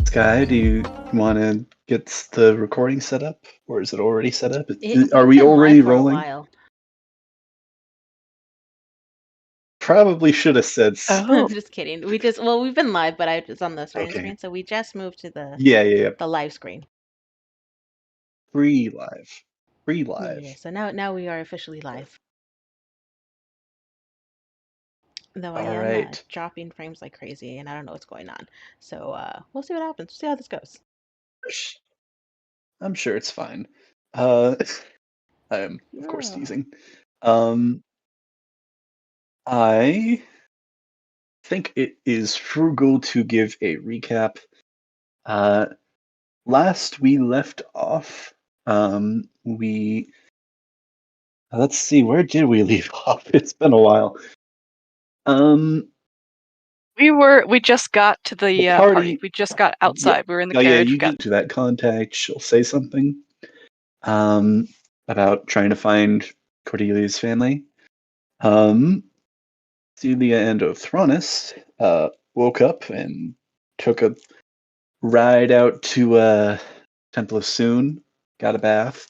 Sky, do you want to get the recording set up, or is it already set up? Are We've we been already live for rolling? a while. Probably should have said. I'm just kidding. We've been live, but I was on the starting Okay. screen, so we just moved to the Yeah. the live screen. Free live. Yeah. So now we are officially live. Though I All am right. dropping frames like crazy, and I don't know what's going on. So we'll see what happens. See how this goes. I'm sure it's fine. I am, of course, teasing. I think it is frugal to give a recap. Last we left off, let's see, where did we leave off? It's been a while. We just got to the party. We just got outside. Yeah. We were in the Oh, carriage. yeah, you get to that contact. She'll say something about trying to find Cordelia's family. Celia and Othronus woke up and took a ride out to Temple of Soon, got a bath,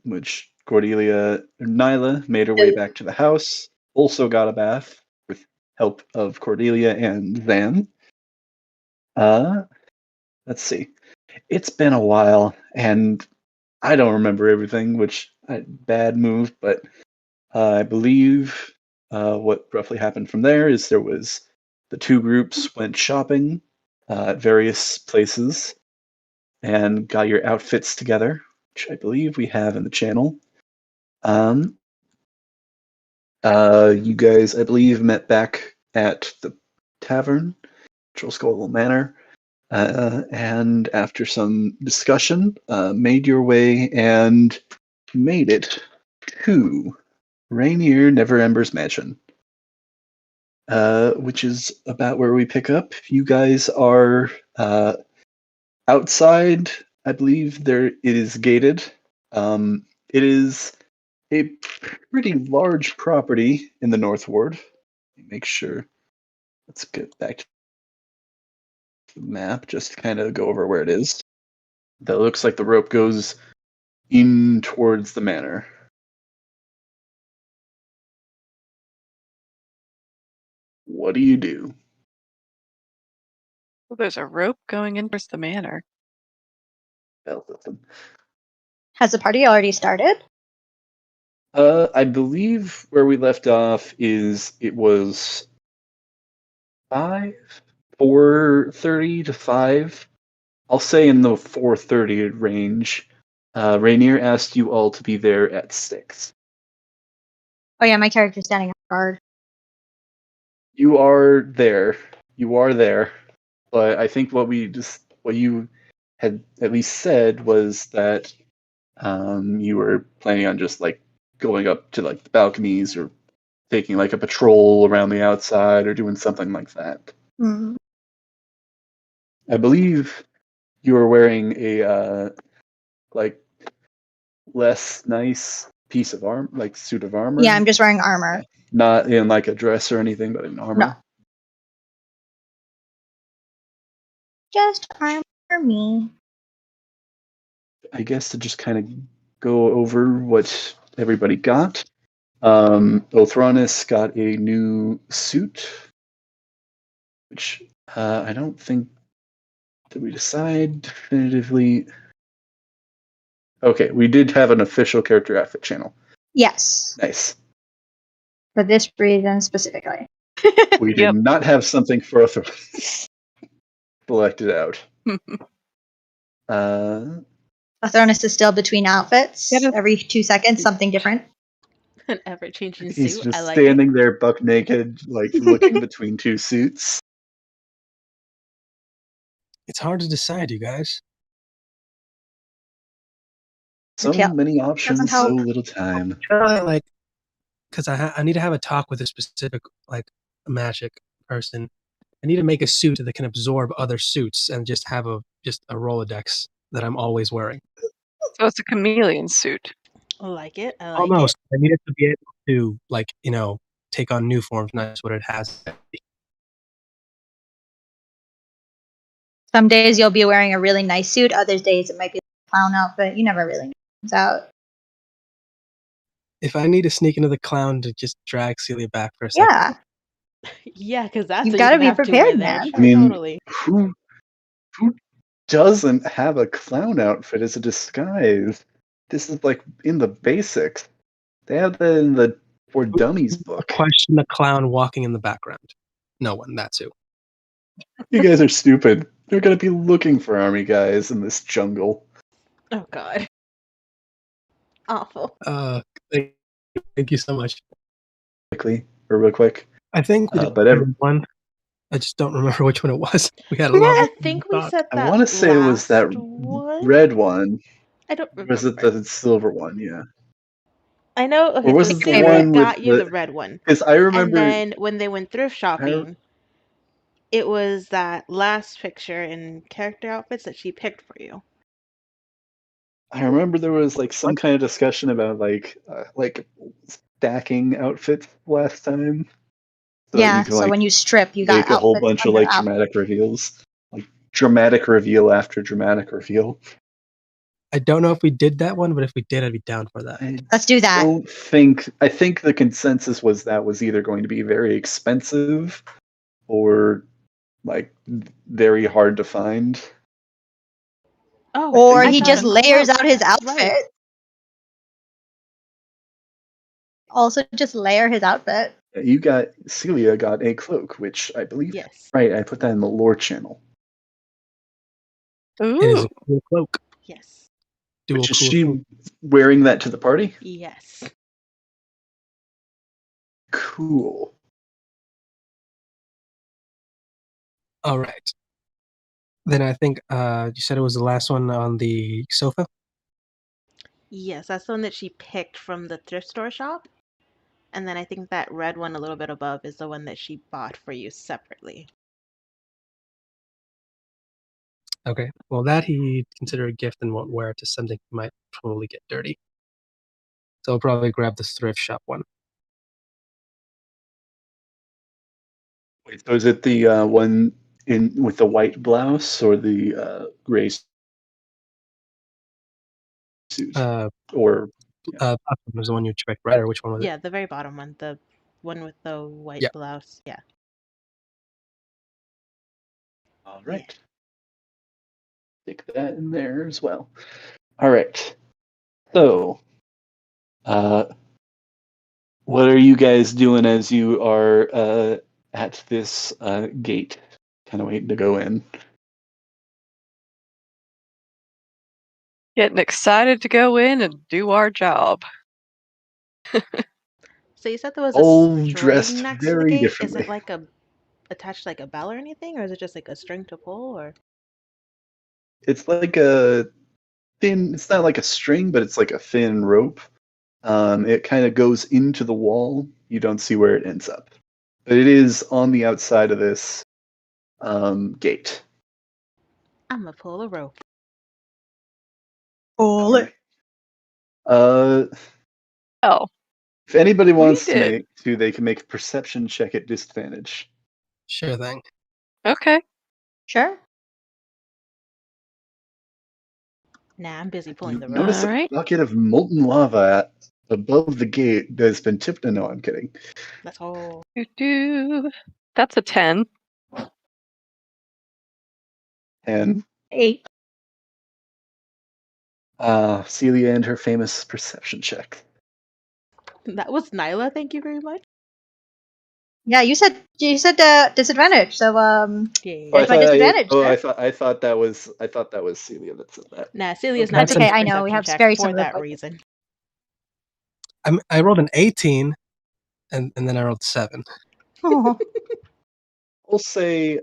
which Cordelia Nyla made her way back to the house, also got a bath with help of Cordelia and Zan. Let's see. It's been a while, and I don't remember everything, which bad move, but I believe what roughly happened from there is there was the two groups went shopping at various places and got your outfits together, which I believe we have in the channel. You guys, I believe, met back at the tavern, Trollskull Manor, and after some discussion, made your way and made it to Rainier Neverember's mansion, which is about where we pick up. You guys are outside. I believe it is gated. It is a pretty large property in the North Ward. Make sure. Let's get back to the map, just to kind of go over where it is. That looks like the rope goes in towards the manor. What do you do? Well, there's a rope going in towards the manor. Has the party already started? I believe where we left off is it was 4:30 to 5. I'll say in the 4:30 range. Rainier asked you all to be there at 6. Oh yeah, my character's standing on guard. You are there. But I think what you had at least said was that you were planning on just like going up to like the balconies or taking like a patrol around the outside or doing something like that. Mm. I believe you were wearing a like less nice piece of armor, like suit of armor. Yeah, I'm just wearing armor. Not in like a dress or anything, but in armor. No. Just armor for me. I guess to just kind of go over what everybody got. Othronus got a new suit, which I don't think, did we decide definitively? Okay, we did have an official character outfit channel. Yes. Nice. For this reason specifically. We did not have something for Othronus selected out. Othronus is still between outfits. Every 2 seconds, something different. An ever-changing suit. He's just I like standing there buck naked, like looking between two suits. It's hard to decide, you guys. So many options, so little time. Like, because I need to have a talk with a specific like magic person. I need to make a suit that can absorb other suits and just have a Rolodex that I'm always wearing. So it's a chameleon suit. I like it. Almost. I need it to be able to, like, take on new forms, not just what it has. Some days you'll be wearing a really nice suit. Other days it might be a clown outfit. You never really know what's out. If I need to sneak into the clown to just drag Celia back for a second. Yeah. Yeah, because that's You what gotta you're be gonna have to wear prepared, there. man. Sure, I mean, totally. who doesn't have a clown outfit as a disguise? This is like in the basics. They have that in the For Dummies book. Question the clown walking in the background. No one, that's who. You guys are stupid. They're gonna be looking for army guys in this jungle. Oh god. Awful. Thank you so much. Real quick. I think we did But one. I just don't remember which one it was. We had a Yeah, lot. I think we said that. I want to say it was that one? red one. I don't Or remember. was it the silver one? Yeah. I know. Okay, Or was so it the Celia one got with you the? the red one, Because I remember. and then when they went thrift shopping, it was that last picture in character outfits that she picked for you. I remember there was like some kind of discussion about like stacking outfits last time. So yeah, you can, so when you strip, you got make a whole outfits bunch of under like outfits. dramatic reveals, like dramatic reveal after dramatic reveal. I don't know if we did that one, but if we did, I'd be down for that. Let's do that. I think the consensus was that was either going to be very expensive or like very hard to find. Oh, Or I he got just a layers cloak. out his That's outfit. right. Also, just layer his outfit. Celia got a cloak, which I believe. Yes. Right, I put that in the lore channel. It is Ooh. a cool cloak. Yes. Dual Which is cool she cloak. wearing that to the party? Yes. Cool. All right. Then I think you said it was the last one on the sofa? Yes, that's the one that she picked from the thrift store shop. And then I think that red one a little bit above is the one that she bought for you separately. Okay. Well, that he'd consider a gift and won't wear it to something he might probably get dirty. So I'll probably grab the thrift shop one. Wait, so is it the one in with the white blouse or the gray suit? Or bottom was the one you checked, right? Or which one was it? Yeah, the very bottom one. The one with the white Yeah. blouse. Yeah. all right. Stick that in there as well. All right. So, what are you guys doing as you are at this gate, kind of waiting to go in? Getting excited to go in and do our job. So you said there was All a string dressed next to the very gate. differently. Is it like attached to like a bell or anything, or is it just like a string to pull? Or It's like a thin. It's not like a string, but it's like a thin rope. It kind of goes into the wall. You don't see where it ends up, but it is on the outside of this gate. I'm gonna pull a rope. Pull it. Uh, Oh, if anybody wants did. they can make a perception check at disadvantage. Sure thing. Okay. Sure. Nah, I'm busy You pulling the rope. notice a Alright. bucket of molten lava above the gate that's been tipped. No, I'm kidding. Let's go. That's a 10. And 8. Celia and her famous perception check. That was Nyla. Thank you very much. Yeah, you said disadvantage. So Yeah. Oh, there's my disadvantage. I thought that was Celia that said that. Nah, Celia's Okay. not That's taking okay. a I know we perception have check very for similar that voices. reason. I rolled an 18, and then I rolled 7. Oh. We'll say,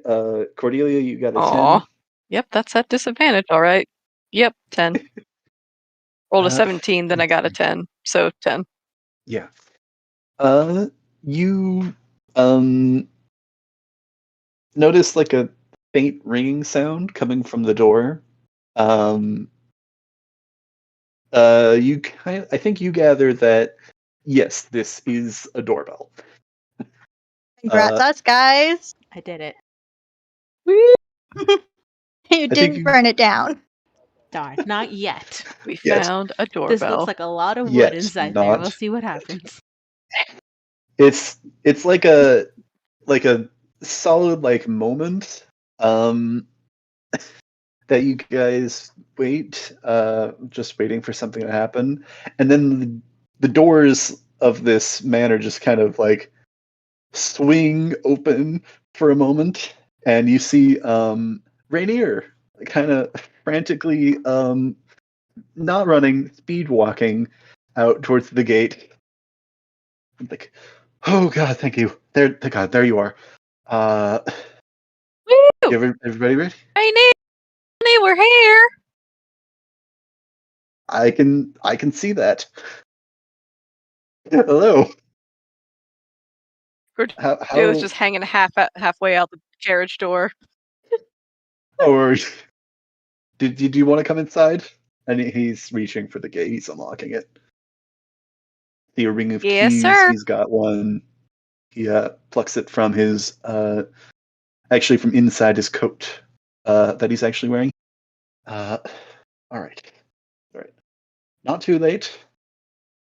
Cordelia, you got a 10. Aw. Yep, that's at disadvantage, alright. Yep, 10. Rolled a 17, then I got a 10. So 10. Yeah. You notice like a faint ringing sound coming from the door. I think you gather that yes, this is a doorbell. Congrats us, guys. I did it. you I think didn't you- burn it down. Darn, not yet. We Yes. found a This doorbell. looks like a lot of wood Yes, inside there. not. We'll see what happens. It's like a solid like moment that you guys wait, just waiting for something to happen, and then the doors of this manor just kind of like swing open for a moment, and you see Rainier kind of frantically not running, speed walking out towards the gate. Like, oh God, thank you. There you are. Woo! Everybody ready? Hey, Nanny, we're here. I can see that. Hello. Joe's just hanging halfway out the carriage door. Or did you want to come inside? And he's reaching for the gate. He's unlocking it. The ring of Yes, keys. sir. He's got one. He plucks it from his actually from inside his coat that he's actually wearing. All right. Not too late.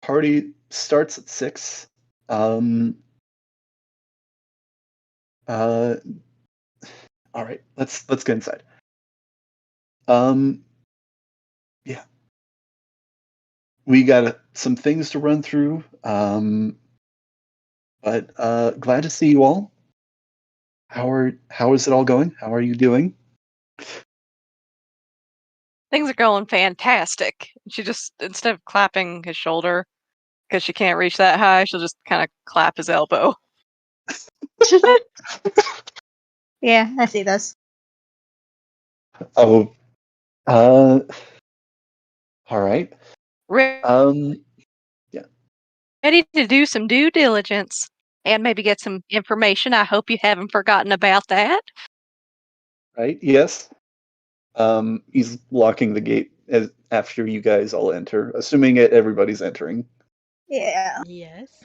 Party starts at 6. All right. Let's get inside. Yeah. We got some things to run through. But glad to see you all. How is it all going? How are you doing? Things are going fantastic. She just, instead of clapping his shoulder, because she can't reach that high, she'll just kind of clap his elbow. Yeah, I see this. Oh, all right. Ready to do some due diligence and maybe get some information. I hope you haven't forgotten about that. Right. Yes. He's locking the gate after you guys all enter, assuming everybody's entering. Yeah. Yes.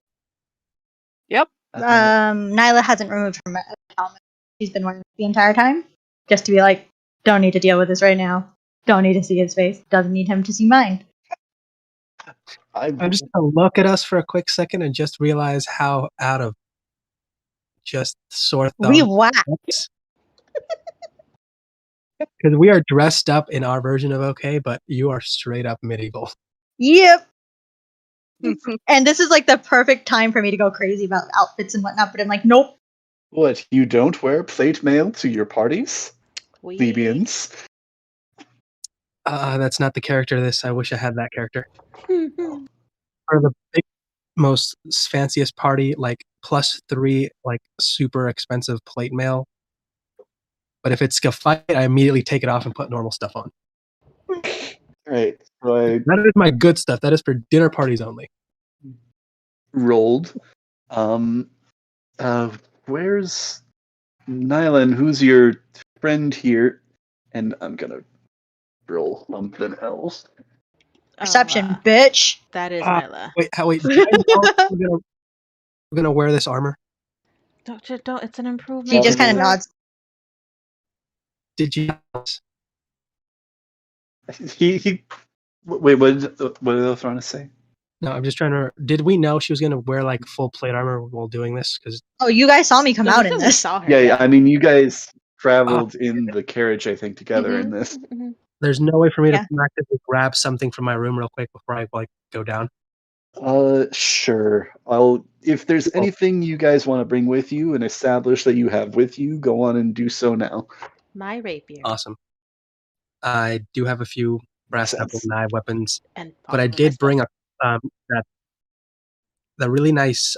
Yep. Nyla hasn't removed her helmet. She's been wearing it the entire time. Just to be like, don't need to deal with this right now. Don't need to see his face. Doesn't need him to see mine. I'm just gonna look at us for a quick second and just realize how out of just sore thumb. We whack. Because we are dressed up in our version of okay, but you are straight up medieval. Yep. And this is like the perfect time for me to go crazy about outfits and whatnot, but I'm like, nope. What, you don't wear plate mail to your parties? Plebeians? That's not the character of this. I wish I had that character. For the big, most fanciest party, like +3, like super expensive plate mail. But if it's a fight, I immediately take it off and put normal stuff on. Right. So That is my good stuff. That is for dinner parties only. rolled. Where's Nylan? Who's your friend here? And I'm gonna roll something else. Perception, bitch. That is Nyla. Wait. Did I know we're gonna wear this armor? Don't. It's an improvement. She just kind of sir. nods. Did you? He. Wait. What did Elthron say? No, I'm just trying to. Did we know she was gonna wear like full plate armor while doing this? Because Oh, you guys saw me come No, out we in said we this. saw her, Yeah. I mean, you guys traveled Oh. in the carriage, I think, together in this. Mhm. there's no way for me Yeah. to actively grab something from my room real quick before I like go down. Sure. If there's anything you guys want to bring with you and establish that you have with you, go on and do so now. My rapier. Awesome. I do have a few brass Makes knuckle sense. knife weapons, And but I possibly my did bring spell. a the really nice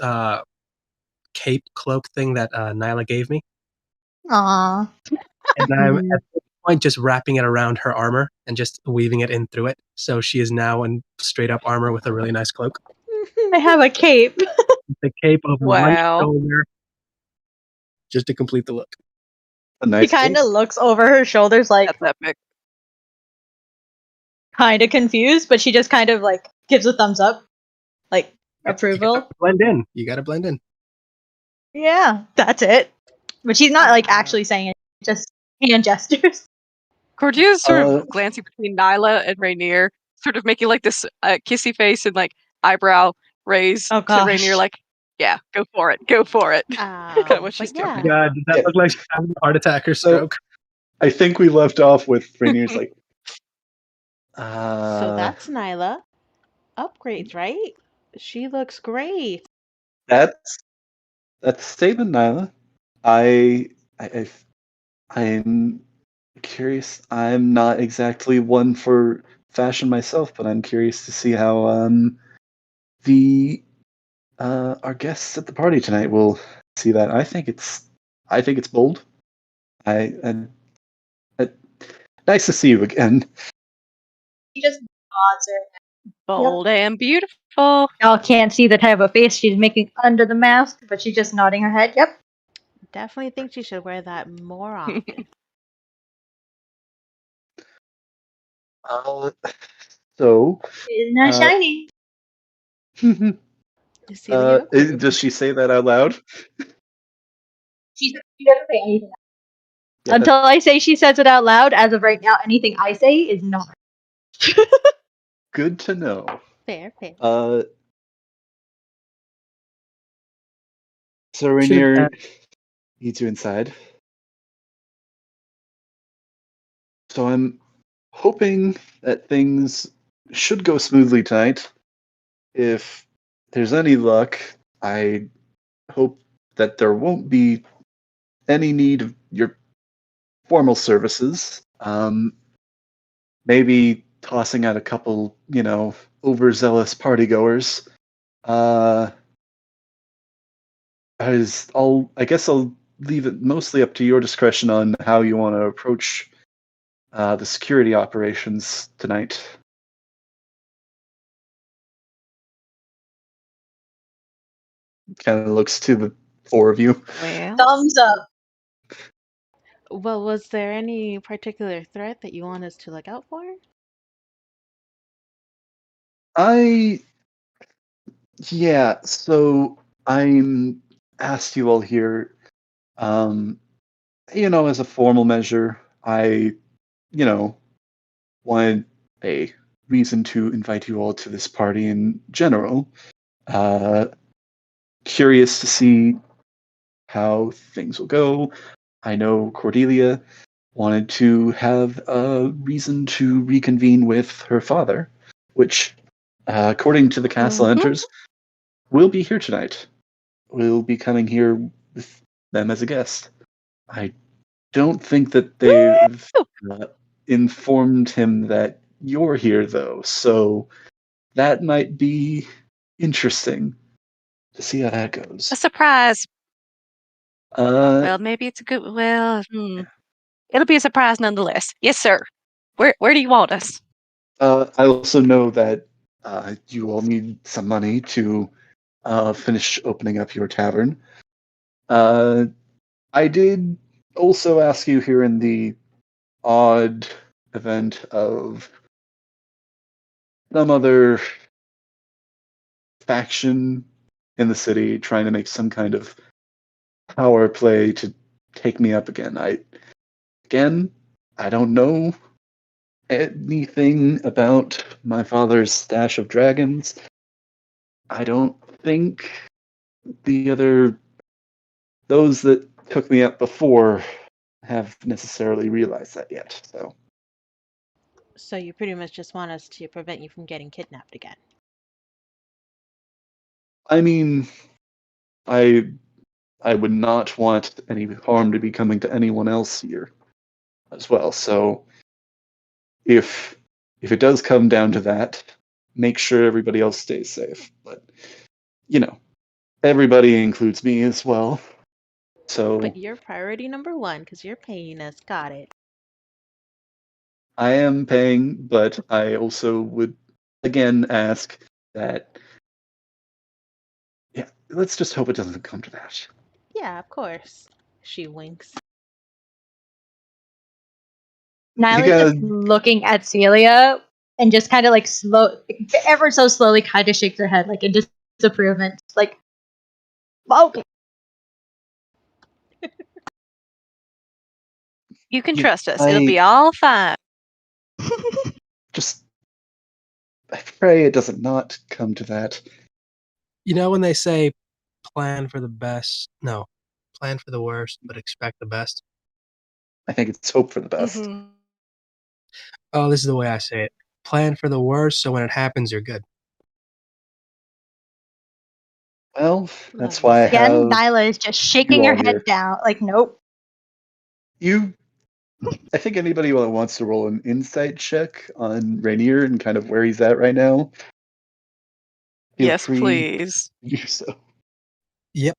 cape cloak thing that Nyla gave me, Aw. and I'm at this point just wrapping it around her armor and just weaving it in through it, so she is now in straight up armor with a really nice cloak. I have a cape. The cape of one Wow. shoulder, just to complete the look. A She nice kind cape. of looks over her shoulders, like That's epic. kind of confused, but she just kind of like gives a thumbs up, like approval. Blend in. You gotta blend in. Yeah, that's it. But she's not like Wow. actually saying it; just hand gestures. Cordelia's sort of glancing between Nyla and Rainier, sort of making like this kissy face and like eyebrow raise Oh, to Rainier, gosh. like, yeah, go for it. Kind of what she's But doing. yeah. God, did that look like she's having a heart attack or stroke? I think we left off with Rainier's like, So that's Nyla. Upgrades, right? She looks great. that's a statement, Nyla. I'm curious. I'm not exactly one for fashion myself, but I'm curious to see how the our guests at the party tonight will see that. I think it's bold. I nice to see you again. She just nods her. Bold and beautiful. Y'all can't see the type of face she's making under the mask, but she's just nodding her head. Yep. Definitely think she should wear that more often. So, It's not shiny. Celia approves. does she say that out loud? She doesn't say anything. Yeah, Until I say she says it out loud, as of right now, anything I say is not. good to know. Fair. So Rainier leads you inside. So I'm hoping that things should go smoothly tonight. If there's any luck, I hope that there won't be any need of your formal services. Maybe tossing out a couple, overzealous partygoers. I guess I'll leave it mostly up to your discretion on how you want to approach the security operations tonight. Kind of looks to the four of you. Well, Thumbs up. Well, was there any particular threat that you want us to look out for? So I'm asked you all here, as a formal measure, I, wanted a reason to invite you all to this party in general. Curious to see how things will go. I know Cordelia wanted to have a reason to reconvene with her father, which, according to the castle enters, will be here tonight. Will be coming here with them as a guest. I don't think that they've informed him that you're here, though, so that might be interesting to see how that goes. a surprise. Uh, Well, maybe it's a good. Well, it'll be a surprise nonetheless. Yes, sir. Where do you want us? I also know that you all need some money to finish opening up your tavern. I did also ask you here in the odd event of some other faction in the city trying to make some kind of power play to take me up again. I don't know anything about my father's stash of dragons. I don't think those that took me up before have necessarily realized that yet. So you pretty much just want us to prevent you from getting kidnapped again. I mean, I would not want any harm to be coming to anyone else here as well. So if it does come down to that, make sure everybody else stays safe. But everybody includes me as well. So But you're priority number one because you're paying us. Got it. I am paying, but I also would again ask that. Yeah, let's just hope it doesn't come to that. Yeah, of course. She winks. Nyla's just looking at Celia and just kind of like ever so slowly kind of shakes her head like in disapproval. Like, okay. You can Yeah, trust us. It'll be all fine. Just, I pray it doesn't not come to that. You know when they say plan for the best? No, plan for the worst, but expect the best. I think it's hope for the best. Mhm. Oh, this is the way I say it. Plan for the worst, so when it happens, you're good. Well, that's Love why I you. Again, have Nyla is just shaking you her all head here. down. Like, nope. I think anybody that wants to roll an insight check on Rainier and kind of where he's at right now, feel Yes, free please. to do so. Yep.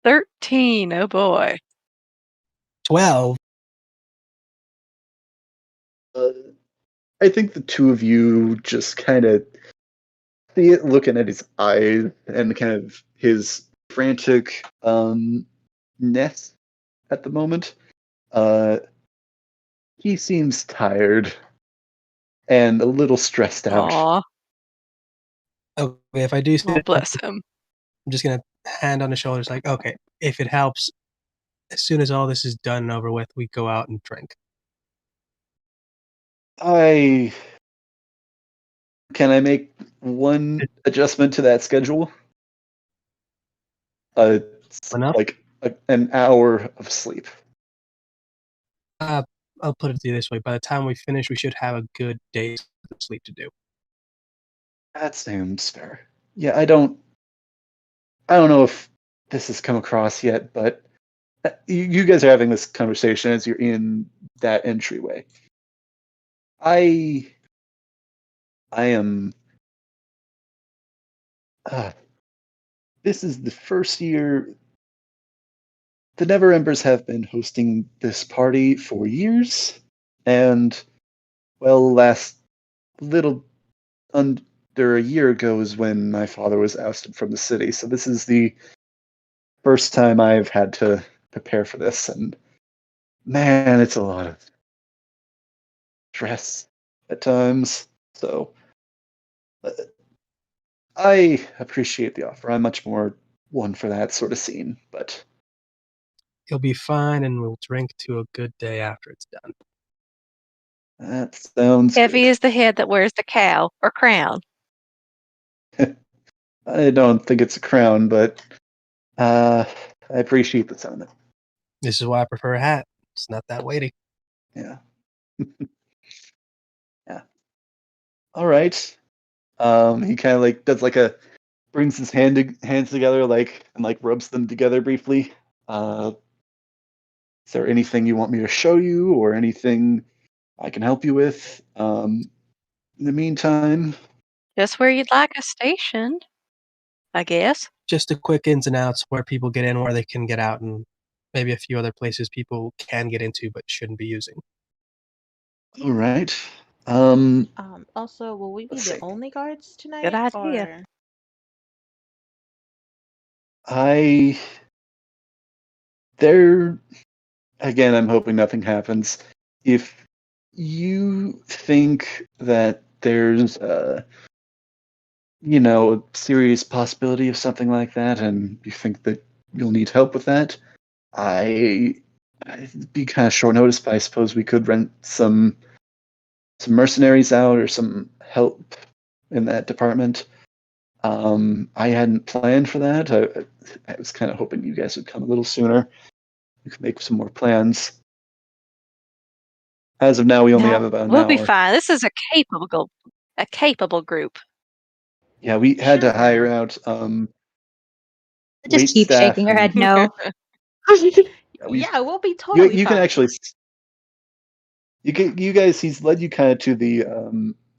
13. Oh boy. 12. I think the two of you just kind of see it looking at his eyes and kind of his frantic ness at the moment. He seems tired and a little stressed out. Aw. Okay, if I do see Oh, it, bless him. I'm just gonna hand on the shoulders, like, okay, if it helps, as soon as all this is done and over with, we go out and drink. Can I make one adjustment to that schedule? Enough? Like an hour of sleep. I'll put it to you this way: by the time we finish, we should have a good day's sleep to do. That seems fair. Yeah, I don't know if this has come across yet, but you guys are having this conversation as you're in that entryway. I am. This is the first year. The Never Embers have been hosting this party for years, and well, last little under a year ago is when my father was ousted from the city. So this is the first time I've had to prepare for this, and man, it's a lot of stress at times. So uh, I appreciate the offer. I'm much more one for that sort of scene, but You'll be fine, and we'll drink to a good day after it's done. that sounds Heavy good. is the head that wears the cow or crown. I don't think it's a crown, but I appreciate the sentiment. This is why I prefer a hat. It's not that weighty. Yeah. Yeah. All right. He kind of like does like a brings his hands together like and like rubs them together briefly. Is there anything you want me to show you or anything I can help you with? In the meantime, Just where you'd like us stationed, I guess. Just the quick ins and outs, where people get in, where they can get out, and maybe a few other places people can get into but shouldn't be using. all right. Um, Also, will we be let's the see. only guards Good tonight, idea. or I there again. I'm hoping nothing happens. If you think that there's a serious possibility of something like that, and you think that you'll need help with that, I'd be kind of short notice, but I suppose we could rent some mercenaries out or some help in that department. I hadn't planned for that. I was kind of hoping you guys would come a little sooner. We could make some more plans. As of now, we only have No, about an we'll be hour. fine. This is a capable group. Yeah, we had to hire sure? out Just wait keep staff shaking her and head no. yeah, Yeah, we'll be you totally you can fine. actually you guys he's led you kind of to the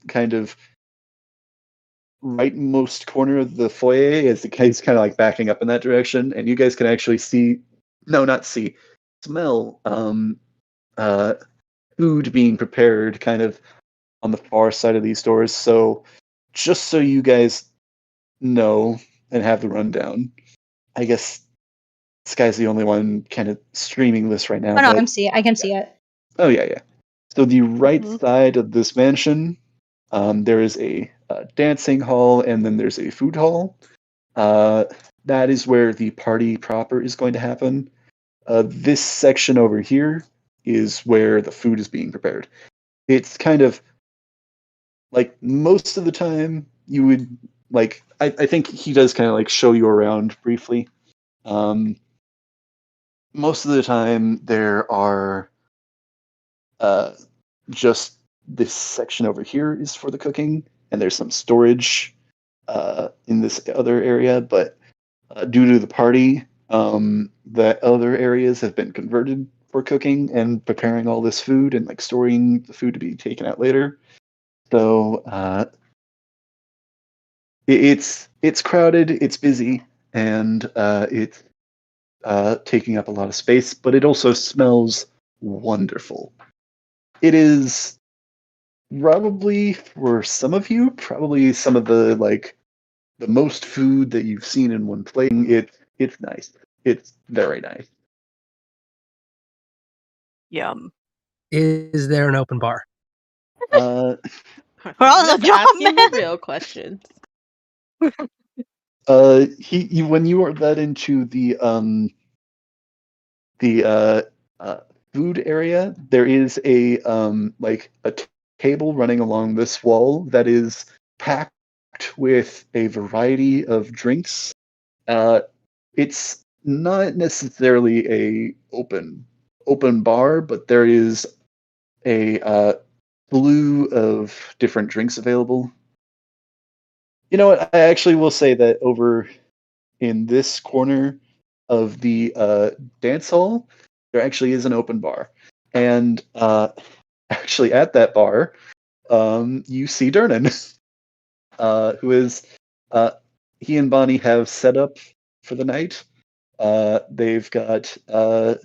kind of rightmost corner of the foyer as the guy's kind of like backing up in that direction, and you guys can actually not see, smell uh, food being prepared kind of on the far side of these doors. So, just so you guys know and have the rundown, I guess this guy's the only one kind of streaming this right now, Oh no, but I can yeah. see it. Oh yeah, yeah. So the right Mhm. side of this mansion, there is a dancing hall, and then there's a food hall. Uh, that is where the party proper is going to happen. This section over here is where the food is being prepared. It's kind of like most of the time you would like. I think he does kind of like show you around briefly. Most of the time there are just this section over here is for the cooking, and there's some storage in this other area. But due to the party, the other areas have been converted for cooking and preparing all this food and like storing the food to be taken out later. So it's crowded, it's busy, and it's taking up a lot of space. But it also smells wonderful. It is probably for some of you, probably some of the like the most food that you've seen in one plate. It's nice. It's very nice. Yum. Is there an open bar? Uh, We're on the Just job, asking the man. real questions. he when you are led into the food area, there is a like a table running along this wall that is packed with a variety of drinks. It's not necessarily a open bar, but there is a slew of different drinks available. You know what? I actually will say that over in this corner of the dance hall, there actually is an open bar, and actually at that bar, you see Dernan, who is he and Bonnie have set up for the night. They've got a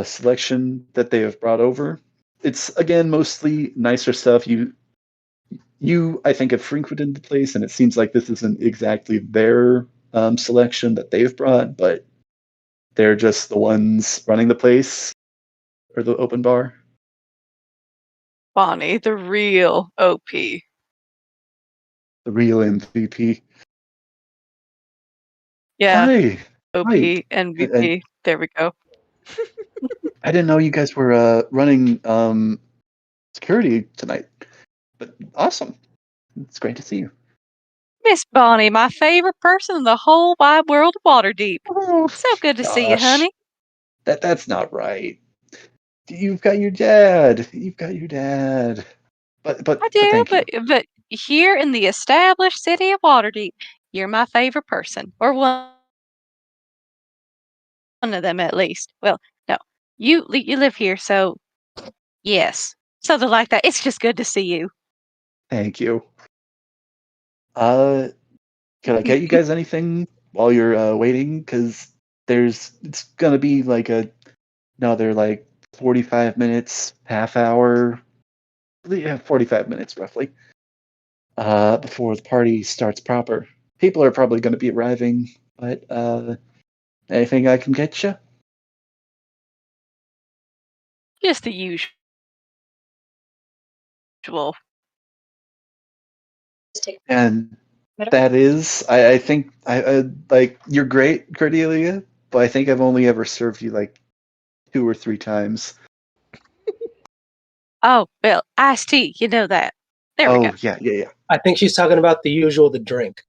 selection that they have brought over. It's again mostly nicer stuff. You I think have frequented the place, and it seems like this isn't exactly their selection that they've brought, but they're just the ones running the place or the open bar. Bonnie, the real OP. The real MVP. Yeah, Hi, OP, hi. MVP. There we go. I didn't know you guys were running security tonight, but awesome. It's great to see you. Miss Bonnie, my favorite person in the whole wide world of Waterdeep. Oh So good to see you, gosh, honey. that's not right. You've got your dad. You've got your dad. I But do, thank you. but here in the established city of Waterdeep, you're my favorite person, or one of them at least. Well, no, you live here, so yes, something like that. It's just good to see you. Thank you. Uh, can I get you guys anything while you're waiting? Because it's gonna be like another like 45 minutes, half hour, yeah, 45 minutes roughly, before the party starts proper. People are probably gonna be arriving, but anything I can get you? Just the usual. And that is, I think, I like you're great, Cordelia, but I think I've only ever served you like 2 or 3 times. Oh, well, iced tea, you know that. There we go. Oh yeah. I think she's talking about the usual, the drink.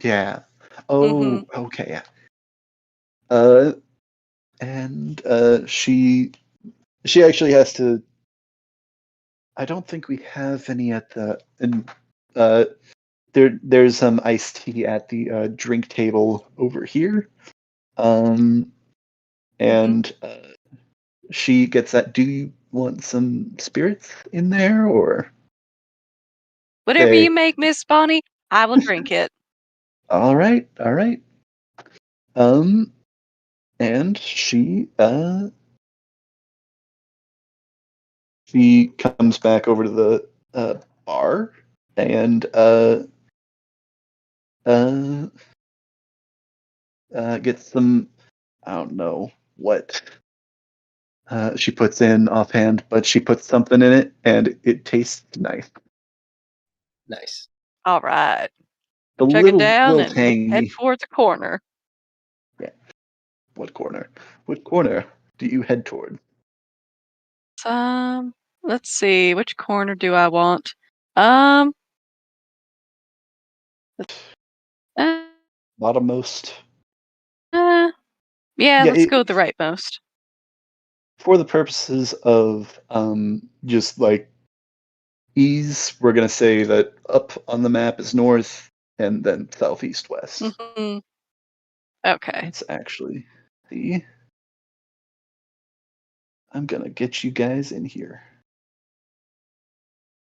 Yeah. Mm-hmm. Oh, okay. Yeah. And she actually has to. I don't think we have any at the and uh there's some iced tea at the drink table over here. And she gets that. Do you want some spirits in there or? Whatever you Say, make, Miss Bonnie, I will drink it. all right, all right. Um, and she comes back over to the bar and uh, gets some. I don't know what she puts in offhand, but she puts something in it, and it tastes nice. Nice. All right. The Chug it little down little and head tangy. towards the corner. Yeah. What corner? What corner do you head toward? Let's see. Which corner do I want? Um, uh, Bottommost? yeah, Yeah, let's go with the rightmost. for the purposes of just like ease, we're gonna say that up on the map is north and then southeast west. Hmm. Okay. That's actually the. I'm gonna get you guys in here.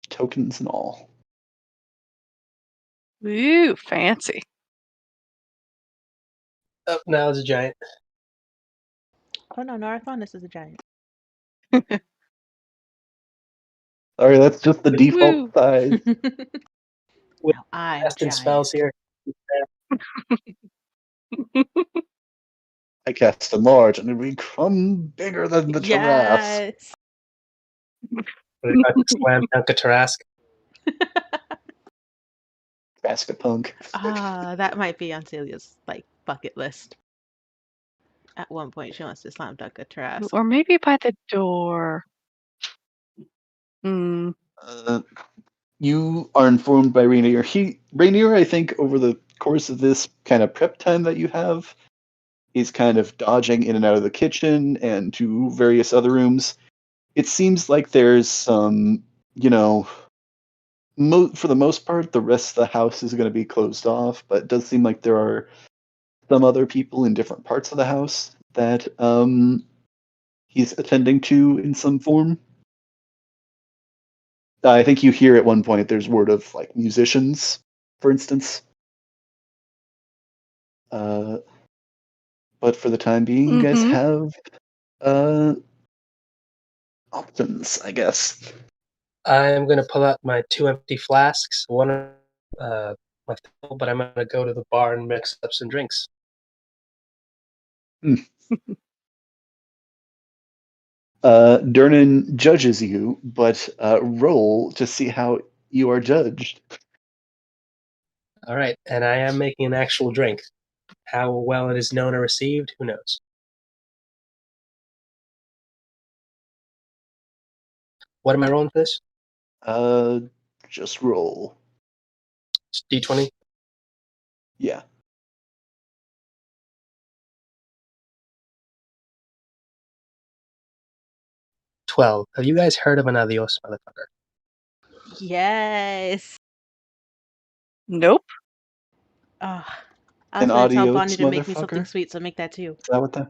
Tokens and all. Ooh, fancy. Oh, now it's a giant. Oh no, Norathonus is a giant. Sorry, that's just the default Woo. size. With Now I'm casting giant. spells here. I cast enlarge and we become bigger than the giraffes. Yes. What do you slam dunk a Tarask? Basketpunk. That might be on Celia's like bucket list. At one point, she wants to slam dunk a Trask. Or maybe by the door. Hmm. You are informed by Rainier. Rainier, I think, over the course of this kind of prep time that you have, is kind of dodging in and out of the kitchen and to various other rooms. It seems like there's some, for the most part, the rest of the house is going to be closed off, but it does seem like there are some other people in different parts of the house that he's attending to in some form. I think you hear at one point there's word of like musicians, for instance. But for the time being, you guys have options, I guess. I'm gonna pull out my 2 empty flasks. One my fill, but I'm gonna go to the bar and mix up some drinks. Durnan judges you, but roll to see how you are judged. All right, and I am making an actual drink. How well it is known or received, who knows? What am I rolling for this? Just roll. It's D20. Yeah. $12. Have you guys heard of an adios, motherfucker? Yes. Nope. I was An gonna tell adios, Bonnie to make me something motherfucker? sweet, so make that too. Is that what that?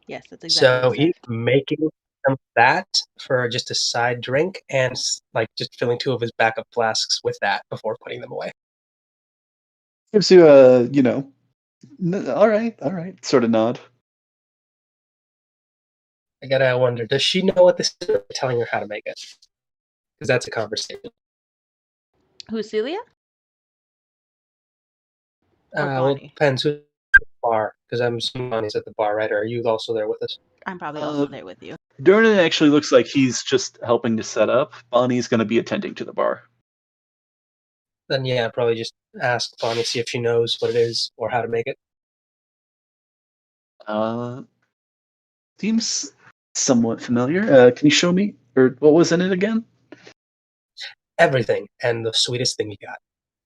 Yes, that's exactly So what it he's said. making some of that for just a side drink and like just filling 2 of his backup flasks with that before putting them away. Gives you a, all right, sort of nod. I gotta wonder, does she know what this is or telling her how to make it? Because that's a conversation. Who's Celia? Or Well, Bonnie? depends who's at the bar, because I'm assuming Bonnie's at the bar, right? Or are you also there with us? I'm probably also there with you. Durnan actually looks like he's just helping to set up. Bonnie's going to be attending to the bar. Then yeah, probably just ask Bonnie, see if she knows what it is or how to make it. Seems somewhat familiar. Can you show me? Or what was in it again? Everything, and the sweetest thing you got.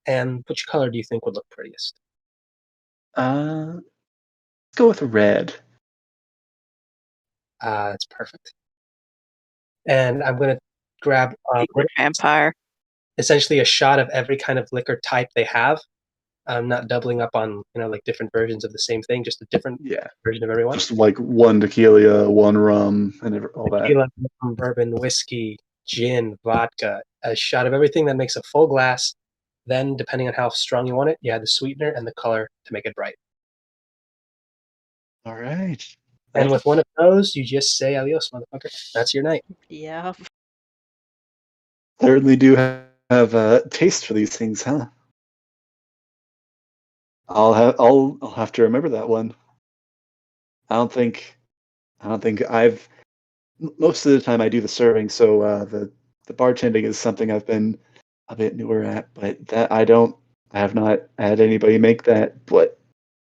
And which color do you think would look prettiest? Let's go with red. That's perfect. And I'm gonna grab Vampire. essentially a shot of every kind of liquor type they have. I'm not doubling up on like different versions of the same thing, just a different version of everyone. Just like one tequila, one rum, and all that. Tequila, bourbon, whiskey, gin, vodka, a shot of everything that makes a full glass. Then, depending on how strong you want it, you add the sweetener and the color to make it bright. All right. And with one of those, you just say adios, motherfucker. That's your night. Yeah. Certainly do have a taste for these things, huh? I'll have to remember that one. I don't think I've most of the time I do the serving, so the bartending is something I've been a bit newer at, but that I don't I have not had anybody make that, but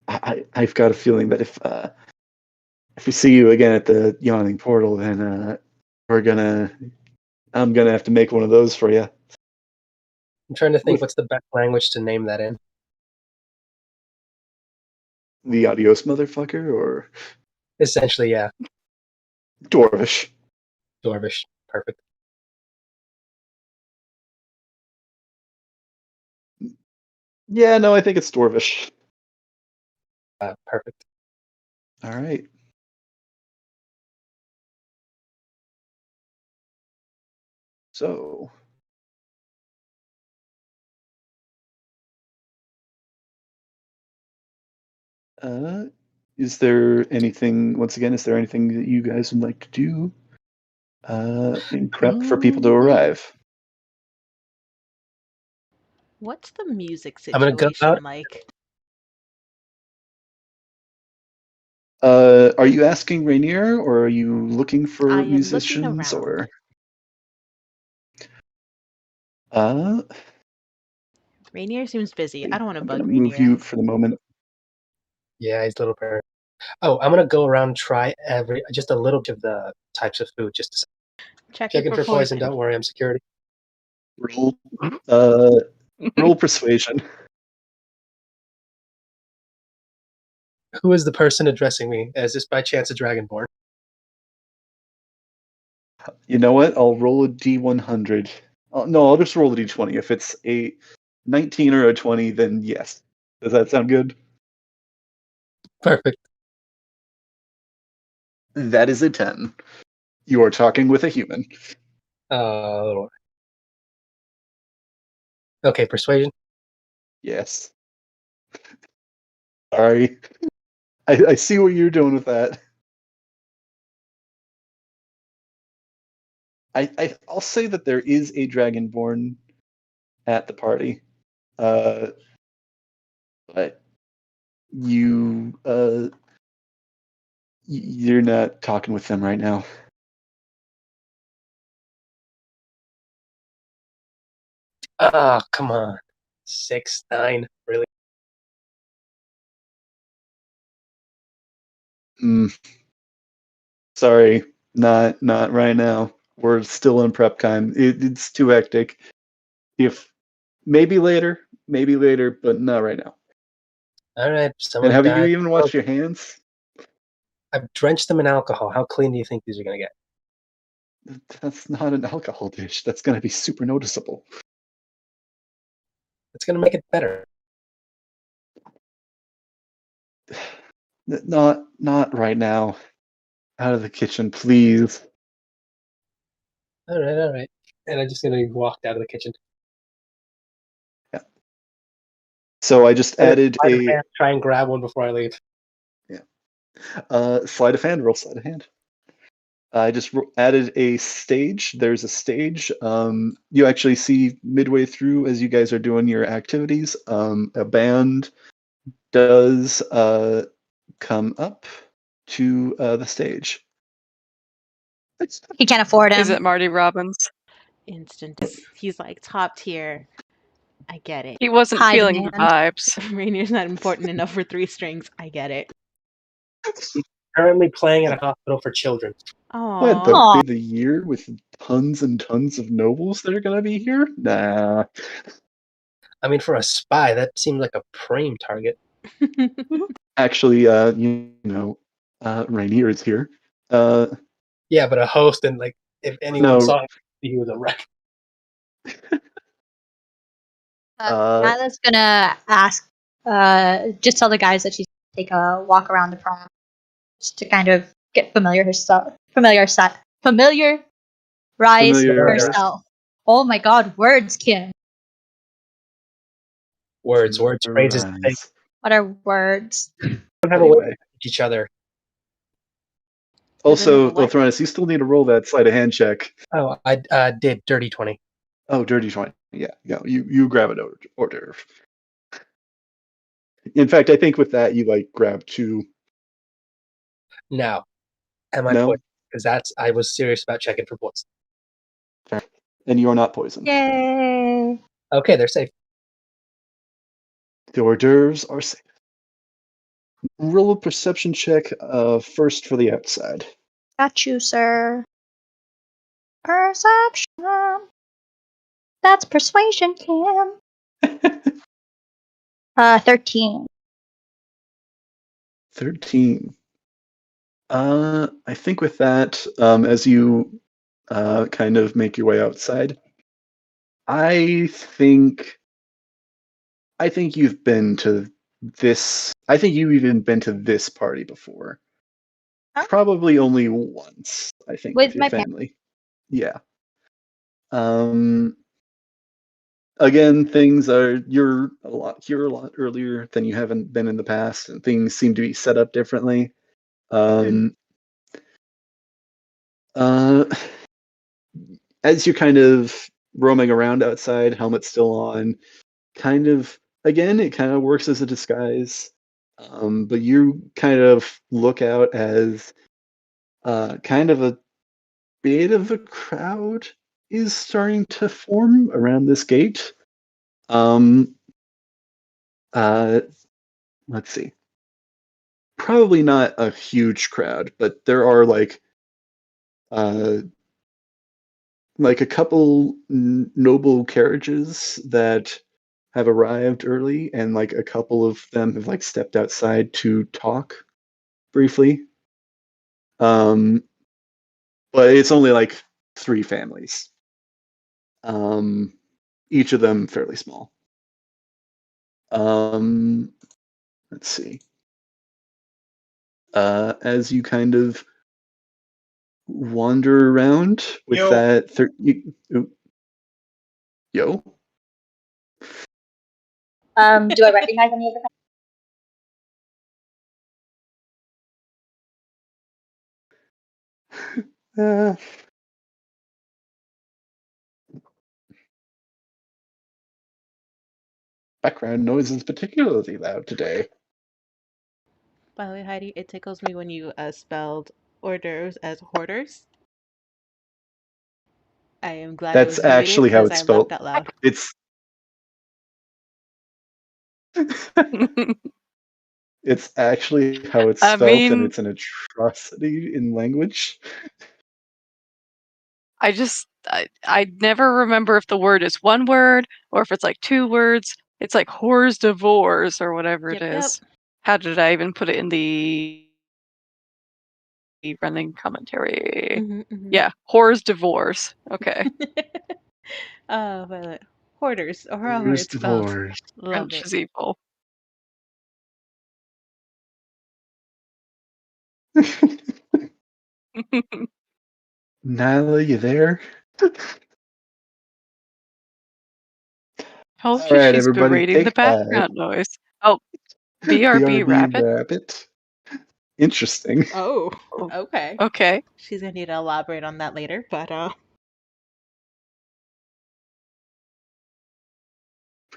I've got a feeling that if we see you again at the yawning portal, then I'm gonna have to make one of those for you. I'm trying to think With what's the best language to name that in. the adios motherfucker or Essentially, yeah. Dwarvish. Dwarvish. Perfect. Yeah, no, I think it's Dwarvish. Perfect. All right. So, is there anything, once again, is there anything that you guys would like to do in prep for people to arrive? What's the music I'm gonna go situation out. like? Are you asking Rainier, or are you looking for I am looking musicians, around. or? Uh, Rainier seems busy. I don't want to I'm bug gonna move Rainier. you for the moment. Yeah, he's a little parent. Oh, I'm gonna go around and try just a little bit of the types of food. Just checking for poison. Don't worry, I'm security. Roll, uh, roll persuasion. Who is the person addressing me? Is this by chance a dragonborn? You know what? I'll roll a d100. No, I'll just roll a d20. If it's a 19 or a 20, then yes. Does that sound good? Perfect. That is a 10. You are talking with a human. Oh. Okay, persuasion. Yes. Sorry. I see what you're doing with that. I'll say that there is a dragonborn at the party. But you're not talking with them right now. Ah, come on. 6, 9, really? Sorry, not right now. We're still in prep time. It's too hectic. If maybe later, but not right now. All right, And someone have you died. even washed your hands? I've drenched them in alcohol. How clean do you think these are gonna get? That's not an alcohol dish. That's going to be super noticeable. It's gonna make it better. Not right now. Out of the kitchen, please. All right. And I'm just gonna walk out of the kitchen. Yeah. So I just added a Try and grab one before I leave. sleight of hand. Roll sleight of hand. I just added a stage. There's a stage. You actually see midway through as you guys are doing your activities, a band does come up to the stage. He can't afford him. Is it Marty Robbins? Instant. He's like top tier. I get it. He wasn't High feeling the demand. vibes. Rainier's not important enough for 3 strings. I get it. Currently playing at a hospital for children. What, Oh, the year with tons and tons of nobles that are gonna be here? Nah. I mean, for a spy, that seemed like a prime target. Actually, Rainier is here. Yeah, but a host, and like, if anyone No. saw him, he was a wreck. Nyla's gonna ask, just tell the guys that she's gonna take a walk around the prom, just to kind of get familiarize herself. Oh my god, words, Kim. Words, phrases. They What are words? don't have a way to teach each other. Also, Lothronis, you still need to roll that sleight of hand check. Oh, I did dirty 20. Oh, dirty 20. Yeah, you grab an hors d'oeuvre. In fact, I think with that you like grab 2. Now, am I poisoned? Because I was serious about checking for poison. And you are not poisoned. Yay! Okay, they're safe. The hors d'oeuvres are safe. Roll a perception check first for the outside. Got you, sir. Perception. That's persuasion, Cam. 13. 13. I think with that, as you kind of make your way outside, I think you've been to this. I think you've even been to this party before. Huh? Probably only once, I think, With with your my parents. family. Yeah. Again, things are you're a lot earlier than you haven't been in the past, and things seem to be set up differently. Um, uh, as you're kind of roaming around outside, helmet still on, kind of again, it kind of works as a disguise. But you kind of look out as kind of a bit of a crowd is starting to form around this gate. Um, let's see. Probably not a huge crowd, but there are uh, like a couple noble carriages that have arrived early, and like a couple of them have like stepped outside to talk briefly. But it's only like 3 families. Each of them fairly small. Let's see. As you kind of wander around with Yo. that yo. Do I recognize any of the Uh, background noise is particularly loud today. By the way, Heidi, it tickles me when you spelled hors d'oeuvres as hoarders. I am glad I That's was muted actually how because it's I laughed spelled. out loud. It's it's actually how it's I spelled, and mean, it's an atrocity in language. I never remember if the word is one word or if it's like 2 words. It's like whores divorce or whatever it Yep. is. How did I even put it in the running commentary? Yeah, whores divorce. Okay. Violet. Hoarders, or however Where's it's spelled. divorce? Love French it. is evil. Nyla, you there? Told All you right, she's everybody, berating the take 5. background noise. Oh, BRB BRB rabbit? rabbit. Interesting. Oh, Oh, okay. okay. She's gonna need to elaborate on that later, but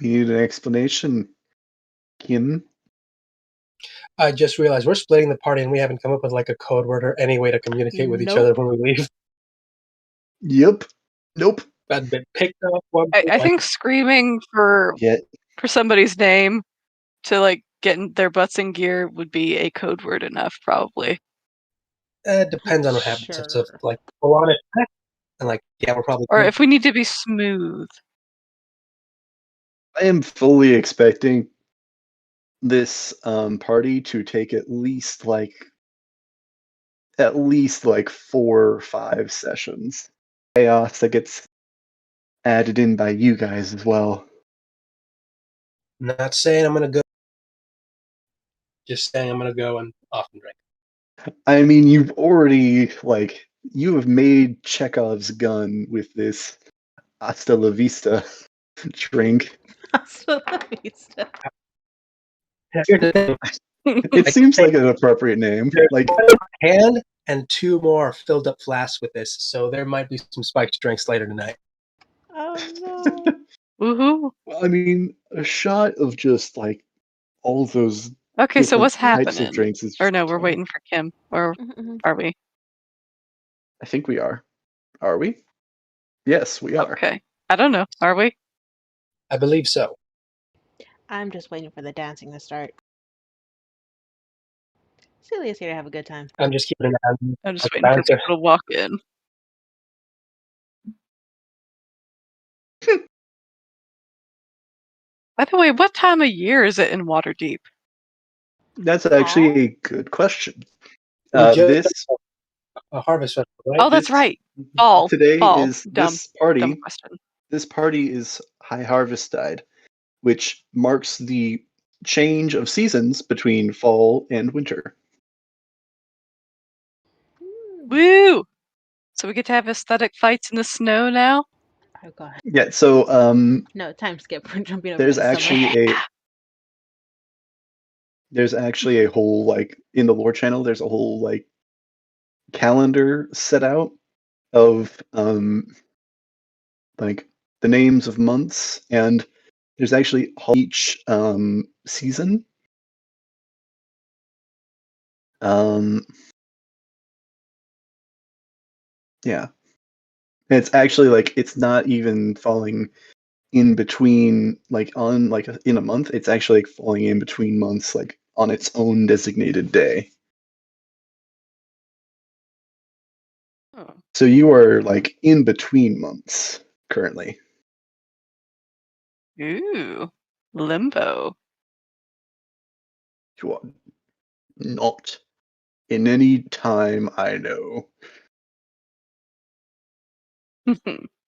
We need an explanation. Kim? I just realized we're splitting the party and we haven't come up with like a code word or any way to communicate with each other Nope. when we leave. Yep. Nope. I've been picked up one I think screaming for Yet. somebody's name to like get their butts in gear would be a code word enough, probably. It depends on what happens. If it's Sure. like full on attack, and like we're probably Or good. if we need to be smooth. I am fully expecting this party to take at least like 4 or 5 sessions. Chaos that gets added in by you guys as well. Not saying I'm gonna go. Just saying I'm gonna go and often drink. I mean, you've already you have made Chekhov's gun with this hasta la vista drink. Hasta la vista. Here's the thing. It seems like an appropriate name. There's Like, one in my hand and 2 more filled up flasks with this, so there might be some spiked drinks later tonight. Oh no. Woohoo. I mean, a shot of just like all those Okay, so what's different types of happening? drinks is Or just no, we're plenty. waiting for Kim. Or Mm-mm. are we? I think we are. Are we? Yes, we are. Okay. I don't know. Are we? I believe so. I'm just waiting for the dancing to start. Celia's here to have a good time. I'm just keeping an eye on I'm just like a waiting for bouncer. people to walk in. By the way, what time of year is it in Waterdeep? That's actually a good question. We just This a harvest festival, right? Oh, that's this- right. Fall. today Fall. is Dumb. this party. Dumb question. This party is High Harvestide, which marks the change of seasons between fall and winter. Woo! So we get to have aesthetic fights in the snow now? Oh god. Yeah, so No, time skip. We're jumping over there's to summer. actually a whole like in the lore channel there's a whole like calendar set out of like the names of months, and there's actually each season. Yeah. It's actually like it's not even falling in between like on like in a month. It's actually like falling in between months like on its own designated day. Oh. So you are like in between months currently. Ooh. Limbo. You are not in any time I know.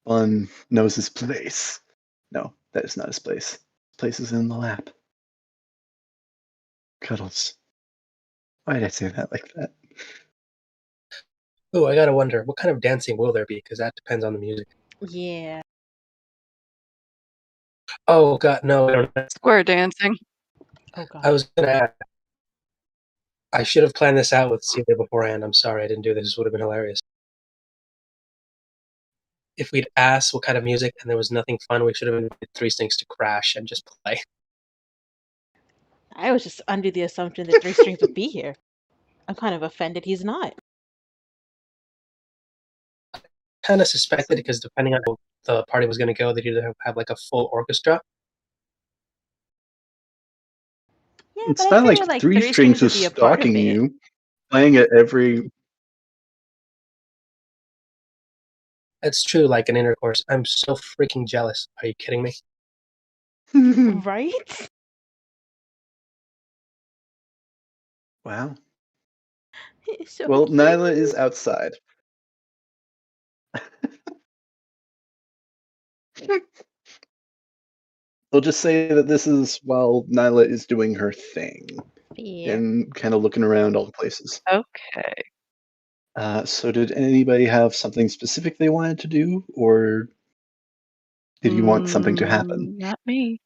Fun knows his place. No, that is not his place. His place is in the lap. Cuddles. Why did I say that like that? Oh, I gotta wonder, what kind of dancing will there be? Because that depends on the music. Yeah. Oh god, no, I don't know. Square dancing. Oh god. I was gonna ask. I should have planned this out with Celia beforehand. I'm sorry I didn't do this. This would have been hilarious. If we'd asked what kind of music and there was nothing fun, we should have invited Three Strings to crash and just play. I was just under the assumption that Three Strings would be here. I'm kind of offended he's not. Kind of suspected because depending on how the party was going to go, they'd either have like a full orchestra. Yeah, It's but I not like figured like Three Three Strings Strings would is be a part of stalking it. you, playing at every. It's true, like an intercourse. I'm so freaking jealous. Are you kidding me? Right? Wow. It's so Well, cute. Nyla is outside. We'll just say that this is while Nyla is doing her thing Yeah. and kind of looking around all the places. Okay. So, did anybody have something specific they wanted to do, or did you want something to happen? Not me.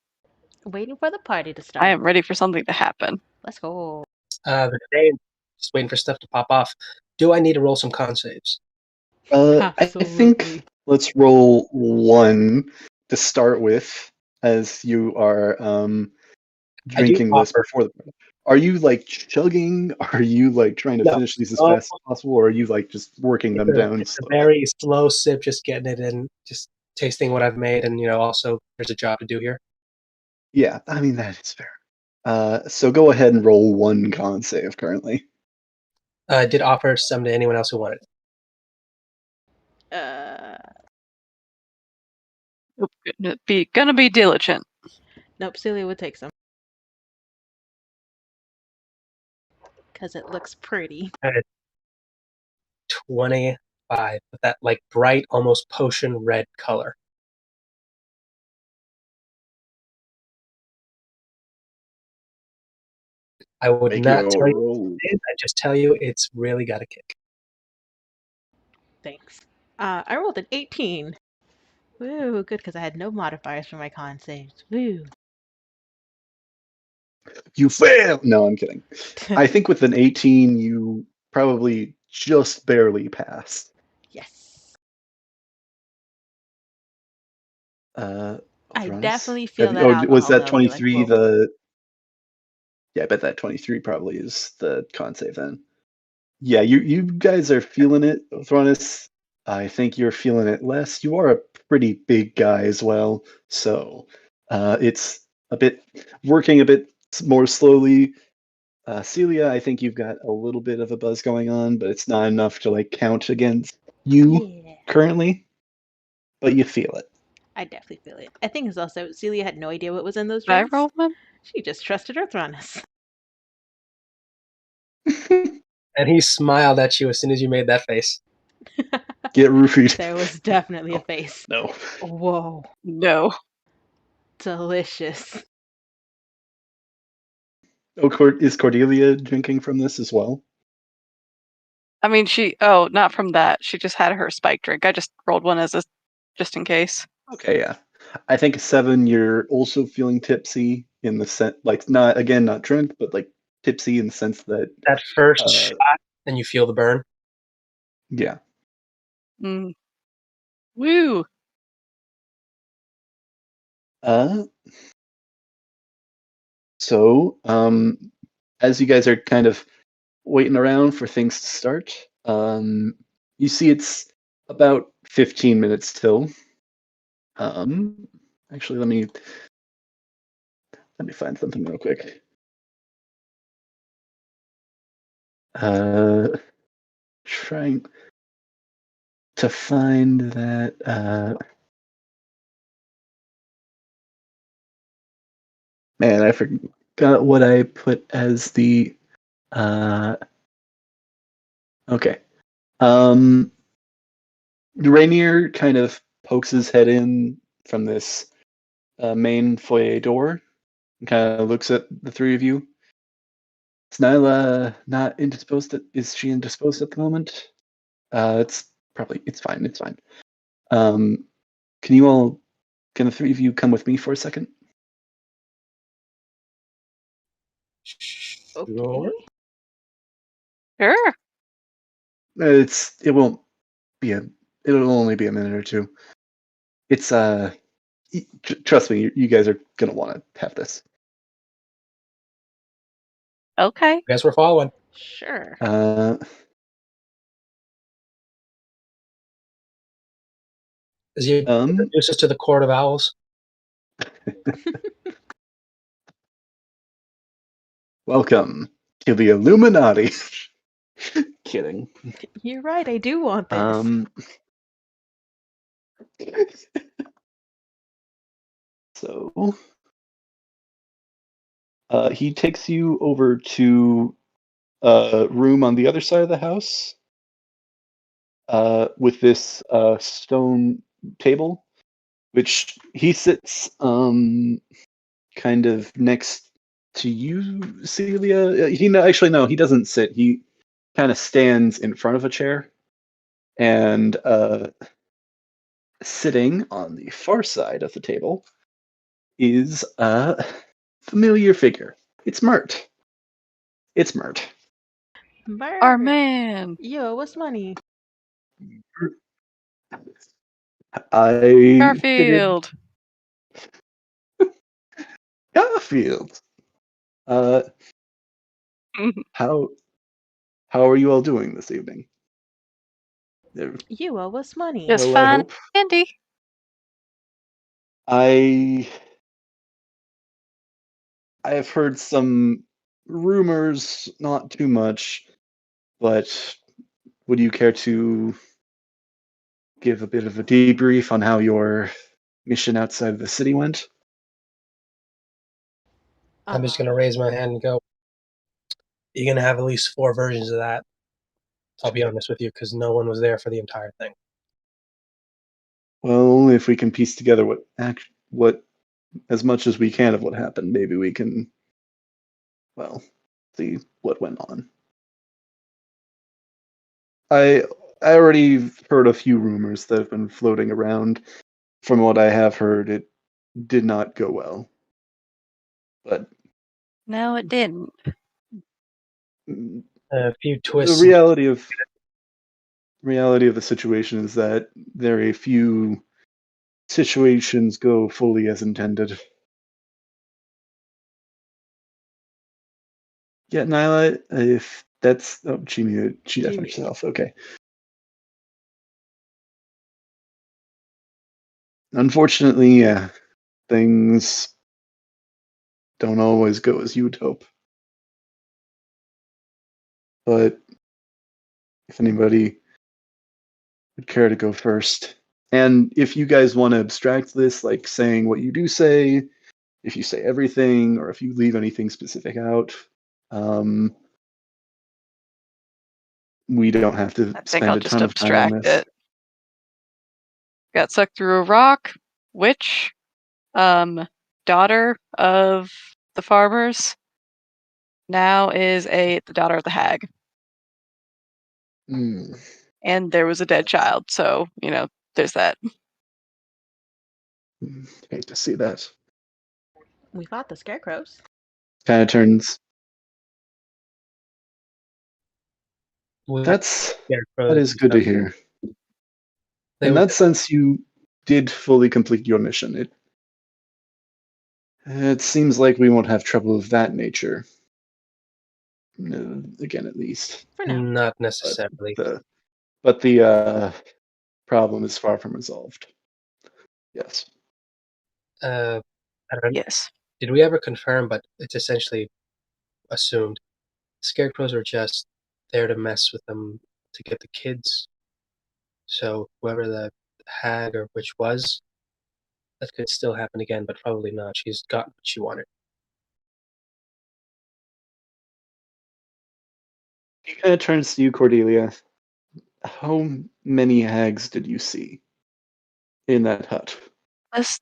Waiting for the party to start. I am ready for something to happen. Let's go. Today, just waiting for stuff to pop off. Do I need to roll some con saves? I think Absolutely. let's roll 1 to start with, as you are drinking this offer. before the party. Are you like chugging? Are you like trying to No. finish these as Oh. fast as possible, or are you like just working them down It's a slowly? very slow sip, just getting it in, just tasting what I've made, and also there's a job to do here. Yeah, I mean that is fair. So go ahead and roll 1 con save currently. I did offer some to anyone else who wanted. Gonna be diligent. Nope, Celia would take some. Because it looks pretty. And it's 25 with that like bright, almost potion red color. I would Make not your tell you roll. what it is, I just tell you it's really got a kick. Thanks. I rolled an 18. Woo, good, because I had no modifiers for my con saves. Woo. You fail! No, I'm kidding. I think with an 18, you probably just barely passed. Yes. I I definitely feel that was alcohol, that though. Be like, 23 whoa. Yeah, I bet that 23 probably is the con save then. Yeah, you guys are feeling it, Thronis. I think you're feeling it less. You are a pretty big guy as well, so it's working a bit more slowly. Celia, I think you've got a little bit of a buzz going on, but it's not enough to like count against you Yeah. currently, but you feel it. I definitely feel it. I think it's also Celia had no idea what was in those Did I drinks. roll one? She just trusted her Thronus. And he smiled at you as soon as you made that face. Get roofied. There was definitely a face. No. Whoa. No. Delicious. Oh, is Cordelia drinking from this as well? I mean, not from that. She just had her spike drink. I just rolled one just in case. Okay, yeah. I think a 7, you're also feeling tipsy in the sense, like not drunk, but like tipsy in the sense that, That first shot, and you feel the burn. yeah. Mm. Woo! So, as you guys are kind of waiting around for things to start, you see it's about 15 minutes till. Actually, let me find something real quick. Trying to find that. Man, I forgot what I put as the. Okay. Rainier kind of pokes his head in from this main foyer door and kind of looks at the three of you. Is Nyla not indisposed? Is she indisposed at the moment? It's fine. It's fine. Can the three of you come with me for a second? Okay. Sure. Sure. It won't be it'll only be a minute or two. It's trust me, you guys are gonna want to have this. Okay. Guess we're following. Sure. Is he introduce us to the Court of Owls? Welcome to the Illuminati. Kidding. You're right, I do want this. So he takes you over to a room on the other side of the house with this stone table, which he sits kind of next to you, Celia. Actually, no, he doesn't sit. He kind of stands in front of a chair, and sitting on the far side of the table is a familiar figure. It's Mert. It's Mert. Our Bird. man. Yo, what's money? I figured Garfield. Garfield. How are you all doing this evening? You owe us money. Just Well, I fine. hope. Andy. I have heard some rumors, not too much, but would you care to give a bit of a debrief on how your mission outside of the city went? I'm just gonna raise my hand and go. You're gonna have at least 4 versions of that. I'll be honest with you, because no one was there for the entire thing. Well, only if we can piece together what as much as we can of what happened, maybe we can, well, see what went on. I already heard a few rumors that have been floating around. From what I have heard, it did not go well. But No, it didn't. A few the twists. reality of the situation is that very few situations go fully as intended. Yeah, Nyla, if that's she definitely herself. Okay. Unfortunately, yeah, things don't always go as you would hope. But if anybody would care to go first, and if you guys want to abstract this, like saying what you do say, if you say everything, or if you leave anything specific out, we don't have to I think spend I'll a just ton of time on abstract this. it. Got sucked through a rock. Witch. Daughter of the farmers. Now is the daughter of the hag. Hmm. And there was a dead child, so, there's that. Hate to see that. We fought the scarecrows. Kind of turns. With That scarecrows is and good to stuff, hear. they In were that sense, you did fully complete your mission. It seems like we won't have trouble of that nature. Again, at least. For now. not But necessarily. the problem is far from resolved. Yes. I don't know. Yes. Did we ever confirm? But it's essentially assumed scarecrows are just there to mess with them to get the kids. So whoever the hag or witch was, that could still happen again, but probably not. She's got what she wanted. He kind of turns to you, Cordelia. How many hags did you see in that hut, That's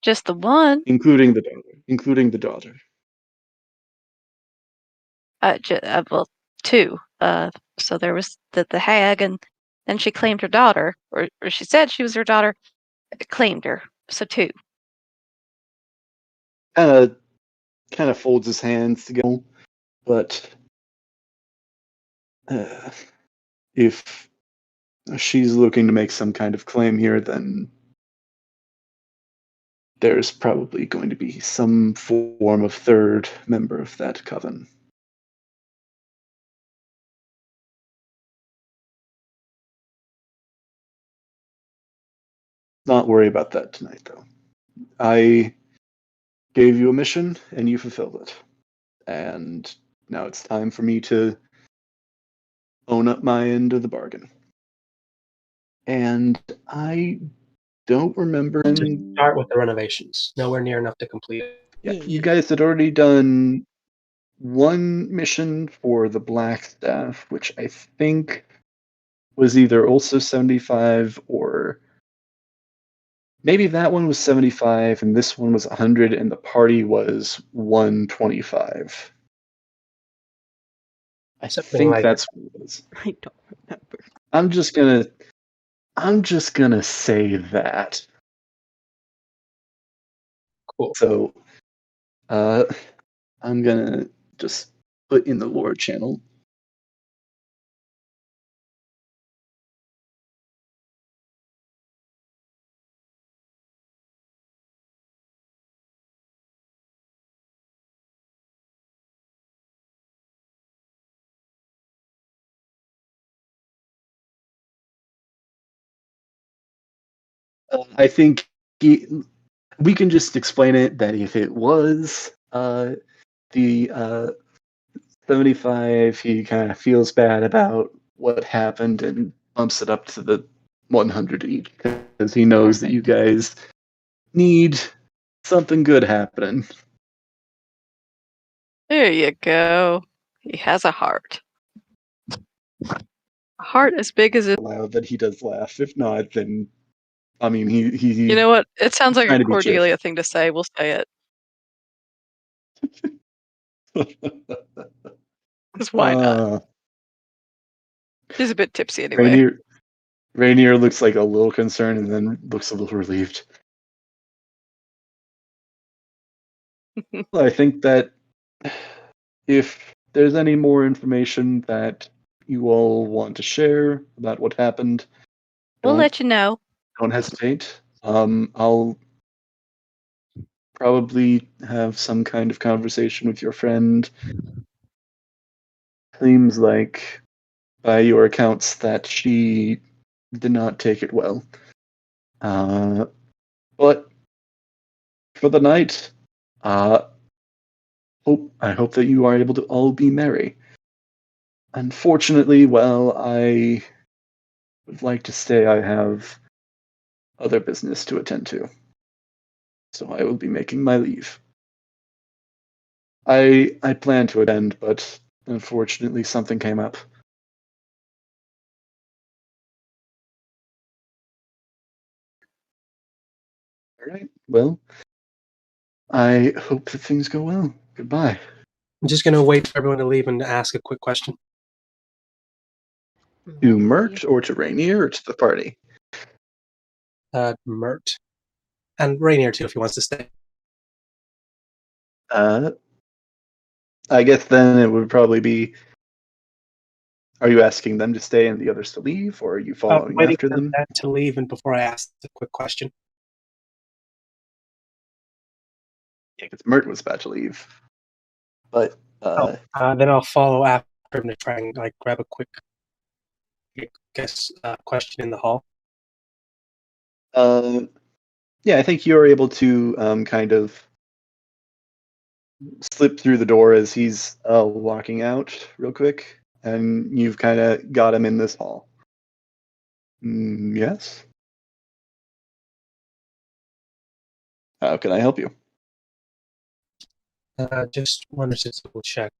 just the one. including the daughter? Including the daughter. Well, two. So there was the hag, and then she claimed her daughter, or she said she was her daughter, claimed her. So two. Kind of folds his hands together, but if she's looking to make some kind of claim here, then there's probably going to be some form of third member of that coven. Not worry about that tonight, though. I gave you a mission, and you fulfilled it. And now it's time for me to own up my end of the bargain. And I don't remember. To start with the renovations, nowhere near enough to complete it. Yeah, Yeah. you guys had already done one mission for the Black Staff, which I think was either also 75 or maybe that one was 75 and this one was 100 and the party was 125. I Something think like that's what it was. I don't remember. I'm just gonna say that. Cool. So I'm gonna just put in the lore channel. I think we can just explain it that if it was the 75, he kind of feels bad about what happened and bumps it up to the 100 each because he knows that you guys need something good happening. There you go. He has a heart. A heart as big as it. Loud that he does laugh. If not, then I mean he You know what? It sounds like a trying to be Cordelia cheerful. thing to say. We'll say it. Because why not? She's a bit tipsy anyway. Rainier looks like a little concerned and then looks a little relieved. I think that if there's any more information that you all want to share about what happened, We'll don't let you know. don't hesitate. I'll probably have some kind of conversation with your friend. Seems like, by your accounts, that she did not take it well. But for the night, I hope that you are able to all be merry. Unfortunately, well, I would like to say I have other business to attend to, so I will be making my leave. I planned to attend, but unfortunately something came up. All right. Well, I hope that things go well. Goodbye. I'm just gonna wait for everyone to leave and ask a quick question. To Mercy. Mert or to Rainier or to the party? Mert. And Rainier too, if he wants to stay. I guess then it would probably be. Are you asking them to stay and the others to leave, or are you following Waiting after for them? them to leave and before I ask the quick question. Yeah, because Mert was about to leave. But Then I'll follow after him to try and like grab a quick, question in the hall. yeah, I think you're able to kind of slip through the door as he's walking out real quick, and you've kind of got him in this hall. Yes. How can I help you? Just wanted to double check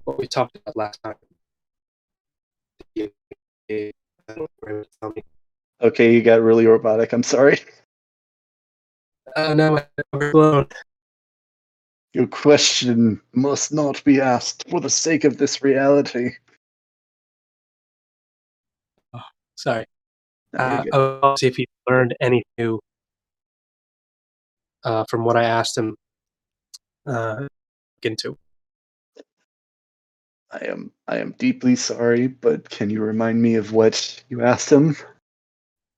what we talked about last time. Okay, you got really robotic. I'm sorry. No, I'm overblown. Your question must not be asked for the sake of this reality. Sorry. No, you're good. I'll see if he learned anything new from what I asked him into. I am deeply sorry, but can you remind me of what you asked him?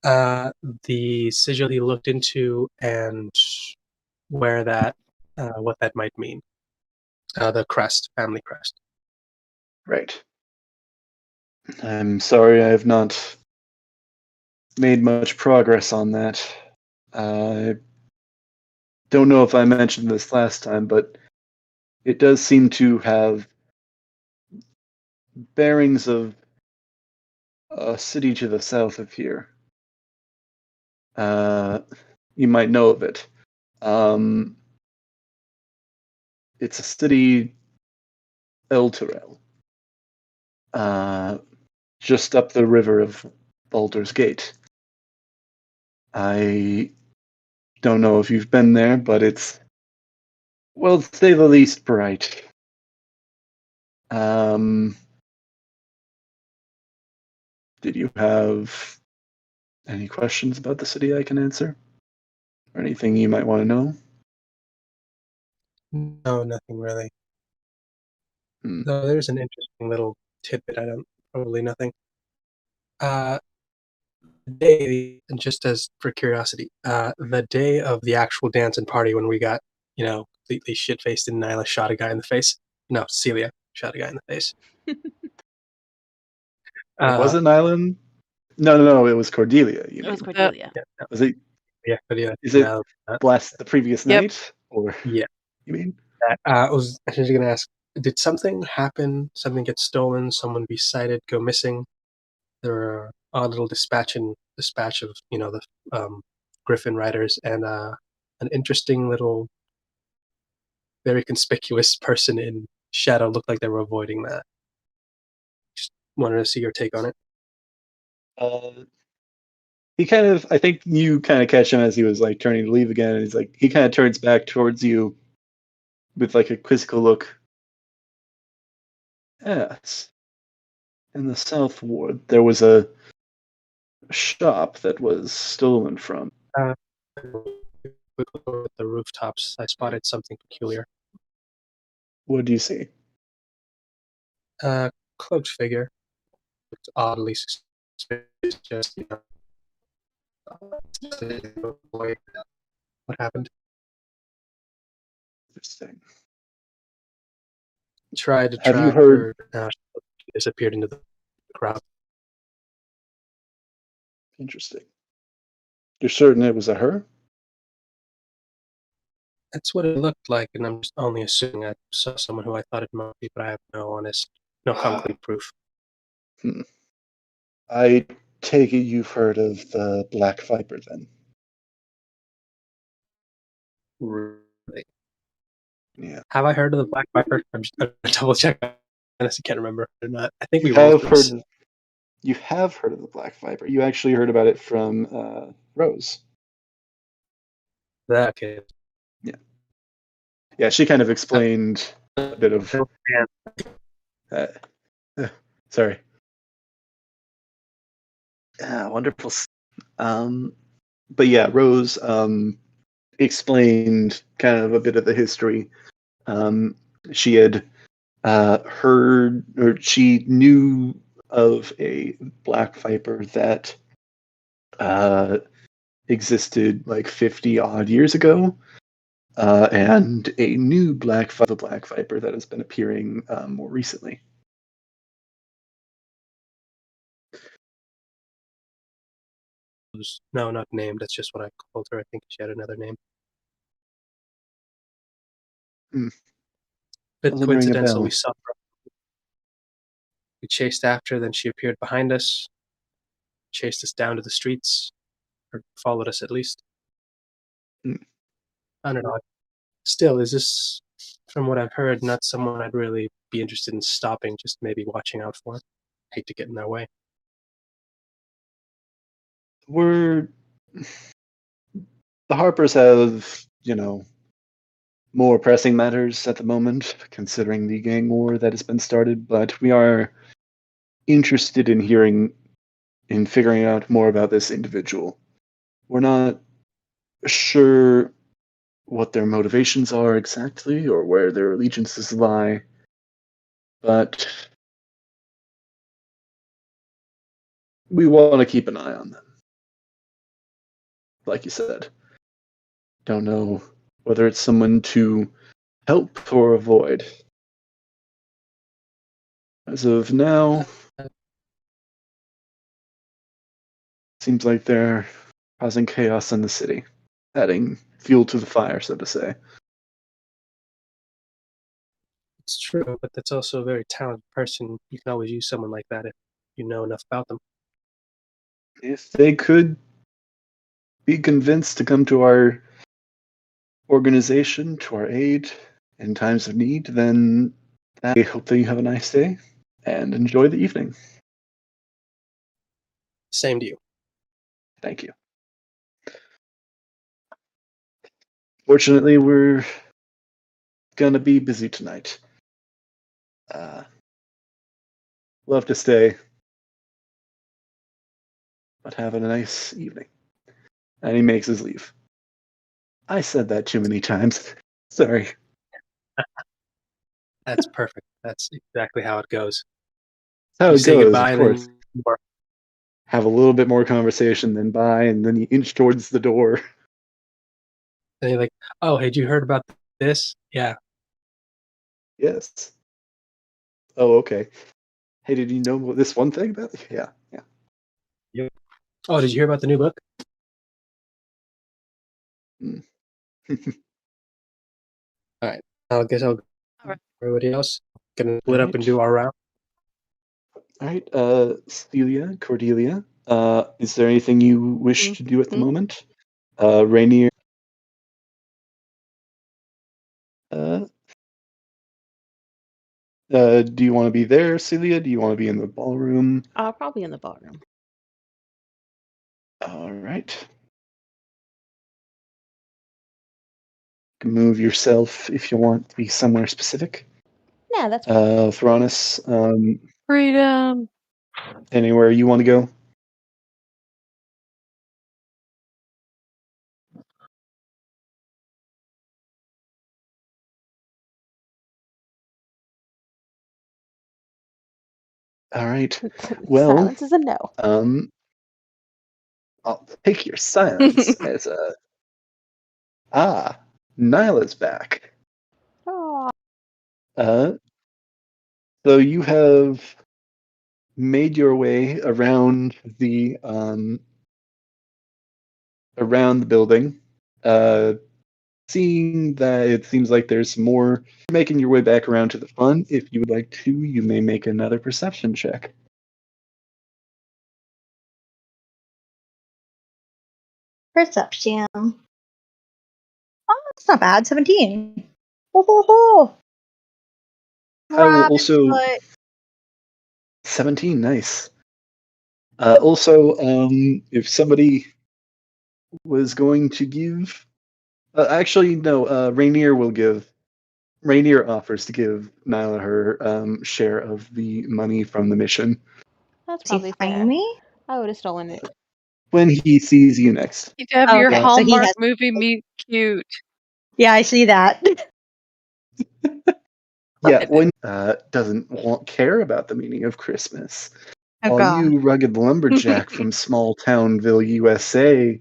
The sigil he looked into and where that, what that might mean. The crest, family crest. Right. I'm sorry I have not made much progress on that. I don't know if I mentioned this last time, but it does seem to have bearings of a city to the south of here. You might know of it. It's a city, El Terrell, just up the river of Baldur's Gate. I don't know if you've been there, but it's, well, to say the least, bright. Did you have any questions about the city I can answer? Or anything you might want to know? No, nothing really. Hmm. Though there's an interesting little tidbit. Probably nothing. And just as for curiosity, the day of the actual dance and party when we got, completely shit faced and Nyla shot a guy in the face. No, Celia shot a guy in the face. Was it Nyland? No, it was Cordelia. You It was mean? Cordelia. Yeah, Was it? yeah, but yeah. Is it Nyla, the previous Yep. night, or yeah. you mean? I was actually going to ask: did something happen? Something get stolen? Someone be sighted? Go missing? There were a little dispatch of the Griffin riders and an interesting little, very conspicuous person in shadow looked like they were avoiding that. Just wanted to see your take on it. He kind of, I think you kind of catch him as he was like turning to leave again, and he's like, he kind of turns back towards you with like a quizzical look. Yes. In the South Ward, there was a shop that was stolen from. With the rooftops, I spotted something peculiar. What do you see? Cloaked figure, looked oddly suspicious. Just what happened? Interesting. Tried to Have you track heard? her. She disappeared into the crowd. Interesting. You're certain it was a her? That's what it looked like, and I'm just only assuming I saw someone who I thought it might be, but I have no concrete proof. I take it you've heard of the Black Viper then? Really. Yeah. Have I heard of the Black Viper? I'm just gonna double check. I honestly can't remember or not. I think we You rolled have this. heard. You have heard of the Black Viper. You actually heard about it from Rose. That kid. Yeah, she kind of explained a bit of. Man, Sorry. Wonderful. But yeah, Rose explained kind of a bit of the history. She had heard, or she knew of a Black Viper that existed like 50 odd years ago, and a new Black Viper that has been appearing more recently. no, not named. That's just what I called her. I think she had another name. Bit Doesn't ring a coincidental. bell. We saw her. We chased after. Then she appeared behind us. Chased us down to the streets, or followed us at least. Hmm. I don't know. Still, is this, from what I've heard, not someone I'd really be interested in stopping, just maybe watching out for. Hate to get in their way. We're the Harpers have, more pressing matters at the moment, considering the gang war that has been started, but we are interested in figuring out more about this individual. We're not sure what their motivations are exactly or where their allegiances lie, but we want to keep an eye on them. Like you said, don't know whether it's someone to help or avoid. As of now, seems like they're causing chaos in the city, adding fuel to the fire, so to say. It's true, but that's also a very talented person. You can always use someone like that if you know enough about them. If they could be convinced to come to our organization, to our aid in times of need, then I hope that you have a nice day and enjoy the evening. Same to you. Thank you. Fortunately, we're gonna be busy tonight. Love to stay, but have a nice evening. And he makes his leave. I said that too many times. Sorry. That's perfect. That's exactly how it goes. That's how You it say goes, goodbye, of and course. then more. Have a little bit more conversation, then bye, and then you inch towards the door. And you're like, "Oh, had you heard about this? Yeah, Yes. Oh, okay. Hey, did you know this one thing about? Yeah, yeah. yep. Oh, did you hear about the new book? Mm. All right. I guess I'll go. All right. Everybody else gonna split up and Alright. do our round. All right, Celia, Cordelia, is there anything you wish to do at the moment? Rainier, uh, do you want to be there, Celia? Do you want to be in the ballroom? Probably in the ballroom. All right. You can move yourself if you want to be somewhere specific. Yeah, that's Thronis, Freedom. anywhere you want to go? All right. Well, silence is a no. I'll take your silence as a Nyla's back. Oh, Uh, so you have made your way around the building. seeing that it seems like there's more, making your way back around to the front. If you would like to, you may make another perception check. Perception. Oh, that's not bad. 17. Ho, ho, ho. I will Rabbit also foot. 17. Nice. Also, if somebody was going to give, actually no, Rainier will give. Rainier offers to give Nyla her share of the money from the mission That's Does he probably find fair. me? I would have stolen it. when he sees you next. You have your Okay, so he Hallmark has. movie meet cute. Yeah, I see that. Yeah, when doesn't care about the meaning of Christmas. Oh All god. you rugged lumberjack from small townville, USA,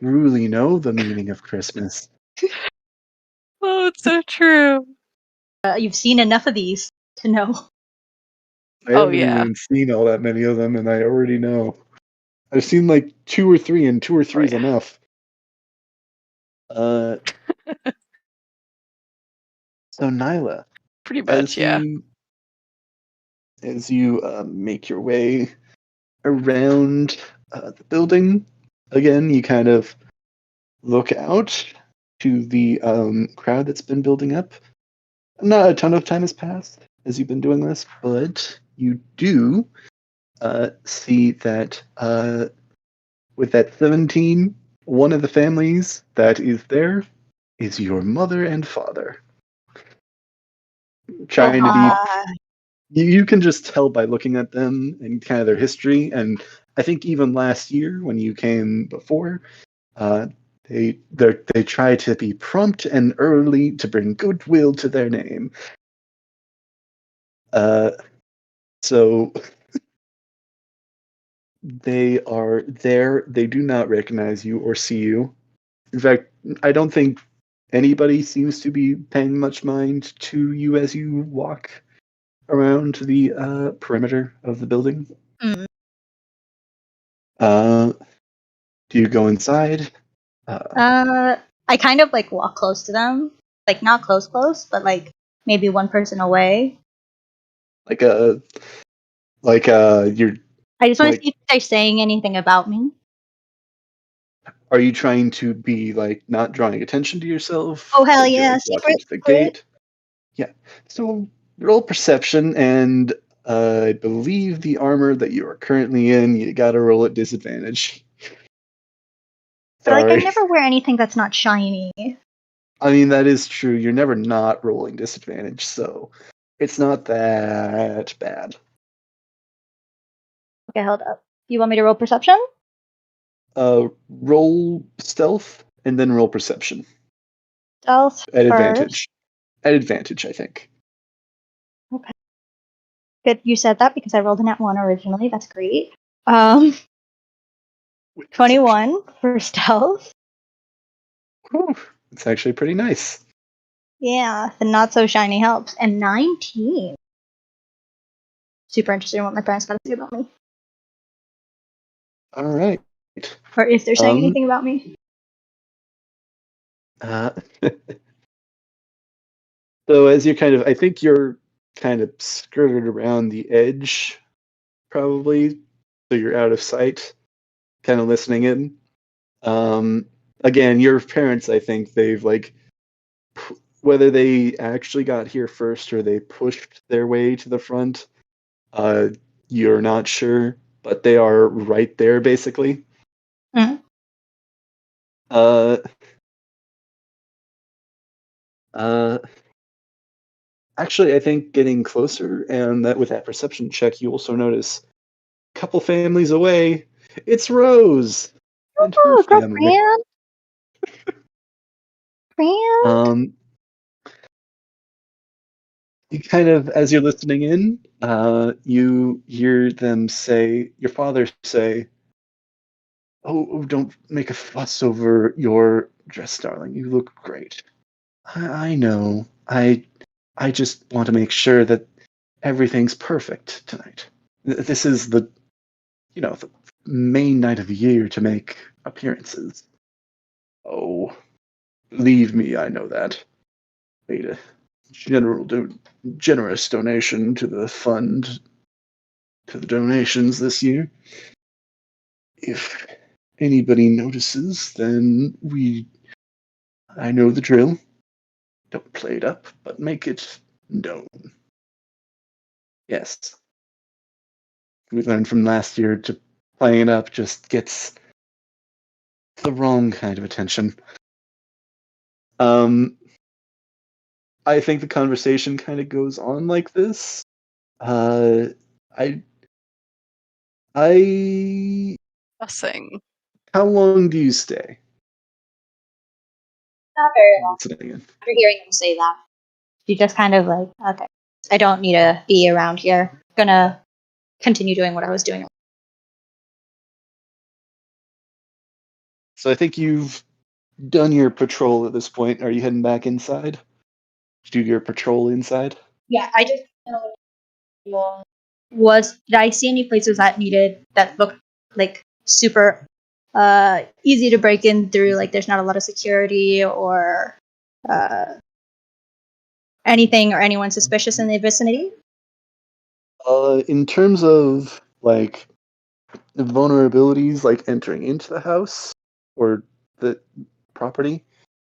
truly know the meaning of Christmas. Oh, it's so true. You've seen enough of these to know. I Oh, haven't yeah. even seen all that many of them, and I already know. I've seen like 2 or 3, and 2 or 3 is yeah. enough. So Nyla, Pretty much, as yeah. you make your way around the building, again, you kind of look out to the crowd that's been building up. Not a ton of time has passed as you've been doing this, but you do see that with that 17, one of the families that is there is your mother and father. Trying to be, you can just tell by looking at them and kind of their history. And I think even last year when you came before, they try to be prompt and early to bring goodwill to their name. So they are there. They do not recognize you or see you. In fact, I don't think anybody seems to be paying much mind to you as you walk around the perimeter of the building. Mm. Do you go inside? I kind of like walk close to them. Like not close, but like maybe one person away. Like you're I just want to like, see if they're saying anything about me. are you trying to be like not drawing attention to yourself? Oh hell Like you're yeah, like walking secret, to the secret. gate? Yeah. So roll perception, and I believe the armor that you are currently in, you gotta roll at disadvantage. But like I Sorry. never wear anything that's not shiny. I mean, that is true. You're never not rolling disadvantage, so it's not that bad. Okay, hold up. You want me to roll perception? Roll stealth and then roll perception Stealth at first. advantage. At advantage, I think. Okay. Good, you said that because I rolled a nat 1 originally. That's great. With 21 for stealth. Whew, it's actually pretty nice. Yeah, the not so shiny helps. And 19. Super interested in what my parents got to say about me. All right. Or if they're saying anything about me. So as you're I think you're kind of skirted around the edge, probably, so you're out of sight, kind of listening in. Again, your parents, I think they've like, whether they actually got here first or they pushed their way to the front, you're not sure, but they are right there, basically. Mm. Uh, uh, Actually, I think getting closer, and that with that perception check, you also notice a couple families away, it's Rose and her Oh, girl, family. Grant. You kind of, as you're listening in, you hear them say, your father say, "Oh, don't make a fuss over your dress, darling. You look great. I know. I just want to make sure that everything's perfect tonight. This is the main night of the year to make appearances." Oh, Believe me, I know that. Made a generous donation to the fund, to the donations this year. If anybody notices, then I know the drill. Don't play it up, but make it known. Yes. We learned from last year to playing it up just gets the wrong kind of attention. I think the conversation kind of goes on like this. I Nothing. How long do you stay? Not very long. Listening in. After hearing him say that, she just kind of like, okay, I don't need to be around here. Gonna continue doing what I was doing. So I think you've done your patrol at this point. Are you heading back inside? Do your patrol inside? Yeah, I just did I see any places that looked like super easy to break in through, like there's not a lot of security or anything or anyone suspicious in the vicinity? In terms of like vulnerabilities, like entering into the house or the property,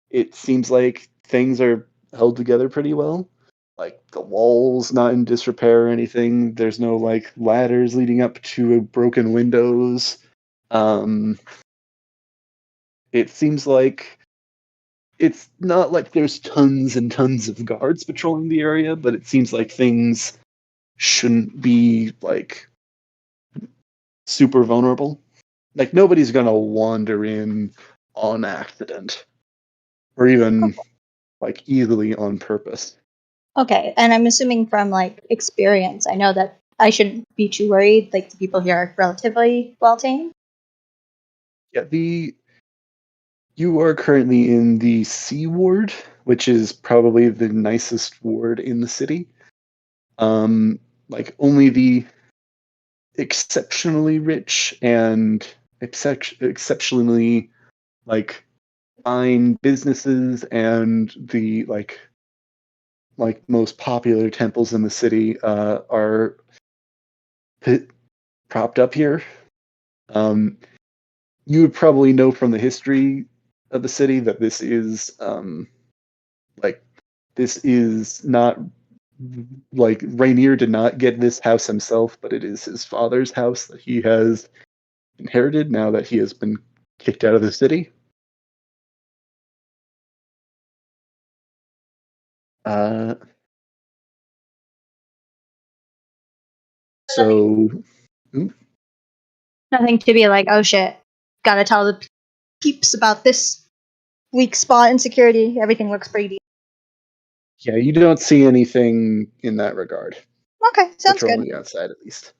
it seems like things are held together pretty well. Like the walls not in disrepair or anything. There's no like ladders leading up to broken windows. It seems like it's not like there's tons and tons of guards patrolling the area, but it seems like things shouldn't be like super vulnerable. Like nobody's gonna wander in on accident or even like easily on purpose. Okay, and I'm assuming from like experience, I know that I shouldn't be too worried. Like the people here are relatively well tamed. Yeah, you are currently in the C ward, which is probably the nicest ward in the city. Like only the exceptionally rich and exceptionally like fine businesses and the like most popular temples in the city are propped up here. You would probably know from the history of the city that like this is not like Rainier did not get this house himself, but it is his father's house that he has inherited now that he has been kicked out of the city. Uh, so, Nothing to be like, oh shit, gotta tell the peeps about this weak spot in security. Everything looks pretty. yeah, you don't see anything in that regard. Okay, sounds good. Patrolling outside, at least.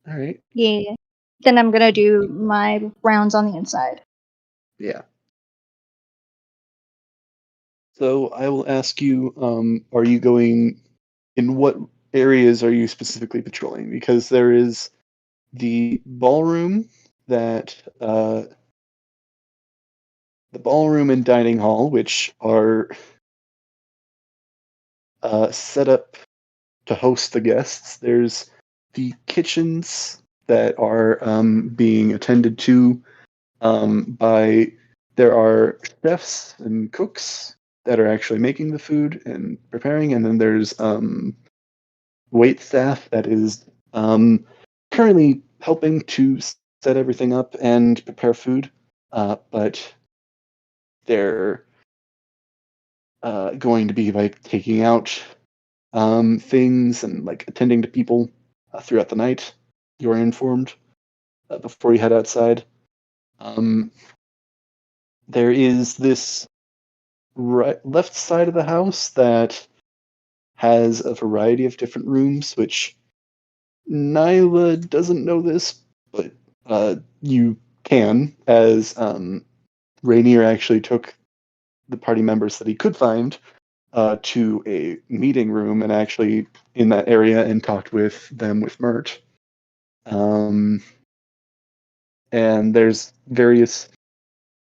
All right. Yeah. Then I'm gonna do my rounds on the inside. Yeah. So I will ask you, are you going in what areas are you specifically patrolling? Because there is the ballroom that the ballroom and dining hall, which are set up to host the guests. There's the kitchens that are being attended to by. There are chefs and cooks that are actually making the food and preparing, and then there's wait staff that is currently helping to set everything up and prepare food, but they're going to be like taking out things and like attending to people throughout the night. You're informed before you head outside. There is this left side of the house that has a variety of different rooms, which Nyla doesn't know this, but you can, as Rainier actually took the party members that he could find to a meeting room and actually in that area and talked with them with Mert. And there's various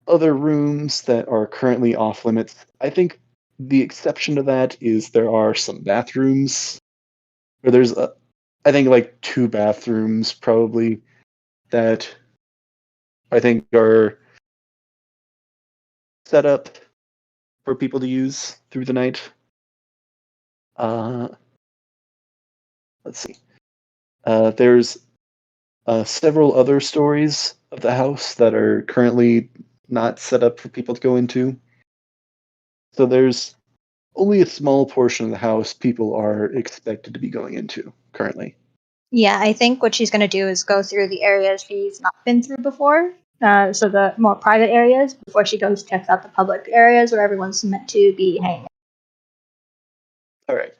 other rooms that are currently off limits. I think the exception to that is there are some bathrooms where I think like 2 bathrooms probably that I think are set up for people to use through the night. Uh, let's see. There's several other stories of the house that are currently not set up for people to go into. So there's only a small portion of the house people are expected to be going into currently. Yeah, I think what she's going to do is go through the areas she's not been through before. So the more private areas before she goes checks out the public areas where everyone's meant to be hanging. All right.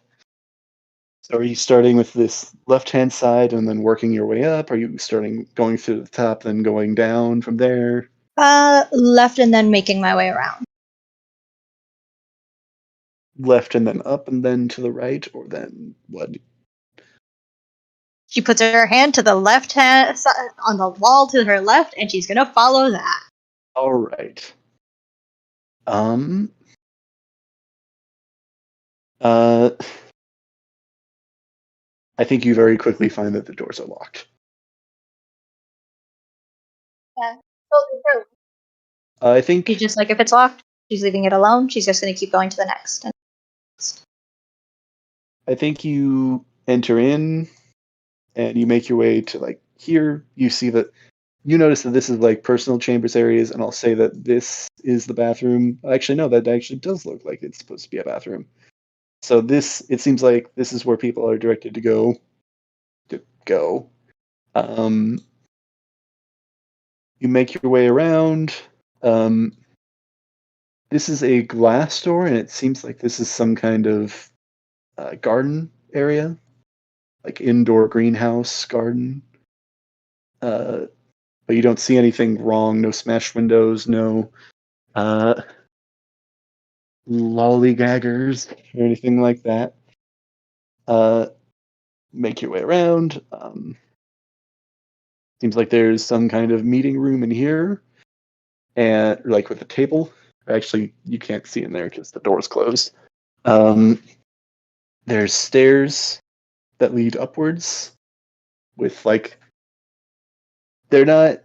So are you starting with this left-hand side and then working your way up? Are you starting going through the top, then going down from there? Left and then making my way around. Left and then up and then to the right, or then what? She puts her hand to the left hand side on the wall to her left, and she's gonna follow that. All right. Uh, I think you very quickly find that the doors are locked. Yeah. I think She's just like, if it's locked, she's leaving it alone. She's just gonna keep going to the next. I think you enter in and you make your way to like here. You see that you notice that this is like personal chambers areas, and I'll say that this is the bathroom. Actually, no, that actually does look like it's supposed to be a bathroom. So it seems like this is where people are directed to go. You make your way around. This is a glass door, and it seems like this is some kind of garden area, like indoor greenhouse garden. But you don't see anything wrong. No smashed windows. No lollygaggers or anything like that. Make your way around. Seems like there's some kind of meeting room in here, and like with a table. Actually, you can't see in there because the door's closed. There's stairs that lead upwards with like they're not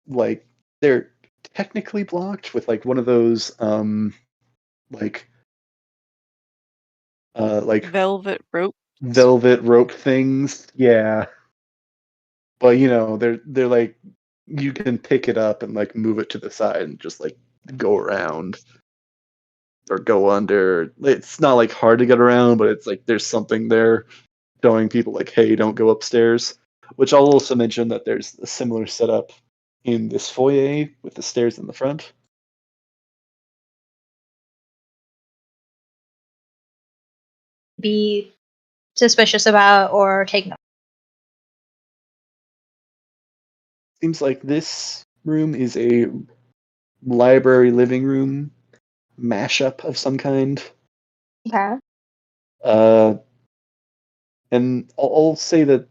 like they're technically blocked with like one of those like Velvet rope. velvet rope things. Yeah. But they're like you can pick it up and like move it to the side and just like go around or go under. It's not like hard to get around, but it's like there's something there showing people like, hey, don't go upstairs. Which I'll also mention that there's a similar setup in this foyer with the stairs in the front. Be suspicious about or take note. Seems like this room is a library living room mashup of some kind. Okay. And I'll say that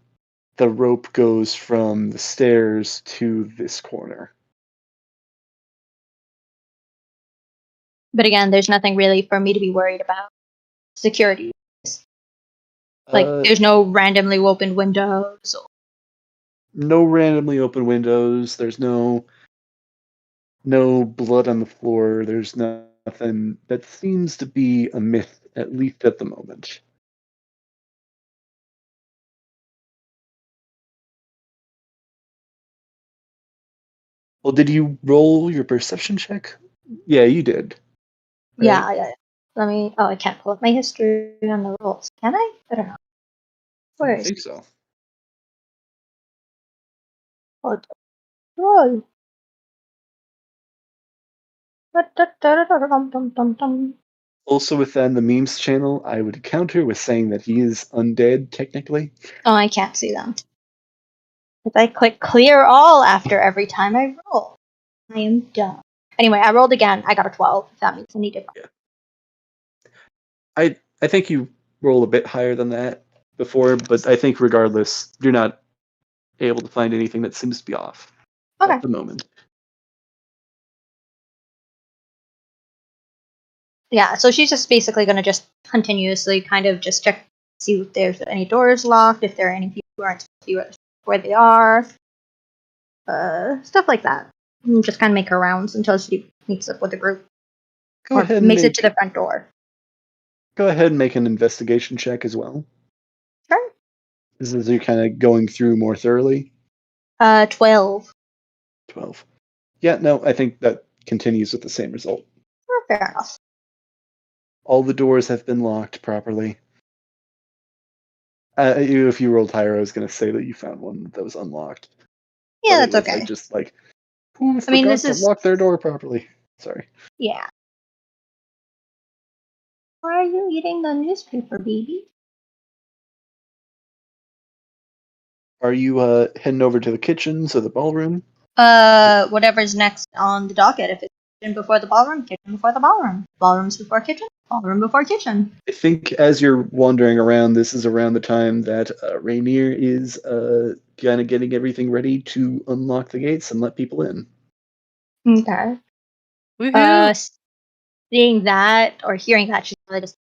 the rope goes from the stairs to this corner. But again, there's nothing really for me to be worried about. Security. Like, there's no randomly opened windows. No randomly open windows. There's no blood on the floor. There's nothing that seems to be a myth, at least at the moment. Well, did you roll your perception check? Yeah, you did. Right? Yeah. Let me. Oh, I can't pull up my history on the rolls. Can I? I don't know. Where I is think so. it? Roll. Also within the memes channel, I would counter with saying that he is undead, technically. Oh, I can't see them. If I click clear all after every time I roll, I am dumb. Anyway, I rolled again. I got a 12. If that means any difference. Yeah. I think you rolled a bit higher than that before, but I think regardless, you're not able to find anything that seems to be off Okay. at the moment. Yeah, so she's just basically going to just continuously kind of just check, see if there's any doors locked, if there are any people who aren't supposed to be where they are, stuff like that. And just kind of make her rounds until she meets up with the group Go or ahead and makes it to the front door. Go ahead and make an investigation check as well. Sure. This is you kind of going through more thoroughly. 12. 12. Yeah, no, I think that continues with the same result. Oh, fair enough. All the doors have been locked properly. If you rolled higher, I was going to say that you found one that was unlocked. Yeah, But that's it was okay. just like, who I mean, forgot this to is... lock their door properly? Sorry. Yeah. Why are you eating the newspaper, baby? Are you heading over to the kitchen, so the ballroom? Whatever's next on the docket. If it's kitchen before the ballroom, kitchen before the ballroom. Ballrooms before kitchen, ballroom before kitchen. I think as you're wandering around, this is around the time that Rainier is kind of getting everything ready to unlock the gates and let people in. Okay. Woohoo! Seeing that or hearing that, she's really just...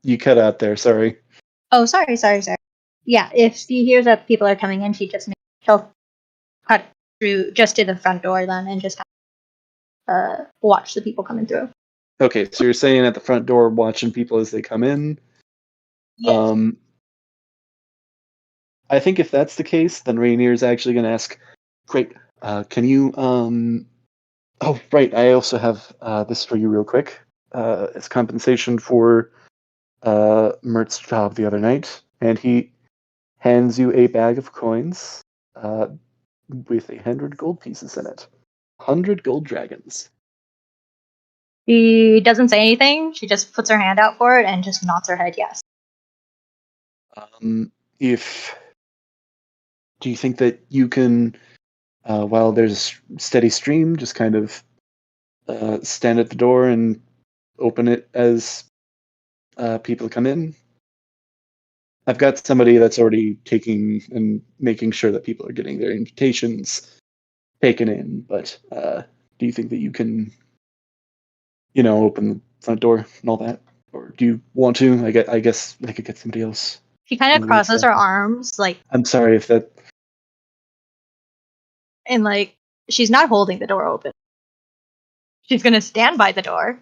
You cut out there, sorry. Oh, sorry. Yeah, if she hears that people are coming in, she'll cut through just to the front door then and just watch the people coming through. Okay, so you're saying at the front door watching people as they come in. Yes. I think if that's the case, then Rainier is actually going to ask, great, can you, oh, right, I also have this for you real quick. As compensation for Mert's job the other night. And he hands you a bag of coins with 100 gold pieces in it. 100 gold dragons. She doesn't say anything. She just puts her hand out for it and just nods her head yes. Do you think that you can, while there's steady stream, just kind of stand at the door and open it as people come in? I've got somebody that's already taking and making sure that people are getting their invitations taken in, but do you think that you can, open the front door and all that? Or do you want to? I guess I could get somebody else. She kind of crosses her arms, like, I'm sorry if that... and like, she's not holding the door open. She's gonna stand by the door.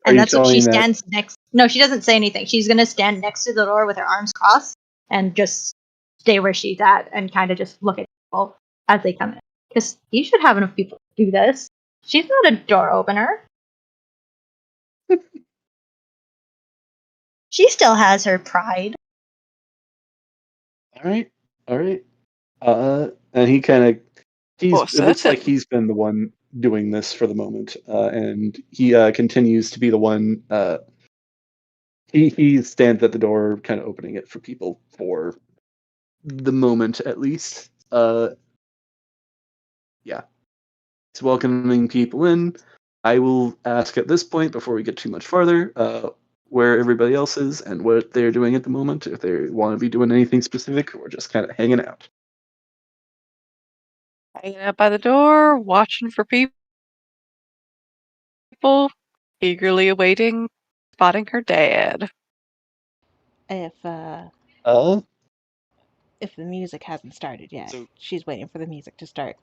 And that's what she stands next. No, she doesn't say anything. She's gonna stand next to the door with her arms crossed and just stay where she's at and kind of just look at people as they come in. Because you should have enough people to do this. She's not a door opener. She still has her pride. All right. And he kind of... It looks like he's been the one doing this for the moment, and he continues to be the one. He stands at the door, kind of opening it for people for the moment, at least. Yeah, he's welcoming people in. I will ask at this point, before we get too much farther, where everybody else is and what they're doing at the moment. If they want to be doing anything specific, or just kind of hanging out. Hanging out by the door, watching for people, eagerly awaiting spotting her dad. If Uh, if the music hasn't started yet, So- she's waiting for the music to start.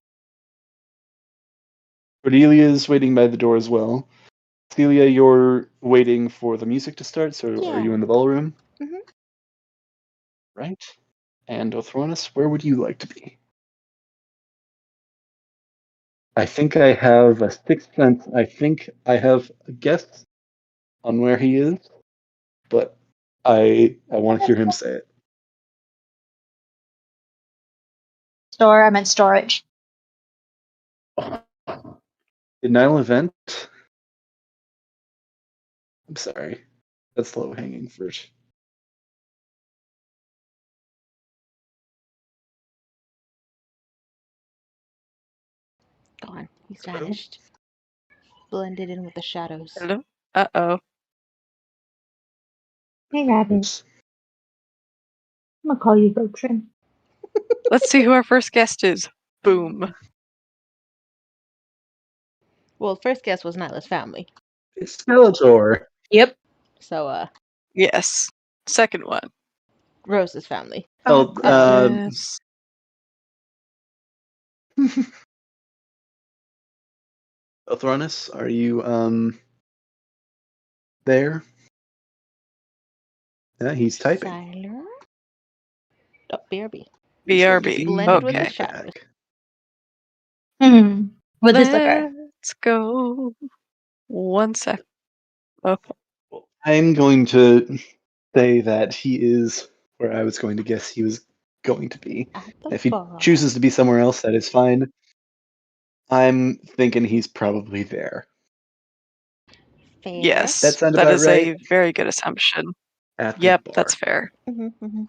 Cordelia's waiting by the door as well. Celia, you're waiting for the music to start, so are Yeah. you in the ballroom? Mhm. Right. And Othronus, where would you like to be? I think I have a sixth sense. I think I have a guess on where he is, but I want to hear him say it. I meant storage. Denial event? I'm sorry. That's low hanging fruit. Gone. He's vanished. Blended in with the shadows. Hello? Uh-oh. Hey, Rabbit. I'm gonna call you Bertram. Let's see who our first guest is. Boom. Well, first guess was Nyla's family. It's Skeletor. Yep. So, Yes. Second one. Rose's family. Oh, Yes. Othronus, are you there? Yeah, he's typing. Siler. Oh, BRB. He's going to BRB. be Blended with Okay. the shadows. Hmm. With this liquor. Let's go. 1 sec. Okay. Well, I'm going to say that he is where I was going to guess he was going to be. At the If he bar. chooses to be somewhere else, that is fine. I'm thinking he's probably there. Fair. Yes. That sound That about is right? a very good assumption. At the Yep, bar. that's fair. Mm-hmm.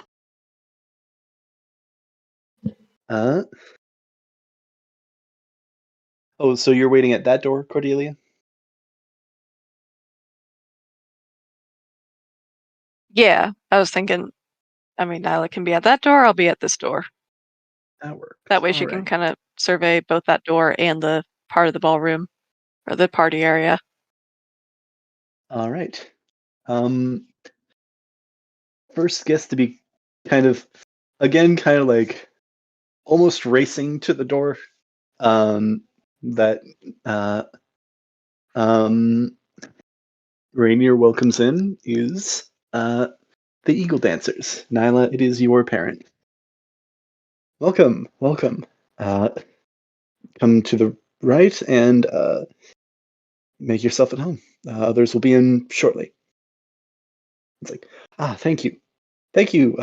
Oh, so you're waiting at that door, Cordelia? Yeah, I was thinking, Nyla can be at that door, I'll be at this door. That works. That way she All can right. kind of survey both that door and the part of the ballroom, or the party area. All right. First guest to be kind of like almost racing to the door. That Rainier welcomes in is the Eagle Dancers. Nyla, it is your parent. Welcome. Come to the right and make yourself at home. Others will be in shortly. It's like, thank you,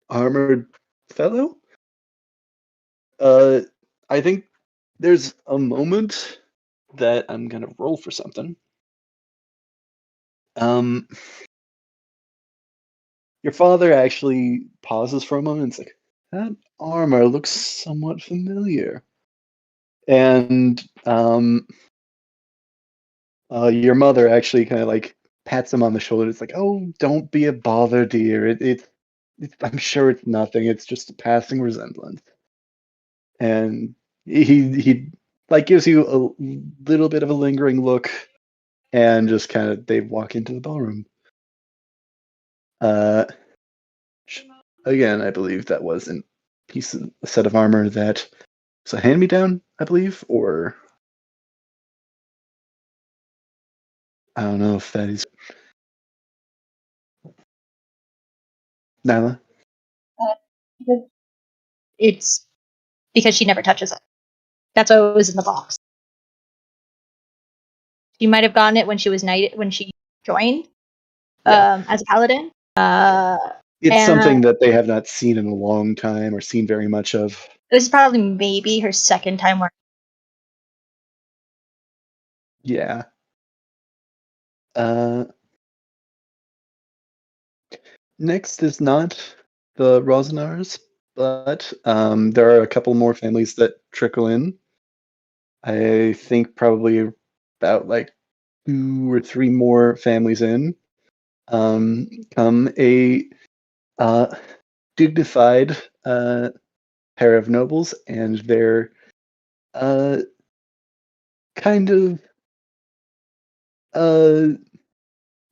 armored fellow. I think there's a moment that I'm gonna roll for something. Your father actually pauses for a moment. And it's like, that armor looks somewhat familiar. And your mother actually kind of like pats him on the shoulder. It's like, oh, don't be a bother, dear. I'm sure it's nothing. It's just a passing resemblance. And he like gives you a little bit of a lingering look, and just kind of they walk into the ballroom. Again, I believe that was a set of armor that was a hand-me-down, I believe, or I don't know if that is Nyla. It's because she never touches it. That's why it was in the box. She might have gotten it when she was knighted, when she joined as a paladin. It's something that they have not seen in a long time or seen very much of. This is probably maybe her second time wearing. Yeah. Next is not the Rosenars, but there are a couple more families that trickle in. I think probably about like 2 or 3 more families in. Come a dignified pair of nobles and their kind of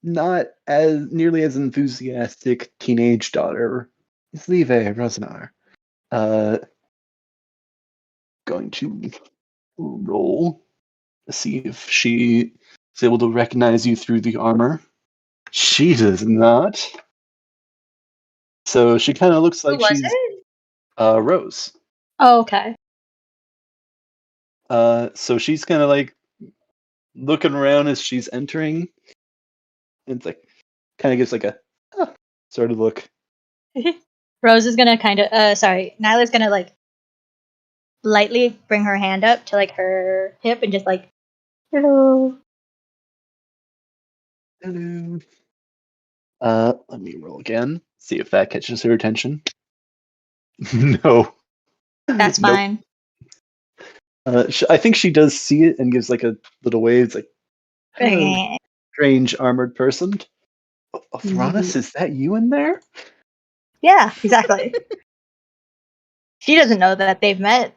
not as nearly as enthusiastic teenage daughter, Islive Rosnar. Going to roll to see if she is able to recognize you through the armor. She does not. So she kind of looks like Who was she's it? Rose. Oh, okay. So she's kind of like looking around as she's entering. And it's like, kind of gives like a sort of look. Rose is gonna Nyla's gonna like lightly bring her hand up to like her hip and just like, hello. Hello. Let me roll again. See if that catches her attention. No. That's Nope. fine. I think she does see it and gives like a little wave. It's like, hello, strange armored person. Thranis, is that you in there? Yeah, exactly. She doesn't know that they've met.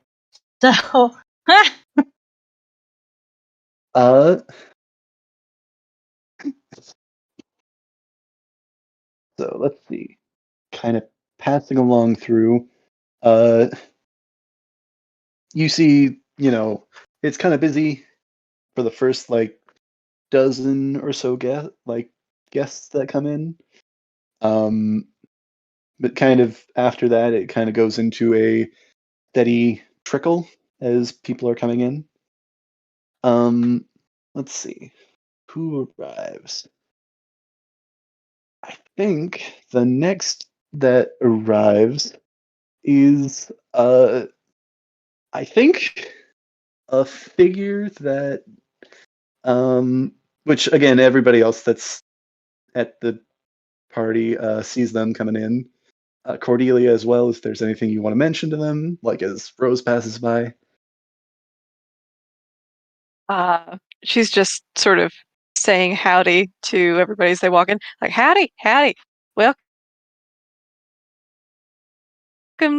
So So let's see. Kind of passing along through, you see, it's kind of busy for the first like dozen or so guests that come in. But kind of after that, it kind of goes into a steady trickle as people are coming in. Let's see who arrives. I think the next that arrives is I think a figure that which again everybody else that's at the party sees them coming in. Cordelia as well, if there's anything you want to mention to them, like as Rose passes by. She's just sort of saying howdy to everybody as they walk in. Like, howdy, howdy. Welcome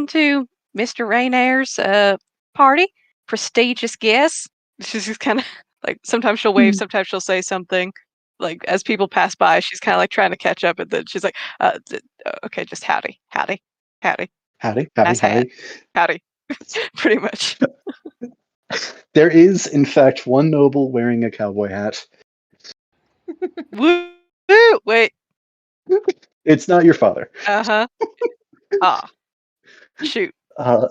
to Mr. Raynair's party. Prestigious guests. She's just kind of like, sometimes she'll wave, sometimes she'll say something. Like, as people pass by, she's kind of like trying to catch up, and then she's like, okay, just howdy, howdy, howdy. Howdy, howdy, Nice hat. howdy. Howdy. Pretty much. There is, in fact, one noble wearing a cowboy hat. Woo! Wait. It's not your father. Uh-huh. Ah. Shoot. I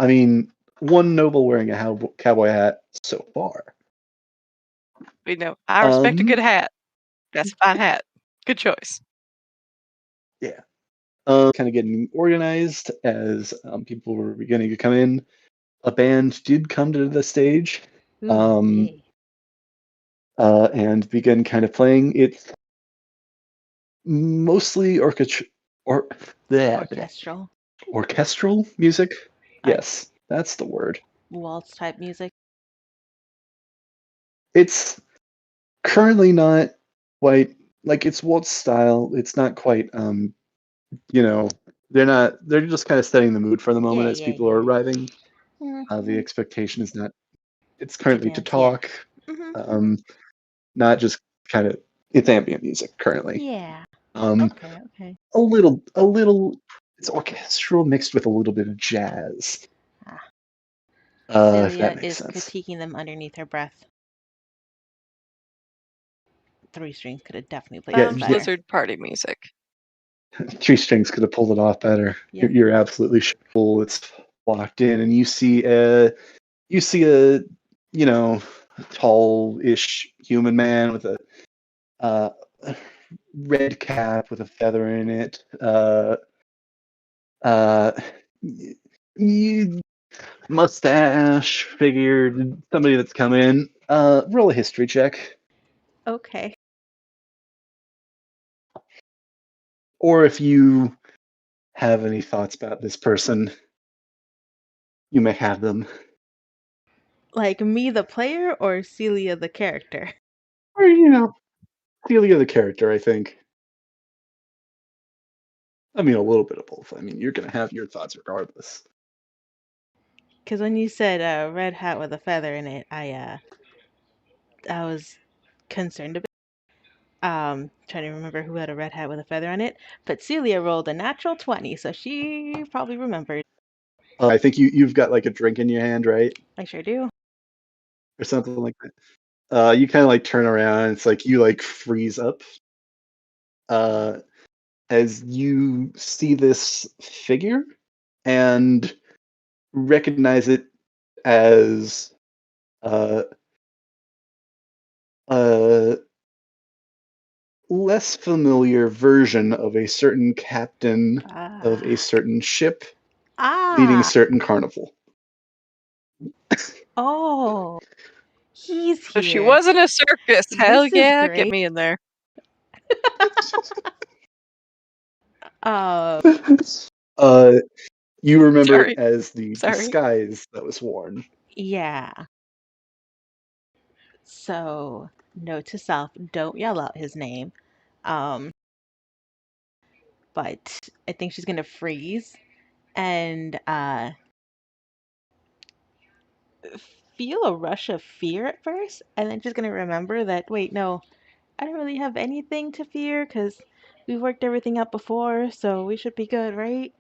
mean, one noble wearing a cowboy hat so far. We know. I respect a good hat. That's a fine hat. Good choice. Yeah. Kind of getting organized as people were beginning to come in. A band did come to the stage. Ooh, And begin kind of playing. It's mostly orchestral music. Yes, that's the word. waltz type music. It's currently not quite like it's waltz style. It's not quite they're just kind of setting the mood for the moment as people are arriving. The expectation is not it's currently to dance, talk. Mm-hmm. Not just kind of it's ambient music currently. Yeah. Okay. A little it's orchestral mixed with a little bit of jazz. If Celia that makes is sense. critiquing them underneath her breath. 3 Strings could have definitely played Lounge this better. Lizard party music. 3 Strings could have pulled it off better. Yep. You're absolutely full. It's locked in, and you see a tall-ish human man with a red cap with a feather in it. Mustache, figured somebody that's come in. Roll a history check. Okay. Or if you have any thoughts about this person, you may have them. Like me, the player, or Celia, the character? Or, Celia, the character, I think. I mean, a little bit of both. I mean, you're going to have your thoughts regardless. Because when you said red hat with a feather in it, I was concerned a bit. Trying to remember who had a red hat with a feather in it. But Celia rolled a natural 20, so she probably remembered. I think you've got like a drink in your hand, right? I sure do. Or something like that. You kind of like turn around. It's like you like freeze up. As you see this figure and recognize it as a less familiar version of a certain captain of a certain ship leading a certain carnival. Oh, he's So here. she was in a circus. Hell This is yeah, great. get me in there. You remember Sorry. it as the Sorry. disguise that was worn. Yeah. So, note to self, don't yell out his name. but I think she's gonna freeze and feel a rush of fear at first, and then she's gonna remember that, wait, no, I don't really have anything to fear because we've worked everything out before, so we should be good, right?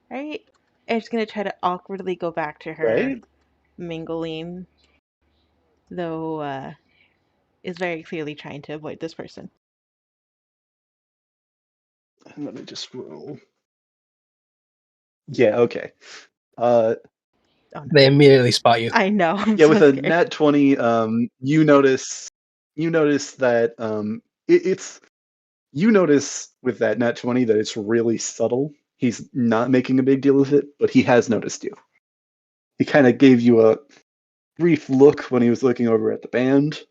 Right? And she's gonna try to awkwardly go back to her Right? mingling, though is very clearly trying to avoid this person. Let me just roll. Yeah, okay. Uh, Oh no. They immediately spot you. I know, I'm yeah, so with a scared. nat 20, you notice that you notice with that nat 20 that it's really subtle. He's not making a big deal of it, but he has noticed you. He kind of gave you a brief look when he was looking over at the band,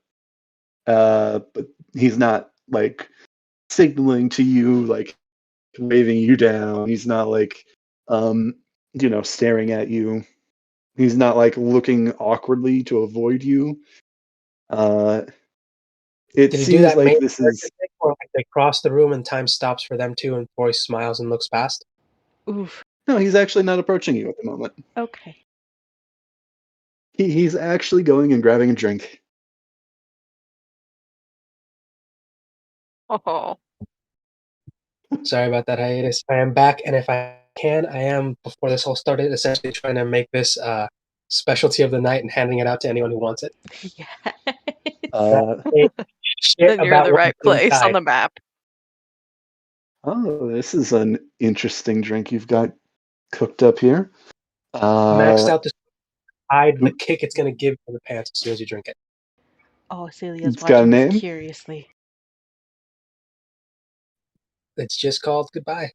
but he's not like signaling to you, like waving you down. He's not like, staring at you. He's not like looking awkwardly to avoid you. It Did he do seems that like main this character is thing, or like they cross the room and time stops for them too, and Boy smiles and looks past? Oof. no. He's actually not approaching you at the moment. Okay. He's actually going and grabbing a drink. Oh. Sorry about that hiatus. I am back, and if I can, I am, before this whole started, essentially trying to make this specialty of the night and handing it out to anyone who wants it. Yeah. That Uh, ain't shit Then you're in about the what's right place on inside. the map. oh, this is an interesting drink you've got cooked up here. Maxed out the hide the Oop, kick it's going to give you in the pants as soon as you drink it. Oh, Celia's it's got a watching this name. curiously. It's just called goodbye.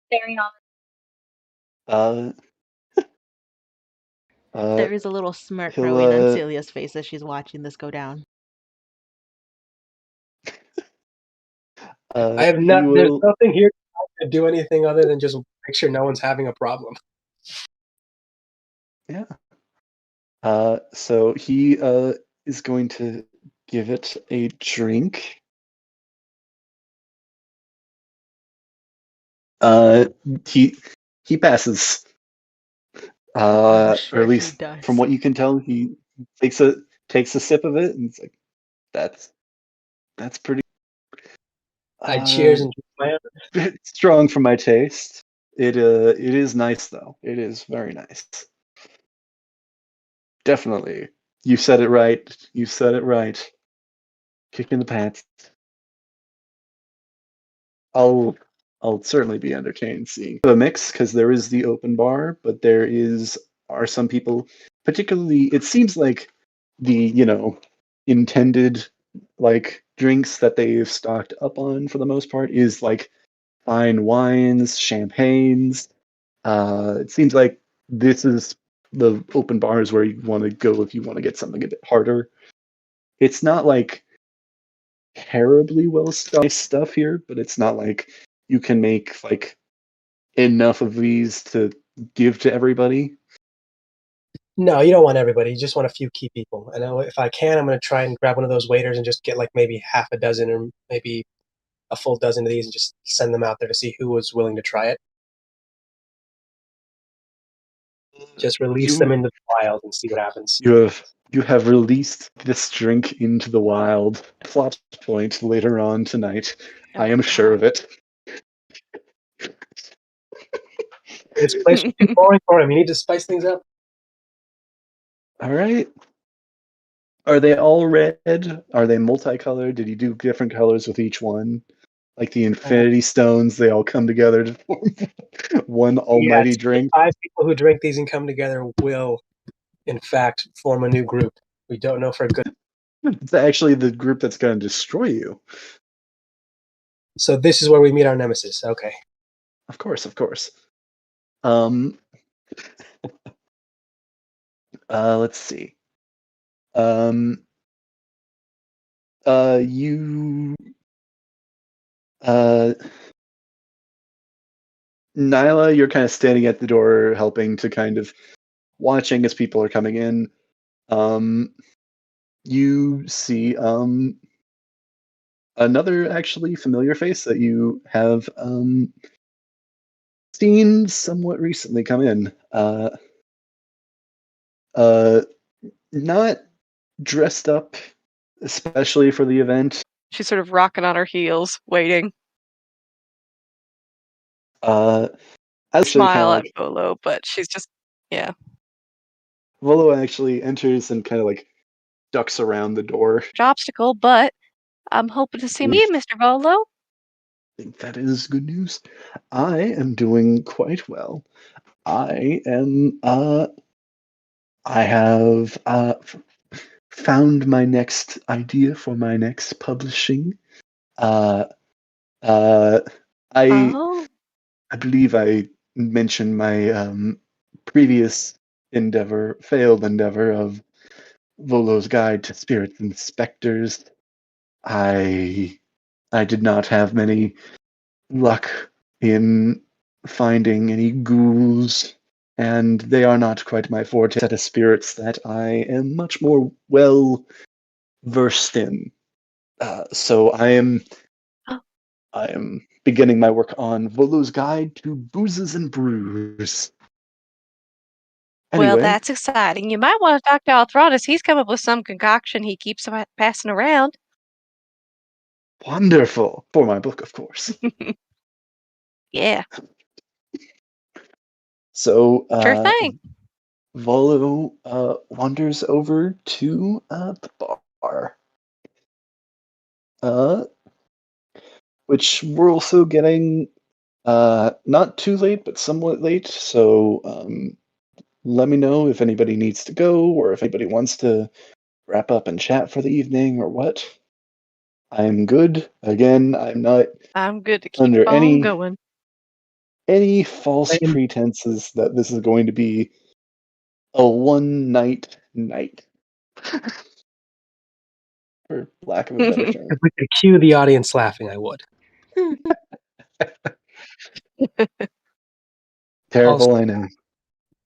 Staring on. uh, There is a little smirk he'll growing on Celia's face as she's watching this go down. I have he there's will nothing here to do anything other than just make sure no one's having a problem. yeah. So he is going to give it a drink. Uh, he he passes. I'm Or sure at he least from does. what you can tell, he takes a sip of it, and it's like that's pretty I cheers and drink my own. bit strong for my taste. It is nice though. It is very nice. Definitely. You said it right. You said it right. Kick in the pants. I'll I'll certainly be entertained seeing the mix because there is the open bar, but are some people, particularly it seems like the intended like drinks that they've stocked up on for the most part is like fine wines, champagnes. It seems like this is the open bars where you want to go if you want to get something a bit harder. It's not like terribly well stocked stuff here, but it's not like you can make like enough of these to give to everybody. No, you don't want everybody. You just want a few key people. And if I can, I'm going to try and grab one of those waiters and just get like maybe half a dozen or maybe a full dozen of these and just send them out there to see who was willing to try it. Just release them You into the wild and see what happens. you have released this drink into the wild. Plot point later on tonight. I Oh am sure God. of it. This place was too boring for him. You need to spice things up. All right. Are they all red? Are they multicolored? Did you do different colors with each one? Like the Infinity Stones, they all come together to form one almighty Yes, the drink. 5 people who drink these and come together will, in fact, form a new group. We don't know for a good. It's actually the group that's going to destroy you. So this is where we meet our nemesis. Okay. Of course, of course. Um, let's see. Um, you, uh, Nyla, you're kind of standing at the door, helping to kind of watching as people are coming in. You see, another actually familiar face that you have seen somewhat recently come in. Not dressed up especially for the event. She's sort of rocking on her heels, waiting. Actually, kind Smile of at like Volo, but she's just, yeah. Volo actually enters and kind of like ducks around the door. Obstacle, but I'm hoping to see you, Mr. Volo. I think that is good news. I am doing quite well. I am. I have found my next idea for my next publishing. Uh, I Oh. I believe I mentioned my previous endeavor, failed endeavor of Volo's Guide to Spirits and Specters. I did not have many luck in finding any ghouls, and they are not quite my forte. Set of spirits that I am much more well versed in. So I am beginning my work on Volo's Guide to Boozes and Brews. Anyway, well, that's exciting. You might want to talk to Althronus. He's come up with some concoction he keeps passing around. Wonderful. For my book, of course. Yeah. So, Sure thing. Volo wanders over to the bar. Which we're also getting not too late, but somewhat late. So let me know if anybody needs to go or if anybody wants to wrap up and chat for the evening or what. I'm good. Again, I'm not I'm good to keep under on going. any false pretenses that this is going to be a one-night night. For lack of a better term. If we could cue the audience laughing, I would. Terrible, Also, I know.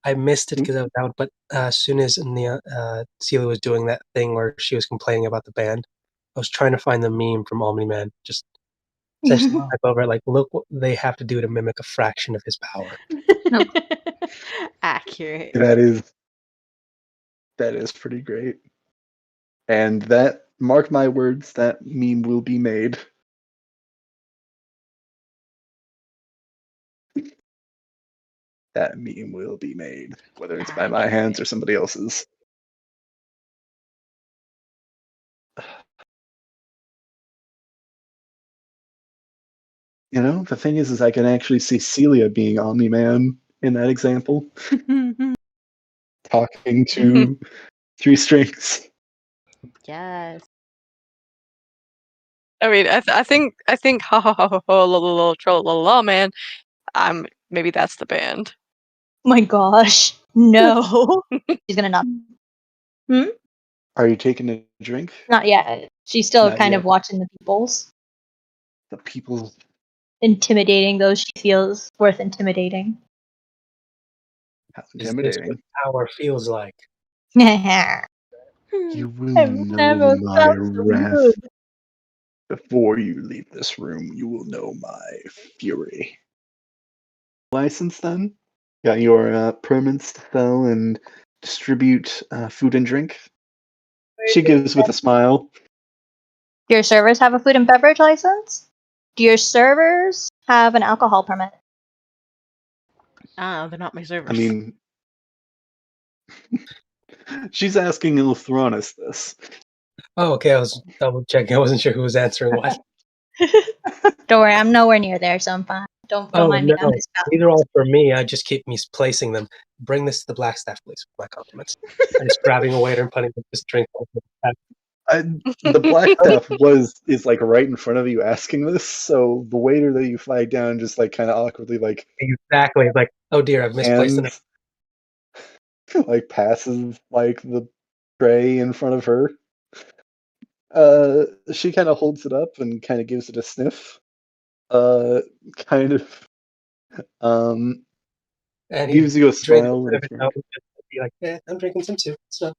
I missed it because I was out, but as soon as Celia was doing that thing where she was complaining about the band, I was trying to find the meme from Omni-Man. Just essentially type over it, like, look what they have to do to mimic a fraction of his power. Accurate. That is pretty great. And that, mark my words, that meme will be made. That meme will be made, whether it's by my hands or somebody else's. You know, the thing is I can actually see Celia being Omni-Man in that example. Talking to three strings. Yes. I mean, I think ha ha ha ha ha la la la troll la la man. Maybe that's the band. My gosh, no. She's gonna not. Are you taking a drink? Not yet. She's still Not kind yet. of watching the peoples. The people Intimidating those she feels worth intimidating. How Is this intimidating. what power feels like? You will I've know never my felt so wrath. good. Before you leave this room, you will know my fury. License then? Got your permits to sell and distribute food and drink? She gives with a smile. Do your servers have a food and beverage license? Do your servers have an alcohol permit? They're not my servers. I mean, she's asking Ilthronis this. Oh, okay. I was double checking. I wasn't sure who was answering what. Don't worry, I'm nowhere near there, so I'm fine. Don't mind me on this path. These are all for me. I just keep misplacing them. Bring this to the black staff, please. My compliments. I'm just grabbing a waiter and putting this drink over The black staff is like right in front of you asking this, so the waiter that you flag down just like kind of awkwardly like exactly like, oh dear, I've misplaced the name. like passes like the tray in front of her. She kind of holds it up and kind of gives it a sniff. Kind of And gives you a smile and a be like, I'm drinking some too. So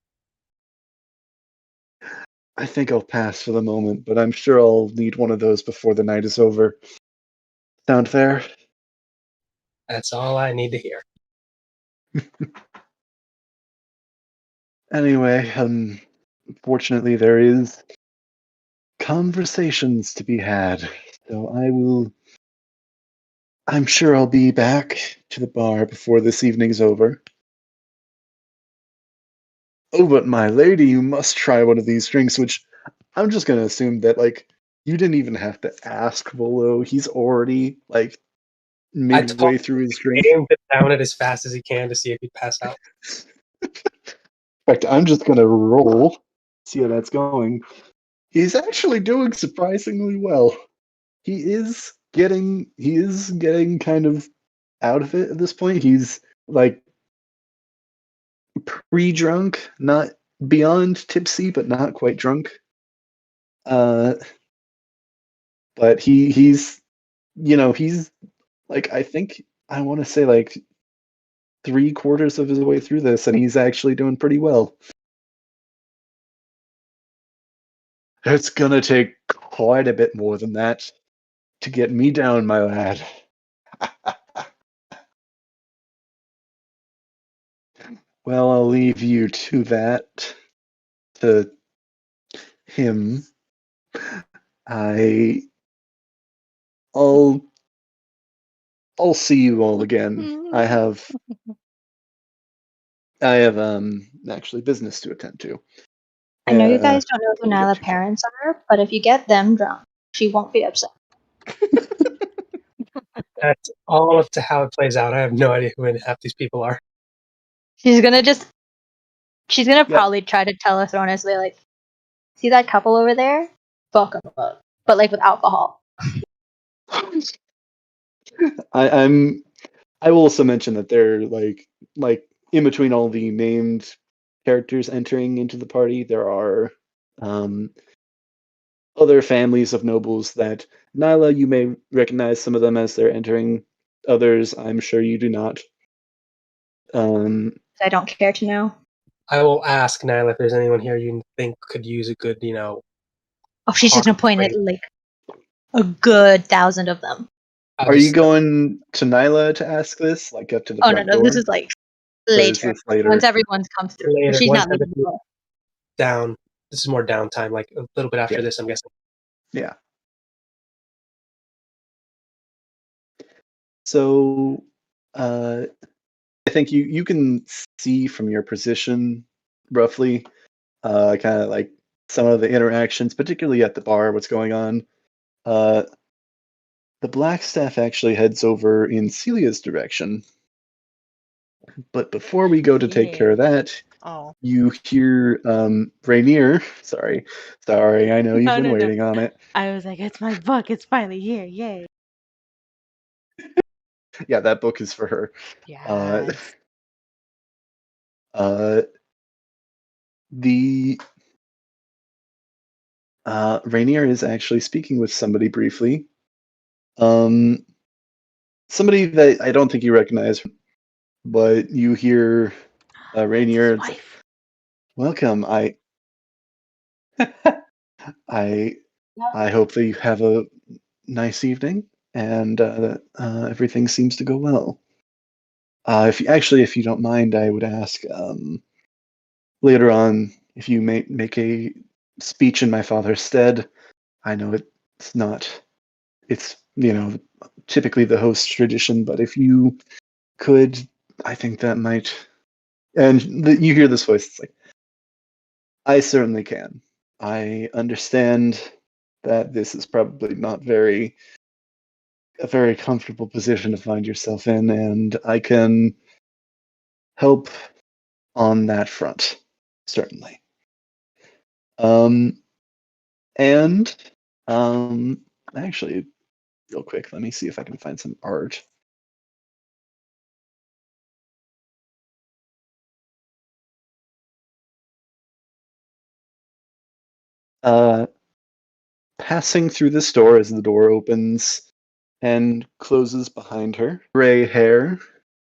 I think I'll pass for the moment, but I'm sure I'll need one of those before the night is over. Sound fair? That's all I need to hear. Anyway, unfortunately, there is conversations to be had, so I'm sure I'll be back to the bar before this evening's over. Oh, but my lady, you must try one of these drinks, which I'm just gonna assume that, like, you didn't even have to ask Volo. He's already, like, I told midway through his drink. him to down it as fast as he can to see if he'd pass out. In fact, I'm just gonna roll, see how that's going. He's actually doing surprisingly well. He is getting kind of out of it at this point. He's like pre-drunk, not beyond tipsy, but not quite drunk. But he's he's like, I think I want to say like 3/4 of his way through this, and he's actually doing pretty well. It's gonna take quite a bit more than that to get me down, my lad. Well, I'll leave you to that. To him. I'll see you all again. I have actually business to attend to. I know you guys don't know who Get Nyla's to. parents are, but if you get them drunk, she won't be upset. That's all up to how it plays out. I have no idea who half these people are. She's gonna Yep. probably try to tell us honestly, like, see that couple over there? Fuck them up. But like with alcohol. I will also mention that they're like in between all the named characters entering into the party, there are other families of nobles that Nyla, you may recognize some of them as they're entering. Others, I'm sure you do not. I don't care to know. I will ask Nyla if there's anyone here you think could use a good, Oh, she's just gonna point at like a good 1,000 of them. Are you going to Nyla to ask this? Like up to the front door? This is like later. Once everyone's come through. Later, She's once not leaving the door. down. This is more downtime, like a little bit after this, I'm guessing. Yeah. So, I think you can see from your position, roughly, kind of like some of the interactions, particularly at the bar, what's going on. The Black Staff actually heads over in Celia's direction. But before we go to take care of that, you hear Rainier. Sorry, I know you've been waiting on it. I was like, it's my book. It's finally here. Yay. Yeah, that book is for her. Yes. The Rainier is actually speaking with somebody briefly. Somebody that I don't think you recognize, but you hear Rainier. It's like, welcome. I hope that you have a nice evening and that everything seems to go well. If you don't mind, I would ask later on if you may make a speech in my father's stead. I know it's not, it's typically the host tradition, but if you could, I think that might. And you hear this voice. It's like, I certainly can. I understand that this is probably not a very comfortable position to find yourself in, and I can help on that front, certainly. And actually, real quick, let me see if I can find some art. Passing through this door as the door opens and closes behind her, gray hair,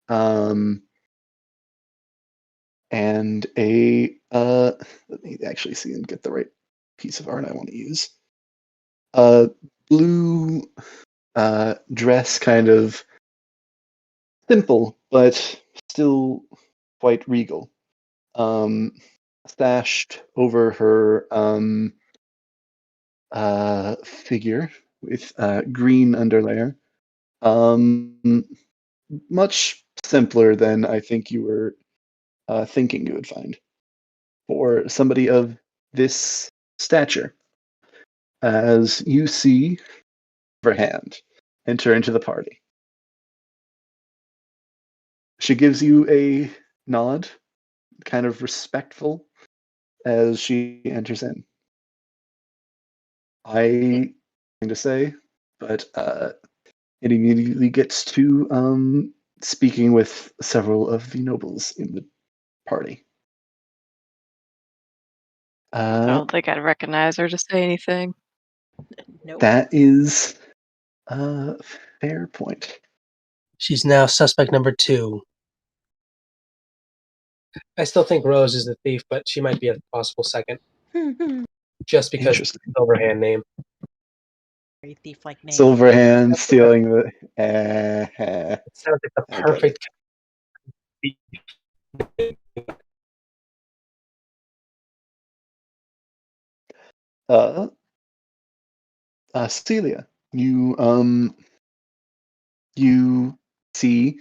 and a let me actually see and get the right piece of art I want to use. Blue dress, kind of simple, but still quite regal. Stashed over her figure with green underlayer. Much simpler than I think you were thinking you would find for somebody of this stature. As you see her hand enter into the party, she gives you a nod, kind of respectful, as she enters in. I to say, but it immediately gets to speaking with several of the nobles in the party. I don't think I'd recognize her to say anything. Nope. That is a fair point. She's now suspect number 2. I still think Rose is the thief, but she might be a possible second, just because it's Interesting. the Silverhand name. Very thief-like name. Silverhand stealing the. It sounds like the I get it. perfect. Celia, you see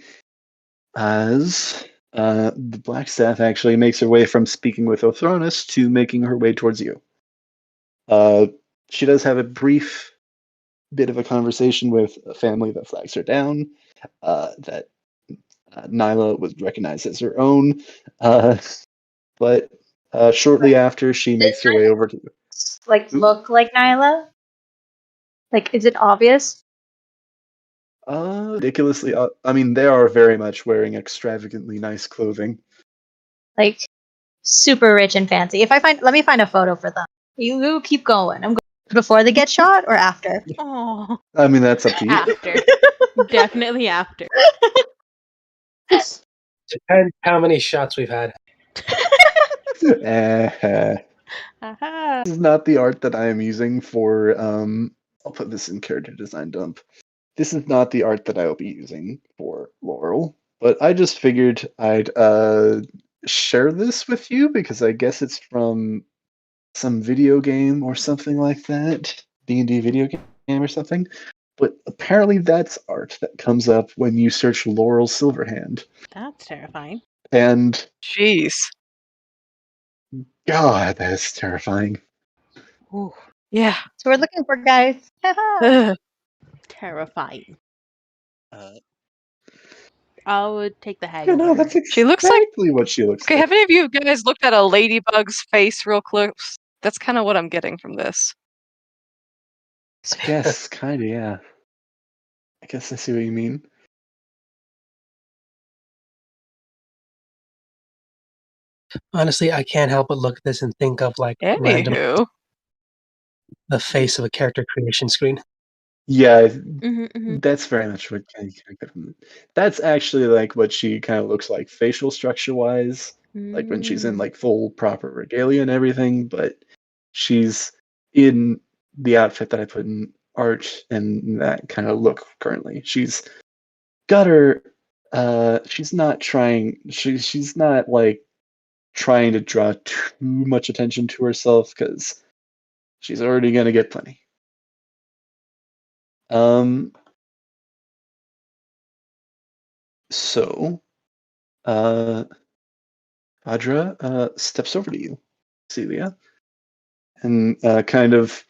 as the Blackstaff actually makes her way from speaking with Othronus to making her way towards you. She does have a brief bit of a conversation with a family that flags her down, that Nyla would recognize as her own, but shortly after, she makes her way over to you. Like, look like Nyla? Like, is it obvious? Ridiculously, I mean, they are very much wearing extravagantly nice clothing. Like, super rich and fancy. Let me find a photo for them. You keep going. I'm going before they get shot or after. Oh, I mean, that's up to you. after. Definitely after. Depends how many shots we've had. Aha. This is not the art that I am using for. I'll put this in character design dump. This is not the art that I will be using for Laurel, but I just figured I'd share this with you because I guess it's from some video game or something like that, D&D video game or something. But apparently, that's art that comes up when you search Laurel Silverhand. That's terrifying. And Jeez. God, that's terrifying. Ooh, Yeah. So we're looking for guys. Ugh. terrifying. Uh, I would take the hag yeah, over no, her. that's She looks like. exactly what she looks Okay, like. have any of you guys looked at a ladybug's face real close? That's kind of what I'm getting from this. I guess, kind of, yeah. I guess I see what you mean. Honestly, I can't help but look at this and think of like random Anywho. the face of a character creation screen. Yeah, Mm-hmm. that's very much what I get from it. That's actually like what she kind of looks like facial structure wise, like when she's in like full proper regalia and everything, but she's in the outfit that I put in art and that kind of look currently. She's got her she's not trying she's not like trying to draw too much attention to herself because she's already gonna get plenty. So Audra steps over to you, Celia, and kind of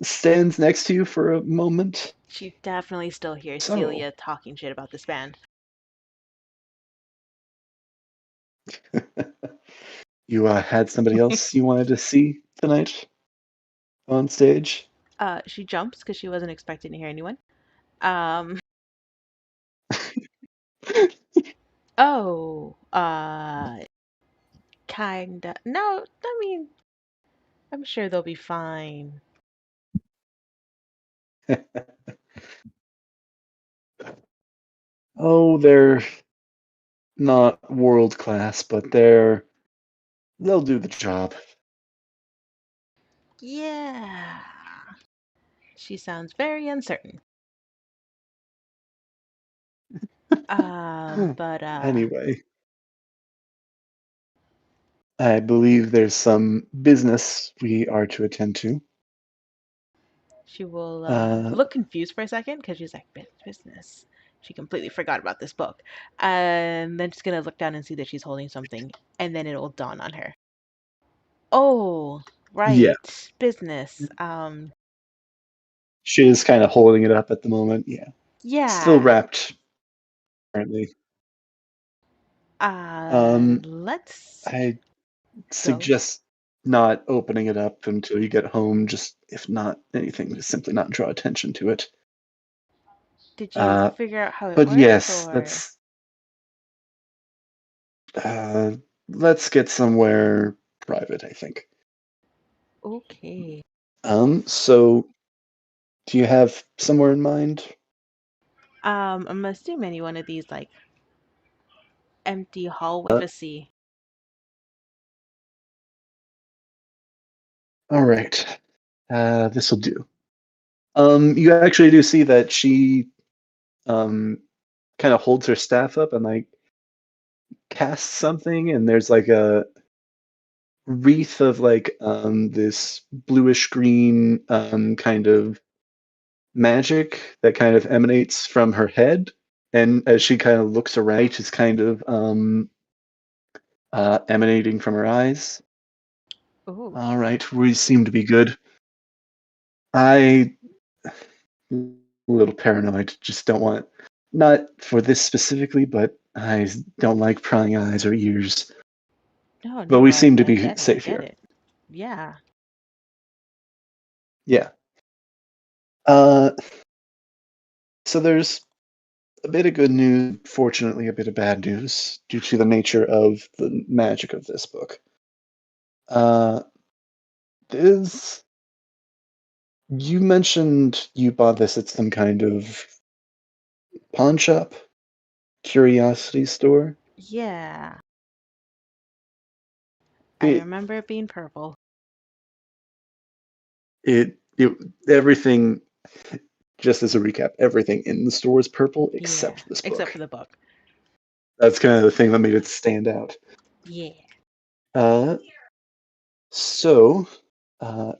stands next to you for a moment. She definitely still hears So- Celia talking shit about this band. You had somebody else you wanted to see tonight on stage? She jumps because she wasn't expecting to hear anyone. Oh, kinda. No, I mean, I'm sure they'll be fine. Oh, they're not world class, but they'll do the job. Yeah. She sounds very uncertain. But Anyway, I believe there's some business we are to attend to. she will look confused for a second because she's like, business. She completely forgot about this book. And then she's going to look down and see that she's holding something. And then it will dawn on her. Oh, Yeah, right. Business. she is kind of holding it up at the moment. Yeah, still Yeah. wrapped currently. Let's I go. suggest not opening it up until you get home. Just if not anything, to simply not draw attention to it. Did you figure out how it But works, yes, or? let's get somewhere private, I think. Okay. So do you have somewhere in mind? I'm assuming any one of these like empty hallway privacy. All right. This will do. You actually do see that she kind of holds her staff up and like casts something, and there's like a wreath of like this bluish green kind of magic that kind of emanates from her head. And as she kind of looks around, light is kind of emanating from her eyes. Ooh. All right, we seem to be good. I a little paranoid. Just don't want, not for this specifically, but I don't like prying eyes or ears. No, But no, we seem to I be get it. I safe get here. it. Yeah. Yeah. So there's a bit of good news, fortunately, a bit of bad news due to the nature of the magic of this book. Is You mentioned you bought this at some kind of pawn shop, curiosity store. Yeah. I It remember it being purple. it everything. Just as a recap, everything in the store is purple Yeah. except this Except book. for the book. That's kind of the thing that made it stand out. Yeah. Uh, so, uh,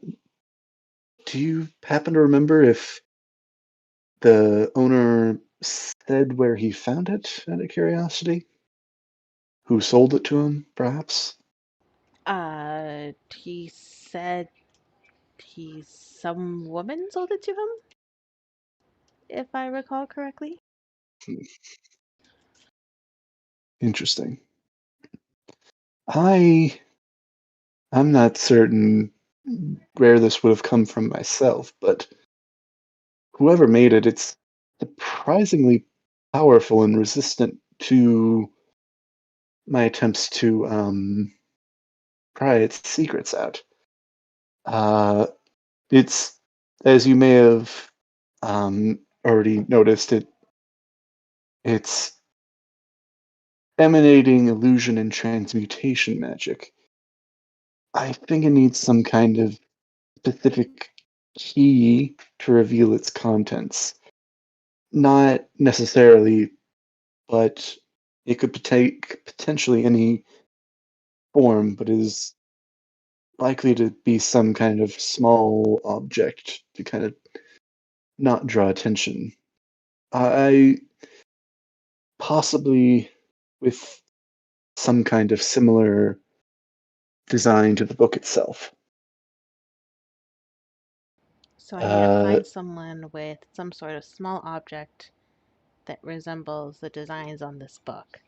do you happen to remember if the owner said where he found it out of curiosity? Who sold it to him, perhaps? He said some woman sold it to him, if I recall correctly. Hmm, interesting. I'm not certain where this would have come from myself, but whoever made it, it's surprisingly powerful and resistant to my attempts to pry its secrets out. Uh, it's, as you may have already noticed, it's emanating illusion and transmutation magic. I think it needs some kind of specific key to reveal its contents. Not necessarily, but it could take potentially any form, but is likely to be some kind of small object to kind of not draw attention. I possibly with some kind of similar design to the book itself. So I need to find someone with some sort of small object that resembles the designs on this book.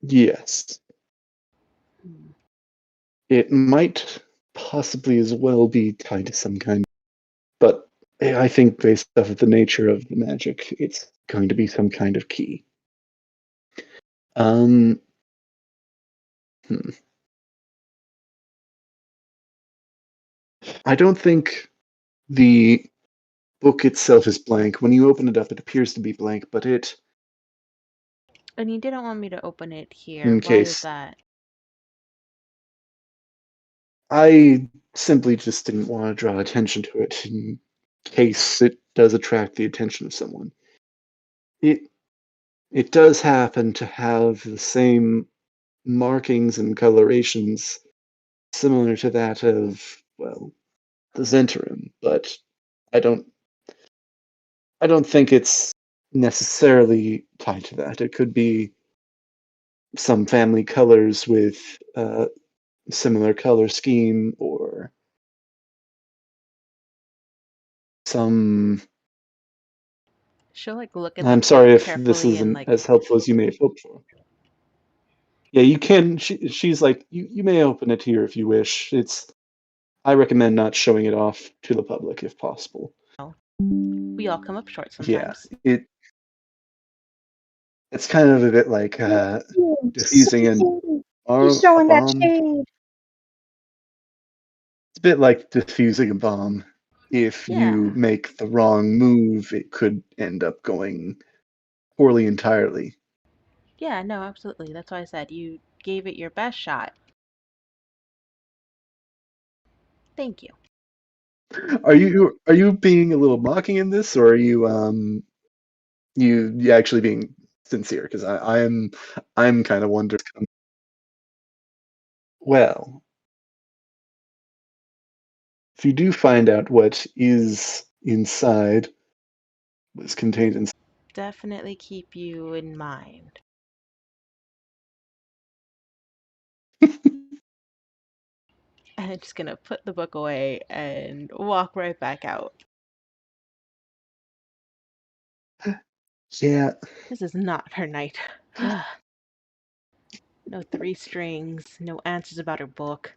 Yes. Hmm. It might possibly as well be tied to some kind, but I think based off of the nature of the magic, it's going to be some kind of key. Um, hmm. I don't think the book itself is blank. When you open it up, it appears to be blank, but And you didn't want me to open it here. in Why is case, that? I simply just didn't want to draw attention to it in case it does attract the attention of someone. It does happen to have the same markings and colorations similar to that of, well, the Zentarum, but I don't think it's necessarily tied to that. It could be some family colors with similar color scheme, or some. She'll like look at the I'm book sorry if this carefully and isn't like as helpful as you may have hoped for. Yeah, you can. She's like, you may open it here if you wish. I recommend not showing it off to the public if possible. we all come up short Yeah, sometimes. it's kind of a bit like diffusing a showing that bomb. shade. It's a bit like diffusing a bomb. If you Yeah. make the wrong move, it could end up going poorly entirely. Yeah, no, absolutely. That's why I said you gave it your best shot. Thank you. Are you being a little mocking in this, or are you actually being sincere? Because I'm kind of wondering. Well, if you do find out what is inside, what's contained inside. Definitely keep you in mind. And I'm just gonna put the book away and walk right back out. Yeah. This is not her night. No 3 strings, no answers about her book.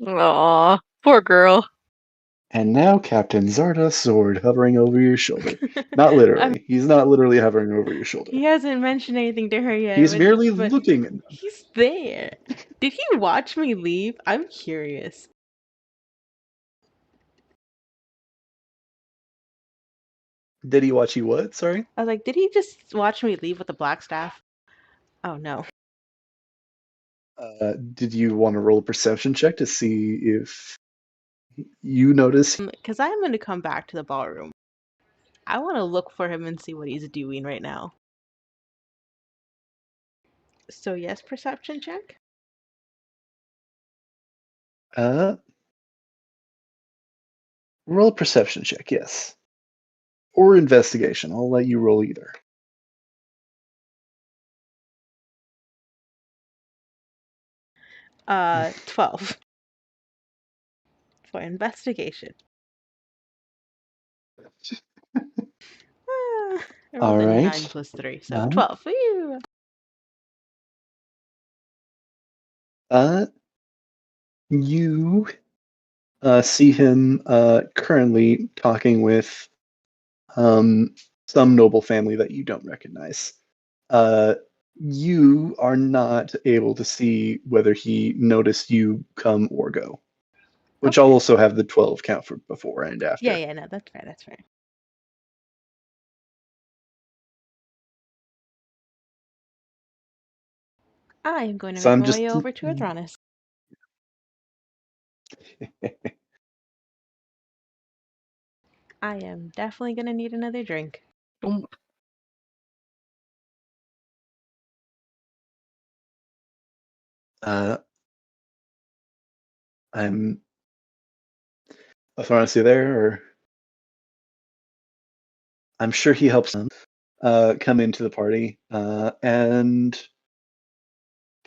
Aw, poor girl. And now Captain Zarda's sword hovering over your shoulder. Not literally. He's not literally hovering over your shoulder. He hasn't mentioned anything to her yet, He's merely but looking. he's there. Did he watch me leave? I'm curious. Did he watch you what? Sorry? I was like, did he just watch me leave with the black staff? Oh no. Did you want to roll a perception check to see if you notice? Because I'm going to come back to the ballroom. I want to look for him and see what he's doing right now. So yes, perception check? Roll a perception check, yes. Or investigation. I'll let you roll either. 12. For investigation. I rolled a 9 plus 3, so 12. Woo! You see him currently talking with some noble family that you don't recognize. You are not able to see whether he noticed you come or go, which I'll also have the 12 count for before and after. Yeah, no, that's fair, that's fair. I am going to make my way over to Athronis. I am definitely going to need another drink. I'm Athronis, you there? Or I'm sure he helps them come into the party, and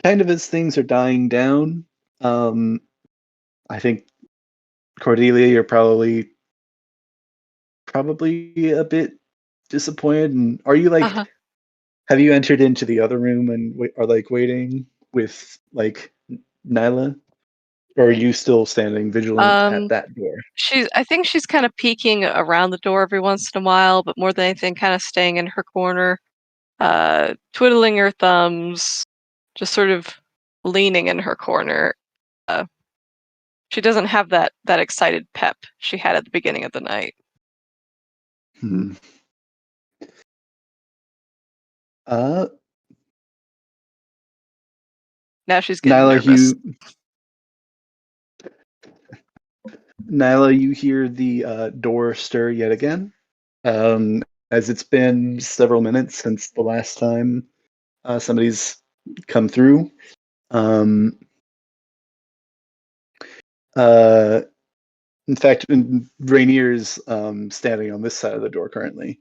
kind of as things are dying down, I think Cordelia, you're probably a bit disappointed. And are you like, have you entered into the other room and are like waiting with like Nyla, or are you still standing vigilant at that door? I think she's kind of peeking around the door every once in a while, but more than anything, kind of staying in her corner, twiddling her thumbs, just sort of leaning in her corner. She doesn't have that excited pep she had at the beginning of the night. Now she's getting nervous. Nyla, you hear the door stir yet again. As it's been several minutes since the last time somebody's come through. In fact, Rainier's standing on this side of the door currently.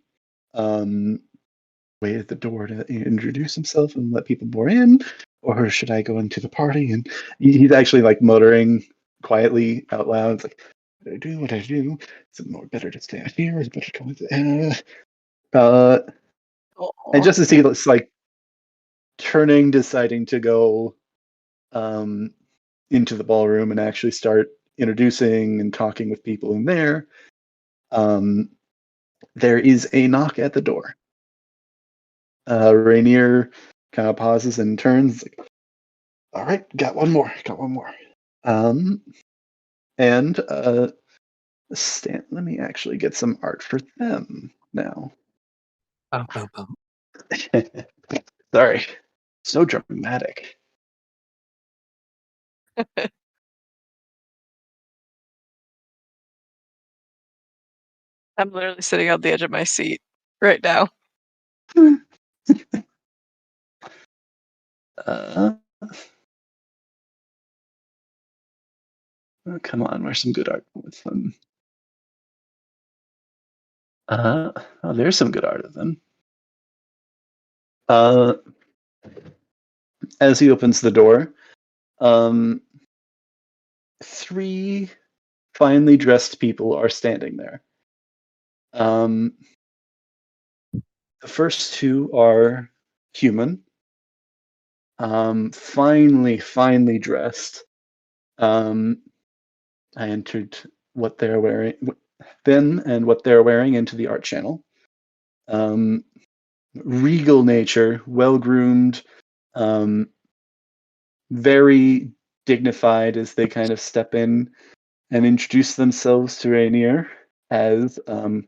Wait at the door to introduce himself and let people more in, or should I go into the party? And he's actually like muttering quietly out loud. It's like, what do I do? What do I do? Is it more better to stay out here? Is it better to go into? And just as he's like turning, deciding to go into the ballroom and actually start introducing and talking with people in there, there is a knock at the door. Rainier kind of pauses and turns. Like, all right, got one more. And Stan, let me actually get some art for them now. Sorry, so dramatic. I'm literally sitting on the edge of my seat right now. Oh, come on, where's some good art with them? Oh, there's some good art of them. As he opens the door, 3 finely dressed people are standing there. The first 2 are human, finely dressed. I entered what they're wearing, them and what they're wearing into the art channel. Regal nature, well groomed, very dignified as they kind of step in and introduce themselves to Rainier as the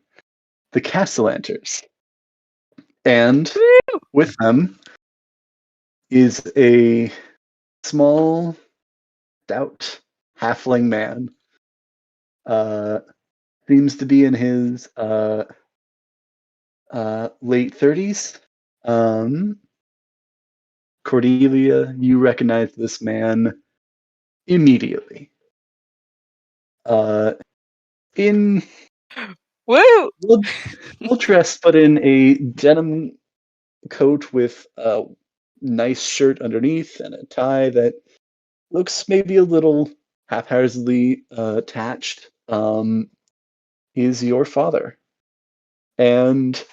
Castellanters. And with them is a small, stout halfling man. Seems to be in his late 30s. Cordelia, you recognize this man immediately. In Woo! well dressed, but in a denim coat with a nice shirt underneath and a tie that looks maybe a little haphazardly attached. Is your father. And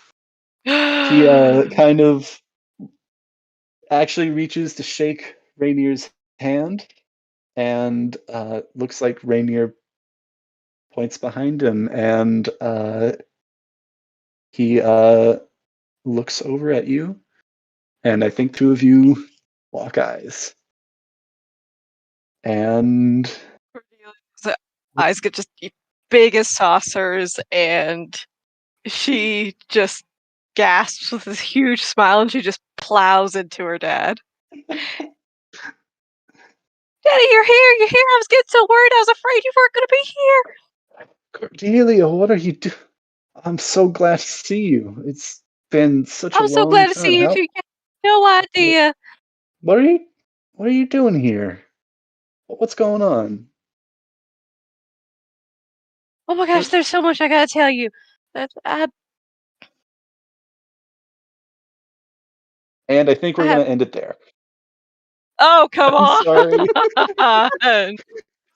he kind of actually reaches to shake Rainier's hand, and looks like Rainier points behind him, and he looks over at you, and I think 2 of you lock eyes. And Cordelia's eyes get just big as saucers, and she just gasps with this huge smile, and she just plows into her dad. Daddy, you're here! You're here! I was getting so worried. I was afraid you weren't going to be here. Cordelia, what are you doing? I'm so glad to see you. It's been such a long time. I'm so glad to see you too. You have no idea. What are you doing here? What's going on? Oh my gosh, there's so much I gotta tell you. And I think we're gonna end it there. Oh, come on! Sorry.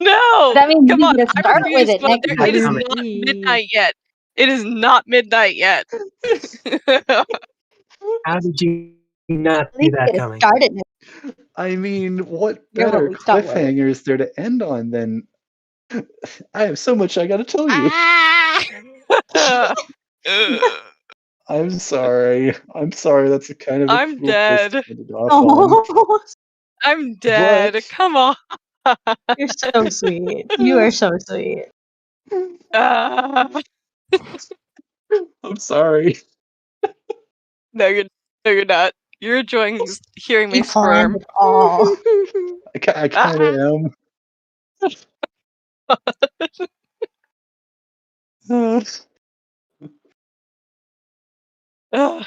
No! That means come you on! need to start with it next It week. is not midnight yet. It is not midnight yet. How did you not see that coming? Start it. I mean, what Hear what better we start with. cliffhanger is there to end on than I have so much I gotta tell you. I'm sorry. That's a kind of a I'm cruel place to dead. end it off on. I'm dead. But Come on. You're so sweet. You are so sweet. I'm sorry. No, you're not. You're enjoying hearing me He climbed squirm. it all. I kind of am. Ugh,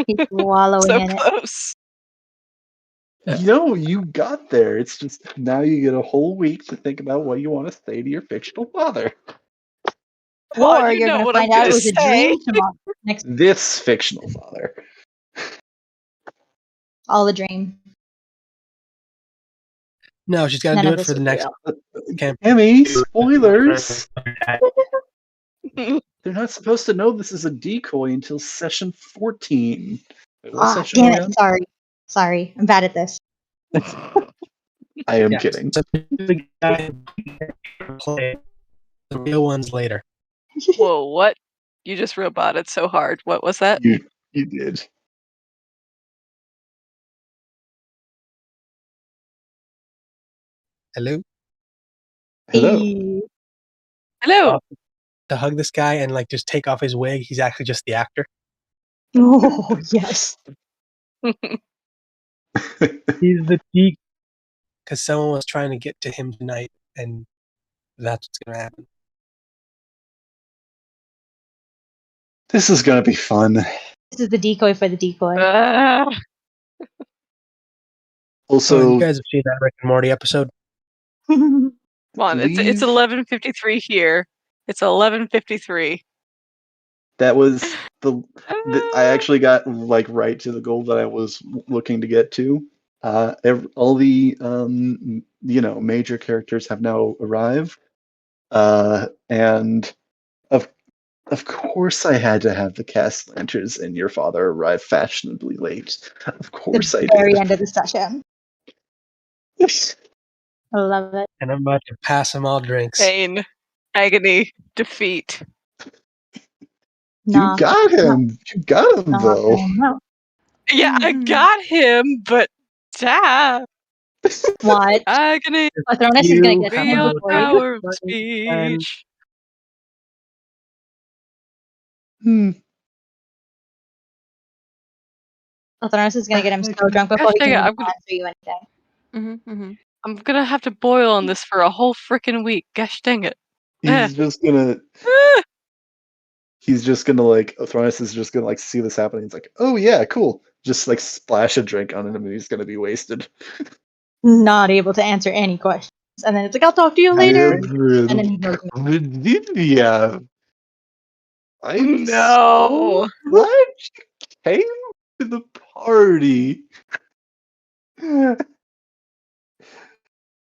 He's wallowing so in it. close. You got there. It's just now you get a whole week to think about what you want to say to your fictional father. Well, Or you you're know going to what I'm find out it gonna was a say. dream tomorrow. Next, This fictional father. all a dream. No, she's got to None do of it this for the was next real. camp. Emmy, spoilers. They're not supposed to know this is a decoy until session 14. Wait, what session Damn are we it. on? Sorry. I'm bad at this. I am Yeah, kidding. so the guy play the real ones later. Whoa, what? You just roboted so hard. What was that? You did. Hello? Hello. Hey. Hello. To hug this guy and like just take off his wig. He's actually just the actor. Oh, yes. He's the geek. Because someone was trying to get to him tonight, and that's what's going to happen. This is gonna be fun. This is the decoy for the decoy. Also, you guys have seen that Rick and Morty episode? Come on, it's leave- 11:53 here. It's 11:53. that was I actually got like right to the goal that I was looking to get to. All the major characters have now arrived, and of course I had to have the cast lanterns and your father arrive fashionably late. Of course I The very did. end of the session. I love it. And I'm about to pass them all drinks. Pain, agony, defeat. Nah. You got him. You got him though. No. Yeah, I got him, but What? agony, Athronus is going to get him real before you. power of speech. Athronus is going to get him so drunk before he Gosh, can dang it, even answer you anything. I'm gonna have to boil on this for a whole freaking week. Gosh dang it. He's just gonna like Athronus is just gonna like see this happening. It's like, oh yeah, cool. Just like splash a drink on him and he's gonna be wasted. Not able to answer any questions. And then it's like, I'll talk to you later. And then he goes, Yeah. I'm No. so glad you came to the party. the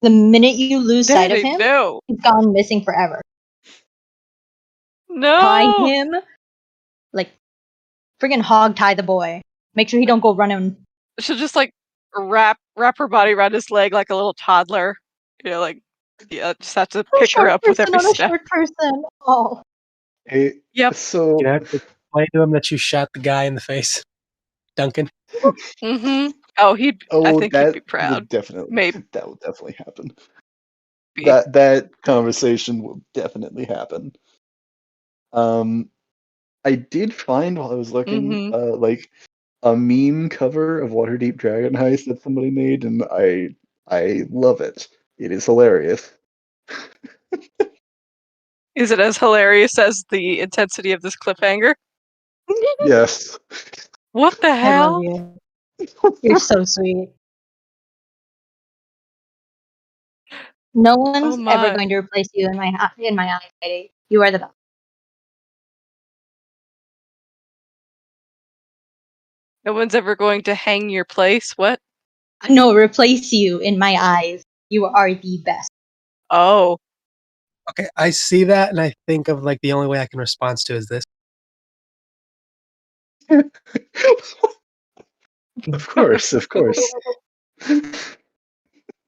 minute you lose sight of Daddy, him, no. he's gone missing forever. No. Tie him, like, friggin' hog tie the boy. Make sure he don't go running. She'll just like wrap her body around his leg like a little toddler. You know, like just have to pick her up with every on a step. short person. Oh. Hey, Yep. so You have to explain to him that you shot the guy in the face, Duncan. Mm-hmm. Oh, I think he'd be proud. would definitely Maybe. that would definitely happen. That conversation will definitely happen. I did find while I was looking, like a meme cover of Waterdeep Dragon Heist that somebody made, and I love it. It is hilarious. Is it as hilarious as the intensity of this cliffhanger? Yes. What the I hell? love you. You're so sweet. No one's ever going to replace you in my eyes, Heidi. You are the best. No one's ever going to hang your place. What? No, replace you in my eyes. You are the best. Oh. Okay, I see that and I think of like the only way I can respond to is this. Of course, of course.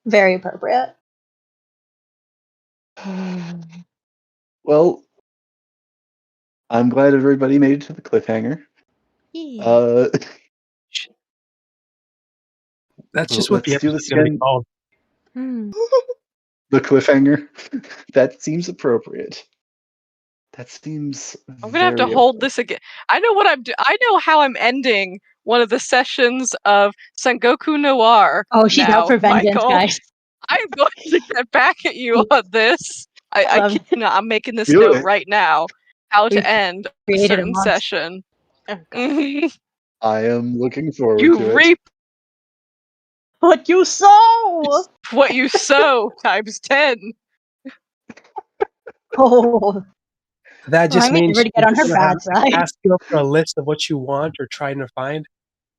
Very appropriate. Well, I'm glad everybody made it to the cliffhanger. Yeah. That's just what the Let's do episode's this going to be again. called. The cliffhanger. That seems appropriate. That seems. I'm gonna have to hold this again. I know what I'm doing. I know how I'm ending one of the sessions of Sengoku Noir. Oh, she's now, out for vengeance, Michael. guys. I'm going to get back at you on this. I Love it. cannot. I'm making this Do note it. right now. How We've to end a created a certain monster. session. Oh, God. Mhm. I am looking forward You to it. reap What you sow! what you sow times 10. Oh, That just I mean, means everybody get on her she's gonna bad side. ask you for a list of what you want or trying to find,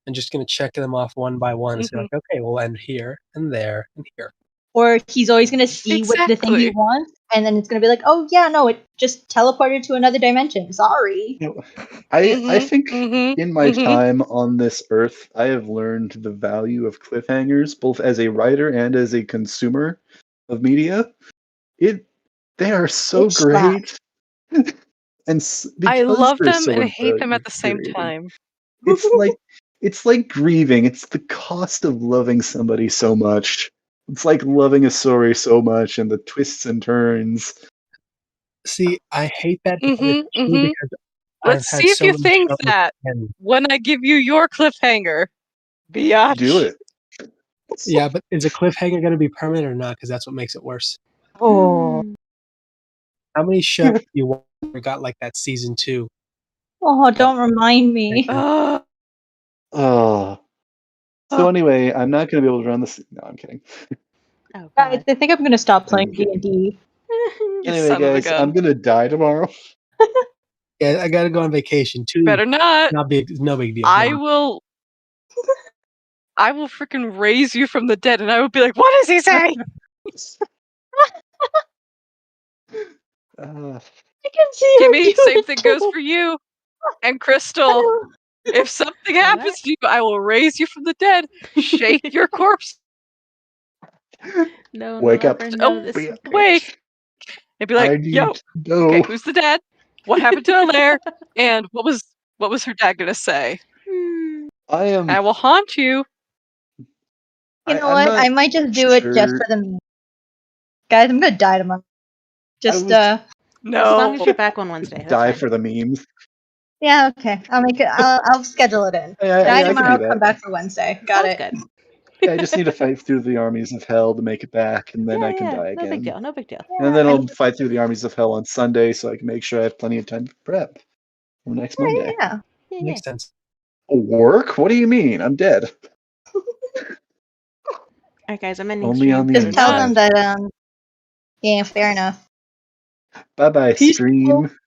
and just gonna check them off one by one. So like, okay, we'll end here and there and here. Or he's always going to see what the thing he Exactly. wants, and then it's going to be like, oh, yeah, no, it just teleported to another dimension. Sorry. You know, I think Mhm. in my Mhm. time on this earth, I have learned the value of cliffhangers, both as a writer and as a consumer of media. They are so It slaps. great, and I because love they're them so and hate them at the same infuriating, time. it's like grieving. It's the cost of loving somebody so much. It's like loving a story so much, and the twists and turns. See, I hate that, but Mhm. it's true Mhm. because Let's I've had see if so you many think shows that and when I give you your cliffhanger, Do biatch. it. yeah, but is a cliffhanger going to be permanent or not? Because that's what makes it worse. Oh, How many shows do you want got like that season 2? oh, don't remind me. Ugh. Oh. So anyway, I'm not going to be able to run this. No, I'm kidding. Oh, Guys, God. I think I'm going to stop playing I'm kidding. D&D. You Anyway, son of a guys, I'm gun. going to die tomorrow. Yeah, I got to go on vacation. 2 Better not. no big deal. I No. will freaking raise you from the dead, and I will be like, "What does he say?" I can see her Kimmy, do same it thing goes too. for you. And Crystal, if something happens to you, I will raise you from the dead, shake your corpse No one Wake will up. ever know this secret. awake, and be I like, need "Yo, to know. okay, who's the dad? What happened to Alaire? And what was her dad gonna say?" I am. I will haunt you. You know I'm what? not I might just do it just sure. for the meme. Guys, I'm going to die tomorrow. Just, was- As long as No. you're back on Wednesday, that's Die fine. for the memes. yeah, okay. I'll make it. I'll schedule it in. Yeah, Die I can do tomorrow, that. come back for Wednesday. Got Sounds it. good. Yeah, I just need to fight through the armies of hell to make it back, and then I can die No big again. deal. No big deal. And then Yeah, I'll fight through the armies of hell on Sunday, so I can make sure I have plenty of time to prep for next Monday. yeah. Makes sense. Work? What do you mean? I'm dead. Alright, guys, I'm ending Only stream. on the Just tell inside. them that, yeah, fair enough. Bye bye, Peace. stream.